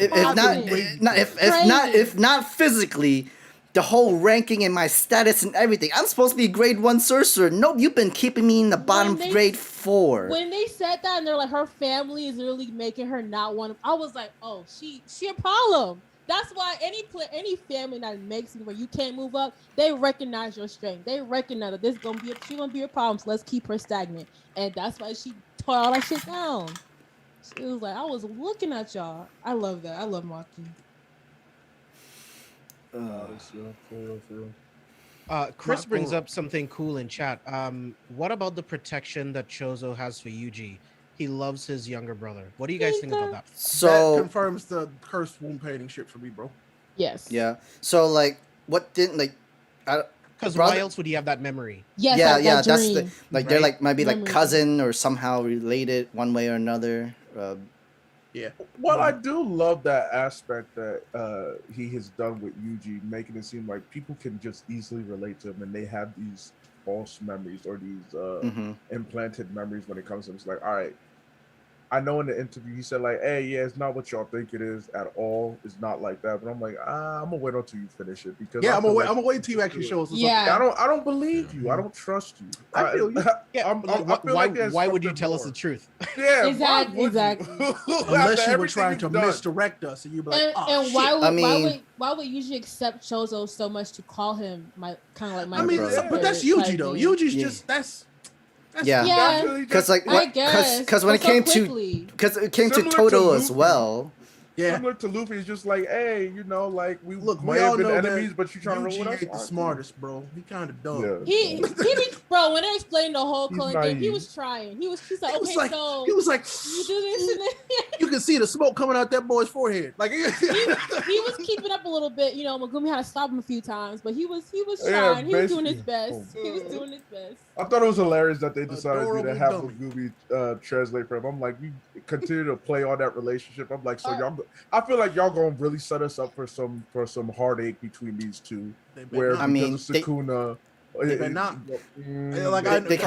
not physically, the whole ranking and my status and everything. I'm supposed to be grade 1 sorcerer. Nope, you've been keeping me in the bottom grade 4. When they said that and they're like, her family is literally making her not want to, I was like, oh, she a problem. That's why any family that makes it where you can't move up, they recognize your strength. They recognize that she's gonna be a problem. So let's keep her stagnant, and that's why she tore all that shit down. She was like, I was looking at y'all. I love that. I love Maki. Chris brings up something cool in chat. What about the protection that Chozo has for Yuji? He loves his younger brother. What do you guys think about that? So that confirms the cursed womb painting shit for me, bro. Yes. Yeah. So like, what didn't like? Because why else would he have that memory? Yes. Yeah. That's the like. Right? They're like maybe like cousin or somehow related one way or another. Yeah. Well, I do love that aspect that he has done with Yuji, making it seem like people can just easily relate to him, and they have these false memories or these implanted memories when it comes to him. It's like, all right, I know in the interview he said like, hey, yeah, it's not what y'all think it is at all. It's not like that. But I'm like, I'm gonna wait until you finish it because I'm gonna wait till you actually show us. Yeah. I don't believe you. I don't trust you. I feel you. Yeah. Why would you tell us the truth? Yeah. Exactly. Unless you were trying to misdirect us, and you'd be like, and why would Yuji accept Chozo so much to call him my kind of like my? I mean, brother, but that's Yuji though. Yuji's just that's because like because when it came to Toto as well. Yeah. Similar to Luffy, is just like, hey, like we we have all been know enemies, but you trying to roll with us. Ain't the smartest, bro. He kind of dumb. Yeah. He bro. When they explained the whole cooling thing, he was trying. He's like, okay, so he was like, you do this and then you can see the smoke coming out that boy's forehead. Like he was keeping up a little bit. Megumi had to stop him a few times, but he was trying. He was doing his best. He was doing his best. I thought it was hilarious that they decided to have Megumi translate for him. I'm like, you continue to play on that relationship. I'm like, so y'all. I feel like y'all gonna really set us up for some heartache between these two. Where Sukuna. They're not. They're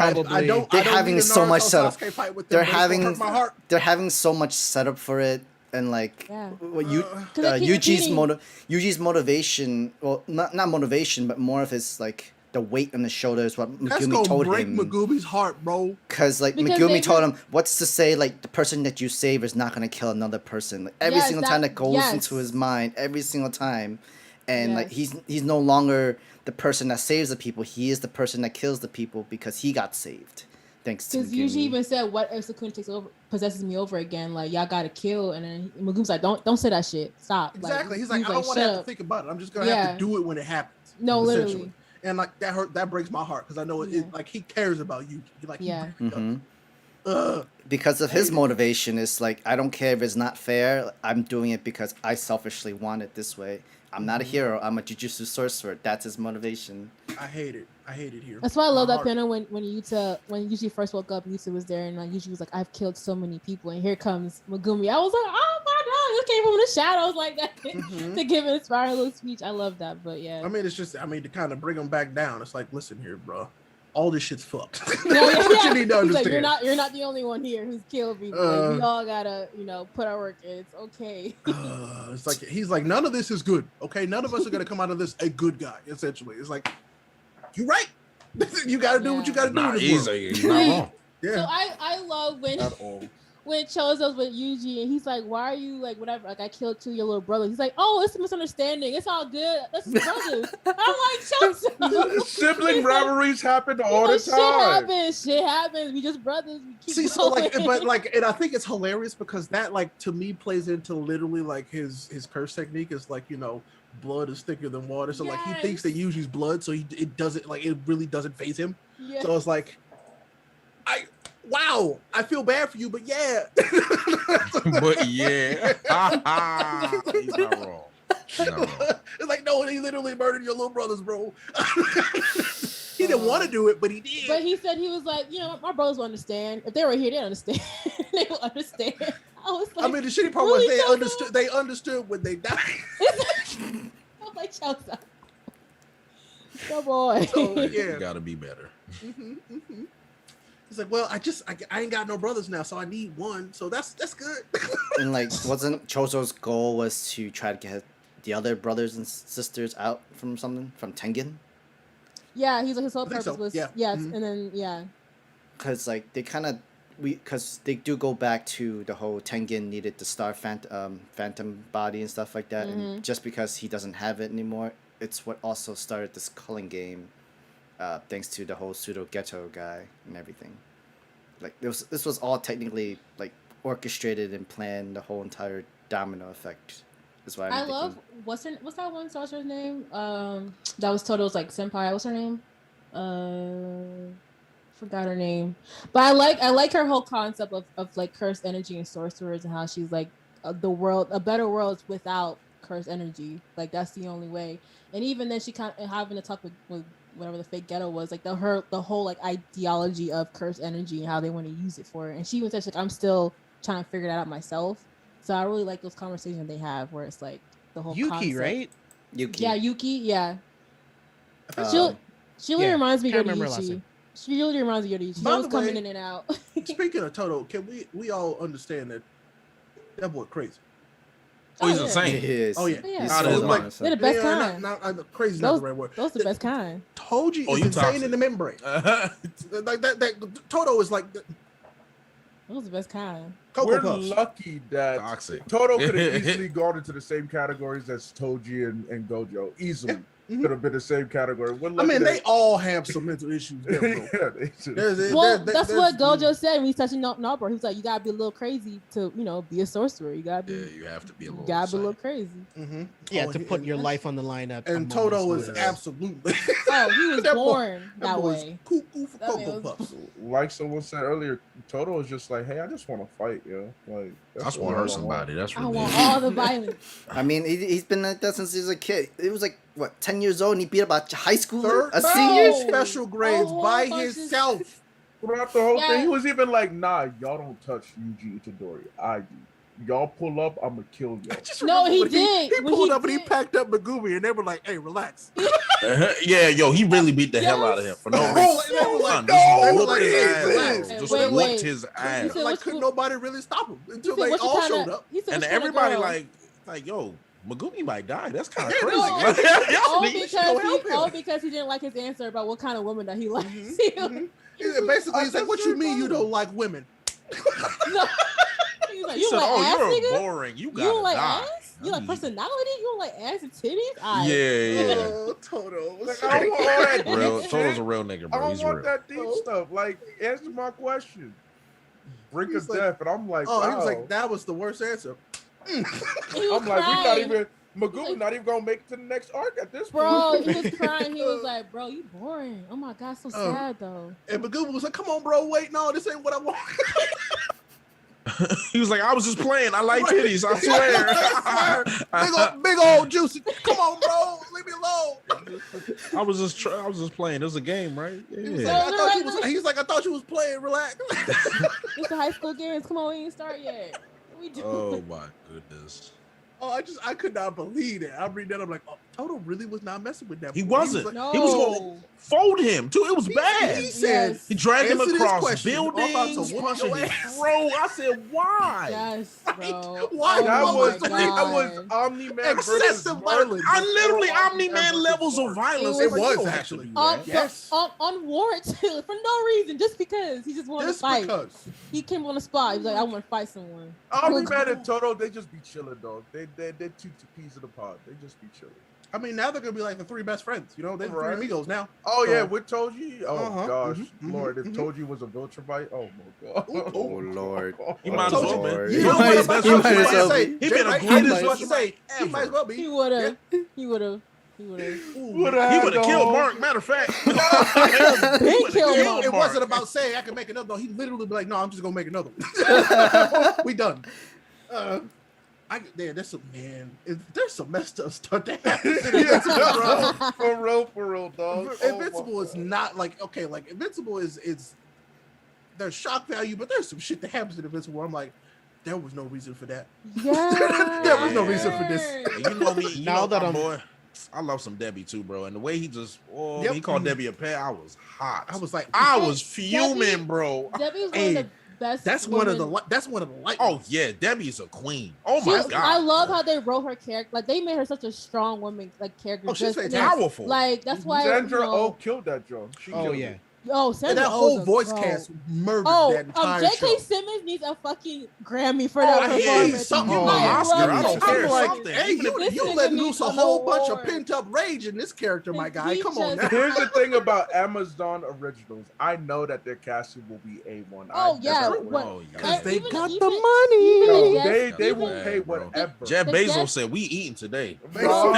having so much setup. They're having so much setup for it, and like Yuji's motivation. Well, not motivation, but more of his like. The weight on the shoulders, what Megumi told him. Megumi's heart, bro. Because Megumi told him, what's to say like the person that you save is not gonna kill another person. Like every single time that goes into his mind, every single time, and like he's no longer the person that saves the people. He is the person that kills the people because he got saved. Thanks to Megumi. Because Yuji even said, "What if Sukuna possesses me over again? Like y'all gotta kill." And then Megumi's like, "Don't say that shit. Stop." Exactly. He's like, I don't want to have to think about it. I'm just gonna have to do it when it happens. No, literally. And like that breaks my heart because I know it like he cares about you. Like because of his motivation is like, I don't care if it's not fair. I'm doing it because I selfishly want it this way. I'm not a hero. I'm a jujutsu sorcerer. That's his motivation. I hate it here. That's why I love that panel when Yuji first woke up. Yuji was there and like Yuji was like, "I've killed so many people," and here comes Megumi. I was like, "Oh my god!" He came from the shadows like that to give an inspiring little speech. I love that, but yeah. I mean, it's just to kind of bring him back down. It's like, listen here, bro. All this shit's fucked. That's what you need to understand. Like, you're not the only one here who's killed people. Like, we all gotta, put our work in. It's okay. It's like he's like, none of this is good. Okay, none of us are gonna come out of this a good guy. Essentially, it's like, you're right. You got to do what you got to do. Nah, in this he's world. he's not wrong. So I love when Chozo's with Yuji and he's like, why are you like whatever? Like I killed 2 of your little brothers. He's like, oh, it's a misunderstanding. It's all good. That's brothers. I'm like, Chozo. Sibling rivalries happen all the time. Shit happens. We just brothers. We keep See, going. so like, but like, and I think it's hilarious because that like to me plays into literally like his curse technique is like, you know, blood is thicker than water. So like he thinks that Yuji's blood, so it doesn't like it really doesn't phase him. Yeah. So it's like, wow, I feel bad for you, but yeah. But yeah. He's not wrong. It's like, no, he literally murdered your little brothers, bro. He didn't want to do it, but he did. But he said he was like, you know, my brothers will understand. If they were here, they understand. They will understand. I was like, I mean, the shitty part was they understood when they died. I'm like, Chelsea. Come on. So, yeah. You gotta be better. He's like, well, I ain't got no brothers now, so I need one. So that's good. And like, wasn't Chozo's goal was to try to get the other brothers and sisters out from Tengen? Yeah, he's like his whole purpose was yeah. And then because like because they do go back to the whole Tengen needed the star phantom body and stuff like that, and just because he doesn't have it anymore, it's what also started this culling game. Thanks to the whole pseudo ghetto guy and everything, like this was all technically like orchestrated and planned. The whole entire domino effect is why I love what's that one sorcerer's name? That was Toto's like senpai. What's her name? Forgot her name. But I like her whole concept of like cursed energy and sorcerers and how she's like a better world without cursed energy. Like that's the only way. And even then she kind of having to talk with whatever the fake ghetto was, like the whole like ideology of cursed energy and how they want to use it for it. And she even said like I'm still trying to figure that out myself. So I really like those conversations they have where it's like the whole Yuki, concept. right? Yuki. Yeah, Yuki. Yeah. She really reminds me of Yuki. She really reminds me of Yuki. She was coming in and out. Speaking of Toto, can we all understand that boy crazy? Oh, he's insane. He is. Oh yeah. They're the best kind. Not crazy. Not the right word. Those are the best kind. Toji is insane in the membrane. Like that. Toto is like. Those are the best kind. We're lucky that Toto could have easily gone into the same categories as Toji and Gojo. Easily. Could have been the same category. I mean, they all have some mental issues. There, bro. That's what Gojo said when he's touching Nobber. He was like, "You gotta be a little crazy to, be a sorcerer. You gotta be. Yeah, you have to be a little. Be a little crazy. Yeah, to put your life on the line at. And Toto is absolutely. Oh, he was born that way. Cuckoo for Cocoa Puffs. Like someone said earlier, Toto is just like, hey, I just want to fight, yo. Like, I just want to hurt somebody. That's really. I want all the violence. I mean, he's been like that since he was a kid. It was like what, 10 years old, and he beat up a high schooler, a senior. Special grades by himself. Throughout the whole thing, he was even like, nah, y'all don't touch Yuji Itadori. I do. Y'all pull up, I'm gonna kill y'all. No, he did. He pulled up and he packed up Megumi, and they were like, "Hey, relax." Yeah, yo, he really beat the hell out of him for no reason. They were like, "No, just whooped his ass." Like, couldn't nobody really stop him until they all showed up. And everybody like, yo, Megumi might die. That's kind of crazy. All because he didn't like his answer about what kind of woman that he likes. Basically, he's like, "What you mean you don't like women?" Like, he said, you're boring. You gotta like die. Ass? You like personality? You don't like ass and titties? Yeah. Oh, Toto. Like, I don't want that real. deep Toto's shit. a real nigga, bro. I don't He's want real. that deep stuff. Like, answer my question. Brink of death, and I'm like, wow. He was like, that was the worst answer. I'm like, we not even. Megumi not even gonna make it to the next arc at this point. Bro, he was crying. He was like, bro, you boring. Oh my God, so sad though. And Megumi was like, come on, bro, wait, no, this ain't what I want. He was like, I was just playing. I like titties. I swear. big old juicy. Come on, bro. Leave me alone. I was just playing. It was a game, right? Yeah. He's like, I thought you was playing. Relax. It's the high school games. Come on, we ain't start yet. What we doing? Oh my goodness. Oh, I could not believe it. I'm reading that. I'm like, oh, Toto really was not messing with that. He boy. wasn't. No. He was going to fold him too. It was bad. He said He dragged him answer this across question. I'm about to buildings, whoop punching your his ass. throat. I said, why? Yes, bro. Why? That Oh was my that was God. Omni-Man versus Excessive violence. I literally Omni-Man Omni-Man versus levels of Mark. violence. It Like, was you don't have to actually. do On, that. Yes. on warrant too, for no reason, just because he just wanted to Just fight. because. He came on the spot. He was like, I want to fight someone. Omni-Man and Toto, they just be chilling, though. They're two peas in the pod. They just be chilling. I mean, now they're gonna be like the three best friends. You know, they're the Right. three amigos now. Oh So- yeah, with Toji. Oh Uh-huh. gosh, Mhm. Lord, if Mhm. Toji was a Viltrumite, oh my god. Ooh, Oh Lord. He might as well, Told you. man. You He know might what as I'm about well to be. say? He been Jay, a I greatest was about to Viltrumite say, he ever. might as well be. He would have. He would have. He would have. He would have killed Mark. Matter of fact, Been killed Mark. It wasn't about saying I can make another. He literally be like, "No, I'm just gonna make another one." We done. There's some there's some messed up stuff that happens in Invincible, bro. For real, dog. Invincible is not like okay, like Invincible is there's shock value, but there's some shit that happens in Invincible. I'm like, there was no reason for that. Yeah. There was no reason for this. you know me. You Now know that my I'm- boy, I love some Debbie too, bro. And the way he just, Yep. he called Debbie a pet, I was hot. I was like, I was fuming, bro. Debbie was one Hey, of the best. that's one of the light. Oh yeah, Debbie's a queen. Oh She my was- god, I love how they wrote her character. Like they made her such a strong woman, like character. Oh, she's Just- fantastic. powerful. Like that's why. Sandra you know, Oh killed that Joe. She Oh killed yeah. it. Oh, And Sandra that Oh's whole a voice pro. cast murdered Oh, that entire J.K. show. Simmons needs a fucking Grammy for Oh, that he performance. needs something. Oh, I Oscar, love I don't J.K. care. I'm like, Something. hey, This you nigga let needs loose a an whole bunch of award. pent up rage in this character, my guy. He Come on just- now. Here's the thing about Amazon Originals. I know that their casting will be A1. Oh, yeah, never what- know. Because they Even- got even- the money. even No, the guest- they even- will pay bro. whatever. Jeff The Bezos guest- said we eating today. Bro.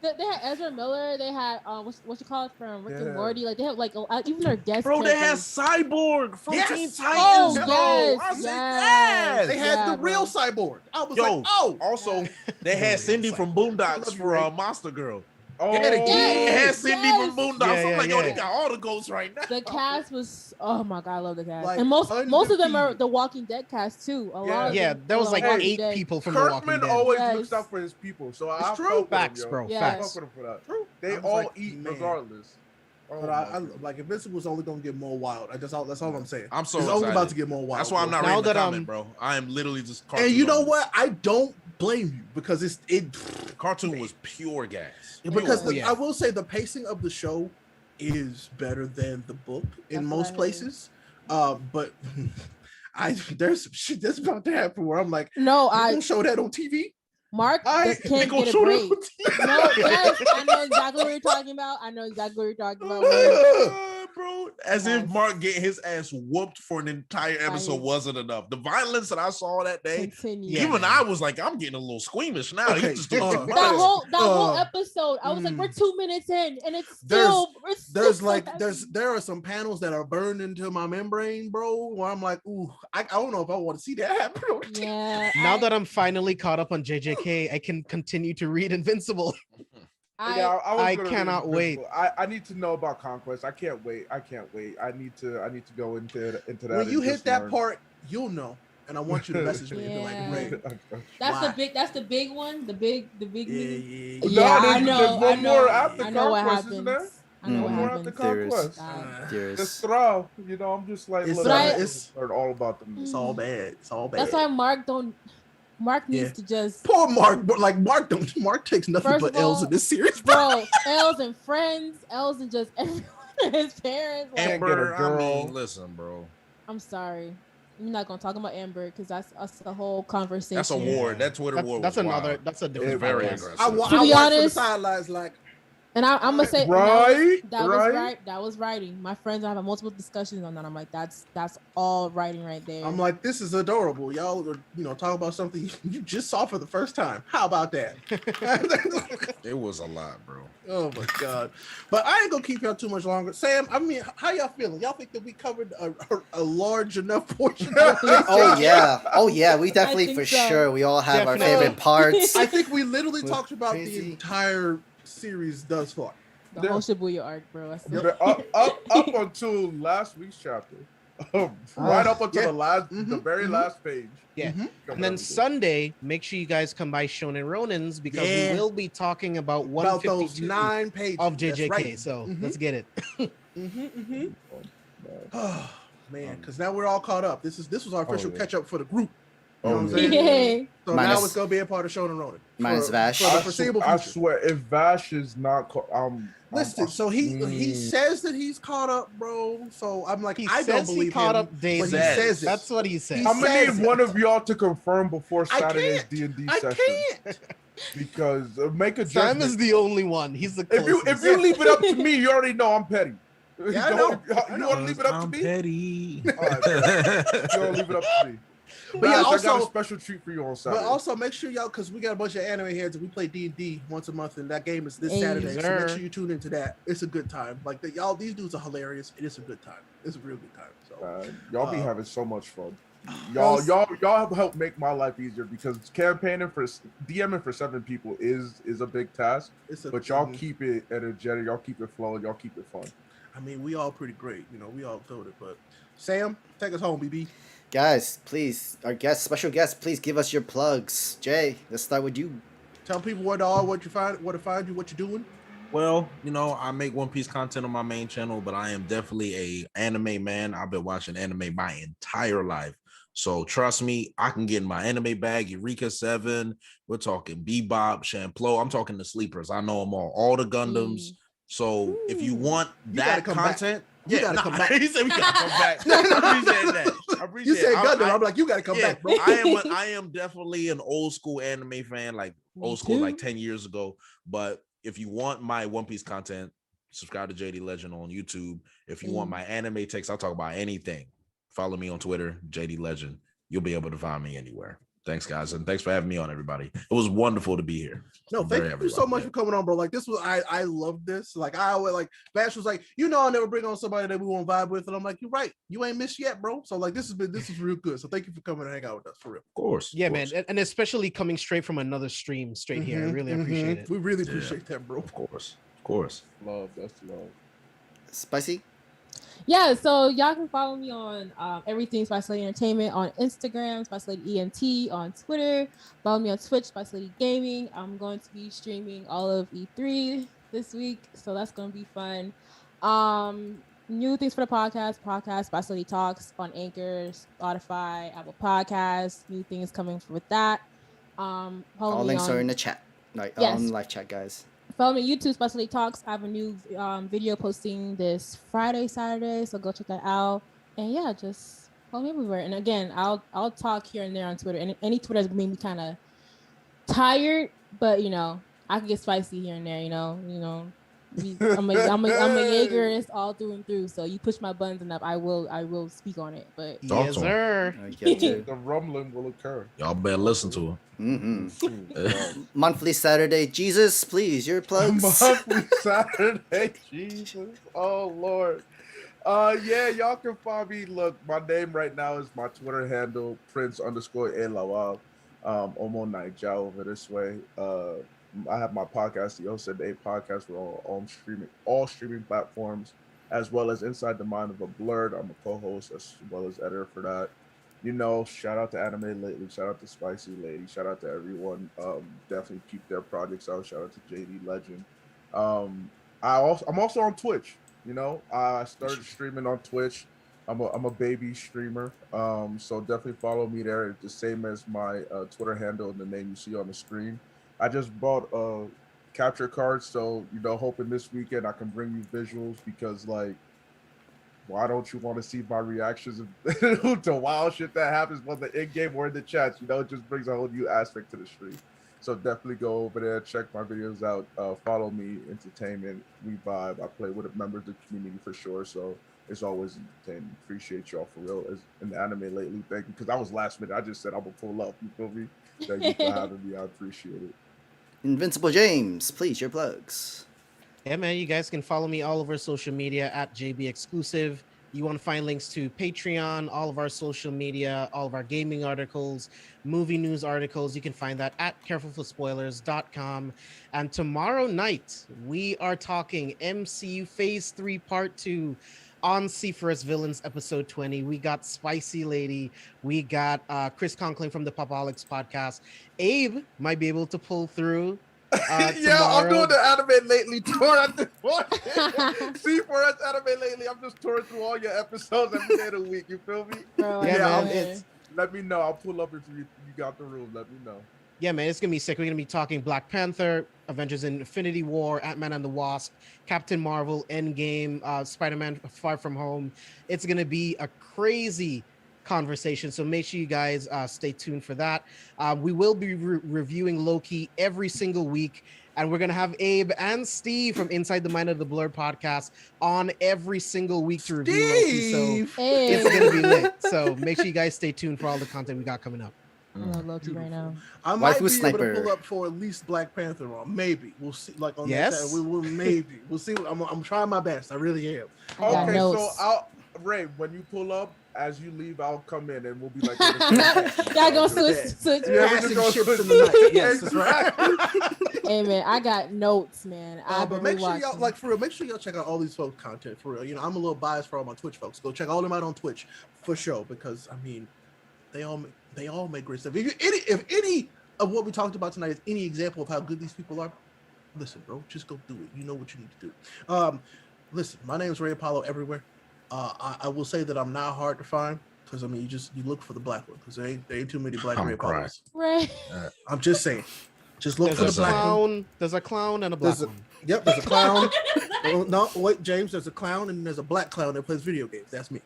They had Ezra Miller. They had what you call it from Rick Yeah. and Morty. Like they have like even their guest. Bro, they had characters. Cyborg from Yes. Teen Oh, Titans, bro. yes, I said yes. They yes. had Yeah, the real bro. cyborg. I was Yo, like, oh. also they had Cindy from Boondocks for Monster Girl. Oh, Yeah, they They did. had Cindy Yes. from Boondocks. Yeah, I'm like, yo, yeah. they got all the ghosts right now. The cast was oh my god, I love the cast. Like, and most of them are undefeated. the Walking Dead cast too. A lot of Yeah, them there was are like Walking 8 Dead. people from The Walking Kirkman Dead. always Yes. looks out for his people, so I true. fuck with Facts, him, yo. bro. Yes. I Facts. fuck with him for that. True. They I was all like, eat man. regardless. Oh, But my I goodness. like Invincible's only gonna get more wild. That's all I'm saying. I'm so it's only excited. about to get more wild. That's why I'm not bro. Now reading the that, comment, bro. I am literally just. And you know cartoon. what? I don't blame you because it Cartoon was pure gas. because Pure. yeah. I will say the pacing of the show is better than the book in That's what I most heard. places. But there's some shit that's about to happen where I'm like, No, you I gonna show that on TV? Mark I just can't gonna get a show break. that on TV. No, yes, I know exactly what you're talking about. I know exactly what you're talking about. Bro, as if Yes. Mark getting his ass whooped for an entire episode Right. wasn't enough. The violence that I saw that day, Continue. Yeah, even man. I was like, I'm getting a little squeamish now. Okay, He just doing too that much. That whole Uh, episode, I was like, mm. we're 2 minutes in, and it's There's- still There's like there are some panels that are burned into my membrane, bro. Where I'm like, ooh, I don't know if I want to see that happen. on TV. yeah. Now that I'm finally caught up on JJK, I can continue to read Invincible. I was I gonna read cannot wait. Invincible. I need to know about Conquest. I can't wait. I need to go into that. When you and hit just that learn. part, you'll know. And I want you to message me and be like, Yeah. Ray. that's the big one, the big Yeah, meeting. yeah, Yeah, there's- I know. there's one I know. more after I know what Conquest, isn't happens. there? I know what Mhm. More after happens. There is. Conquest. God. There The is. throw, I'm just like, It's, look, But I it's- heard all about them. It's all bad. It's all bad. That's why Mark needs Yeah. to just Poor Mark, but like Mark takes nothing First but of L's all, in this series, bro. bro, L's and friends, L's and just everyone, his parents. Like, Can't get a Amber, I girl. mean, listen, bro. I'm sorry. I'm not gonna talk about Amber because that's the whole conversation. That's a war. That Twitter war. That's was another. wild. That's a It was different. very podcast. aggressive. I To be watched from the honest- sidelines like, And I'm gonna say Right, that was right. right. That was writing. My friends, I have multiple discussions on that. I'm like, that's all writing right there. I'm like, this is adorable. Y'all are, talk about something you just saw for the first time. How about that? It was a lot, bro. Oh my god! But I ain't gonna keep y'all too much longer. Sam, I mean, how y'all feeling? Y'all think that we covered a large enough portion? Oh yeah. We definitely think for so. sure. We all have Definitely. our favorite parts. I think we literally With talked about crazy- the entire series thus far. the whole Shibuya arc, bro. Up until last week's chapter. right up until the very last page. Yeah. And then Sunday, make sure you guys come by Shonen Ronins because we will be talking about 152 those 9 pages of JJK. Right. So let's get it. Oh man, because now we're all caught up. This was our official catch up for the group. You know what I'm saying? saying? So now it's gonna be a part of Shonen Ronin. Minus Vash. I swear, if Vash is not, listen. So he says that he's caught up, bro. So I'm like, I don't believe he caught him, up. but he says it. That's what he says. I'm gonna need one of y'all to confirm before Saturday's D&D session. I can't. Because make a Sam judgment. is the only one. He's the closest. If you leave it up to me, you already know I'm petty. Yeah, I know. You want to leave it up to me? Petty. All right, you don't leave it up to me. But yeah, I got a special treat for you on Saturday. But also make sure y'all, because we got a bunch of anime heads and we play D&D once a month, and that game is this Saturday. So make sure you tune into that. It's a good time. Like y'all, these dudes are hilarious. It is a good time. It's a real good time. So y'all be having so much fun. Y'all have helped make my life easier because campaigning for DMing for 7 people is a big task. But y'all keep it energetic. Y'all keep it flowing. Y'all keep it fun. I mean, we all pretty great. You know, we all killed it. But Sam, take us home, BB. Guys, please, our special guest, please give us your plugs. Jay, let's start with you. Tell people where to find you, what you're doing. Well, I make One Piece content on my main channel, but I am definitely a anime man. I've been watching anime my entire life. So trust me, I can get in my anime bag. Eureka 7, we're talking Bebop, Shamplo. I'm talking the sleepers. I know them all the Gundams. So if you want that content, you gotta come back. He said we gotta come back. I appreciate that. You said Gundam. I'm like, you gotta come back, bro. I am definitely an old school anime fan, like old school, like 10 years ago. But if you want my One Piece content, subscribe to JD Legend on YouTube. If you want my anime takes, I'll talk about anything. Follow me on Twitter, JD Legend. You'll be able to find me anywhere. Thanks, guys, and thanks for having me on, everybody. It was wonderful to be here. No, thank you so much for coming on, bro. Like this was, I love this. Like I always like Vash was like, I'll never bring on somebody that we won't vibe with, and I'm like, you're right, you ain't missed yet, bro. So like this is real good. So thank you for coming and hang out with us for real. Of course, yeah, man, and especially coming straight from another stream, straight here. I really appreciate it. We really appreciate that, bro. Of course. Love, that's love. Spicy. Yeah, so y'all can follow me on everything Spicy Lady Entertainment on Instagram, Spicy Lady ENT on Twitter. Follow me on Twitch, Spicy Lady Gaming. I'm going to be streaming all of E3 this week, so that's going to be fun. New things for the podcast Spicy Lady Talks on Anchor, Spotify, Apple Podcasts. New things coming with that. All links are in the chat, on live chat, guys. Follow me on YouTube, Spicy Lady Talks. I have a new video posting this Friday, Saturday, so go check that out. And yeah, just follow me everywhere. And again, I'll talk here and there on Twitter. And any Twitter has made me kind of tired, but I can get spicy here and there. I'm a Jaegerist all through and through. So you push my buttons enough, I will speak on it. But yes, sir. The rumbling will occur. Y'all better listen to him. Monthly Saturday, Jesus, please, your plugs. Monthly Saturday, Jesus. Oh Lord. Yeah, y'all can find me. Look, my name right now is my Twitter handle, Prince_ALawal. I'm on Naija over this way. I have my podcast, the 078 podcast, for all streaming platforms, as well as Inside the Mind of a Blurred. I'm a co-host as well as editor for that. Shout out to Anime Lately, shout out to Spicy Lady, shout out to everyone. Definitely keep their projects out. Shout out to JD Legend. I'm also on Twitch. I started streaming on Twitch. I'm a baby streamer. So definitely follow me there. It's the same as my Twitter handle and the name you see on the screen. I just bought a capture card, so hoping this weekend I can bring you visuals because why don't you want to see my reactions to wild shit that happens whether in game or in the chats? It just brings a whole new aspect to the stream. So definitely go over there, check my videos out, follow me, entertainment, we vibe. I play with members of the community for sure, so it's always entertaining. Appreciate y'all for real. As in the Anime Lately, thank you, because I was last minute. I just said I'm gonna pull up. You feel me? Thank you for having me. I appreciate it. Invincible James, please, your plugs. Yeah, man, you guys can follow me all over social media at JB Exclusive. You want to find links to Patreon, all of our social media, all of our gaming articles, movie news articles. You can find that at carefulforspoilers.com. And tomorrow night, we are talking MCU Phase 3 Part 2 on Seaforest Villains Episode 20. We got Spicy Lady. We got Chris Conkling from the Popaholics podcast. Abe might be able to pull through. Yeah, I'm doing the anime lately tour at this point. See, for us anime lately, I'm just touring through all your episodes every day of the week. You feel me? Bro, let me know. I'll pull up if you got the room. Let me know. Yeah, man, it's gonna be sick. We're gonna be talking Black Panther, Avengers Infinity War, Ant-Man and the Wasp, Captain Marvel, Endgame, Spider-Man Far From Home. It's gonna be a crazy conversation, so make sure you guys stay tuned for that. We will be reviewing Loki every single week, and we're gonna have Abe and Steve from Inside the Mind of the Blur podcast on every single week to review Loki. So it's gonna be lit. So make sure you guys stay tuned for all the content we got coming up. I love Loki right now. I might be able to pull up for at least Black Panther on. Maybe we'll see. Like on that side, we will maybe. We'll see. I'm trying my best. I really am. Okay, so Ray, when you pull up, as you leave, I'll come in and we'll be like, y'all gonna switch. Yeah, ships in the night. Yes, that's right. Hey man, I got notes, man. But make sure y'all, like for real, make sure y'all check out all these folks' content for real. You know, I'm a little biased for all my Twitch folks. Go check all them out on Twitch for sure, because I mean, they all make great stuff. If any of what we talked about tonight is any example of how good these people are, listen, bro, just go do it. You know what you need to do. Listen, my name is Ray Apollo everywhere. I will say that I'm not hard to find, because I mean you look for the black one, because there ain't too many black Ray Apollos. Right. I'm just saying. Just look for the black one. There's a clown and a black one. Yep, there's a clown. No, wait, James, there's a clown and there's a black clown that plays video games. That's me.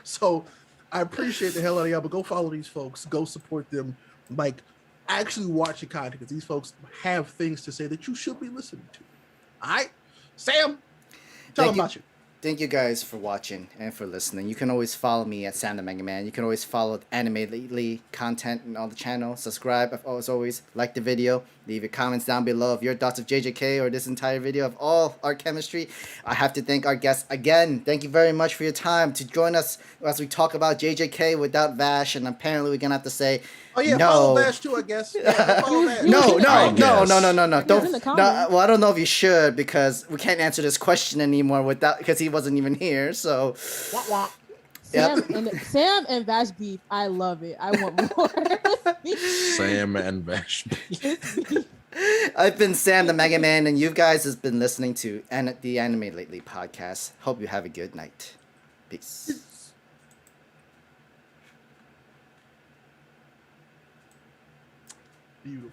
So I appreciate the hell out of y'all, but go follow these folks. Go support them. Like, actually watch the content, because these folks have things to say that you should be listening to. All right? Sam, tell them about you. Thank you guys for watching and for listening. You can always follow me at Sam the Mega Man. You can always follow Anime Lately content on the channel. Subscribe, as always. Like the video. Leave your comments down below of your thoughts of JJK or this entire video of all our chemistry. I have to thank our guests again. Thank you very much for your time to join us as we talk about JJK without Vash. And apparently we're going to have to say no. Follow Vash too, I guess. Yeah, follow Vash. No. Don't. Well, I don't know if you should, because we can't answer this question anymore because he wasn't even here. So. Wah. Sam and Vash beef, I love it. I want more. Sam and Vash beef. I've been Sam the Mega Man, and you guys have been listening to the Anime Lately podcast. Hope you have a good night. Peace. Beautiful.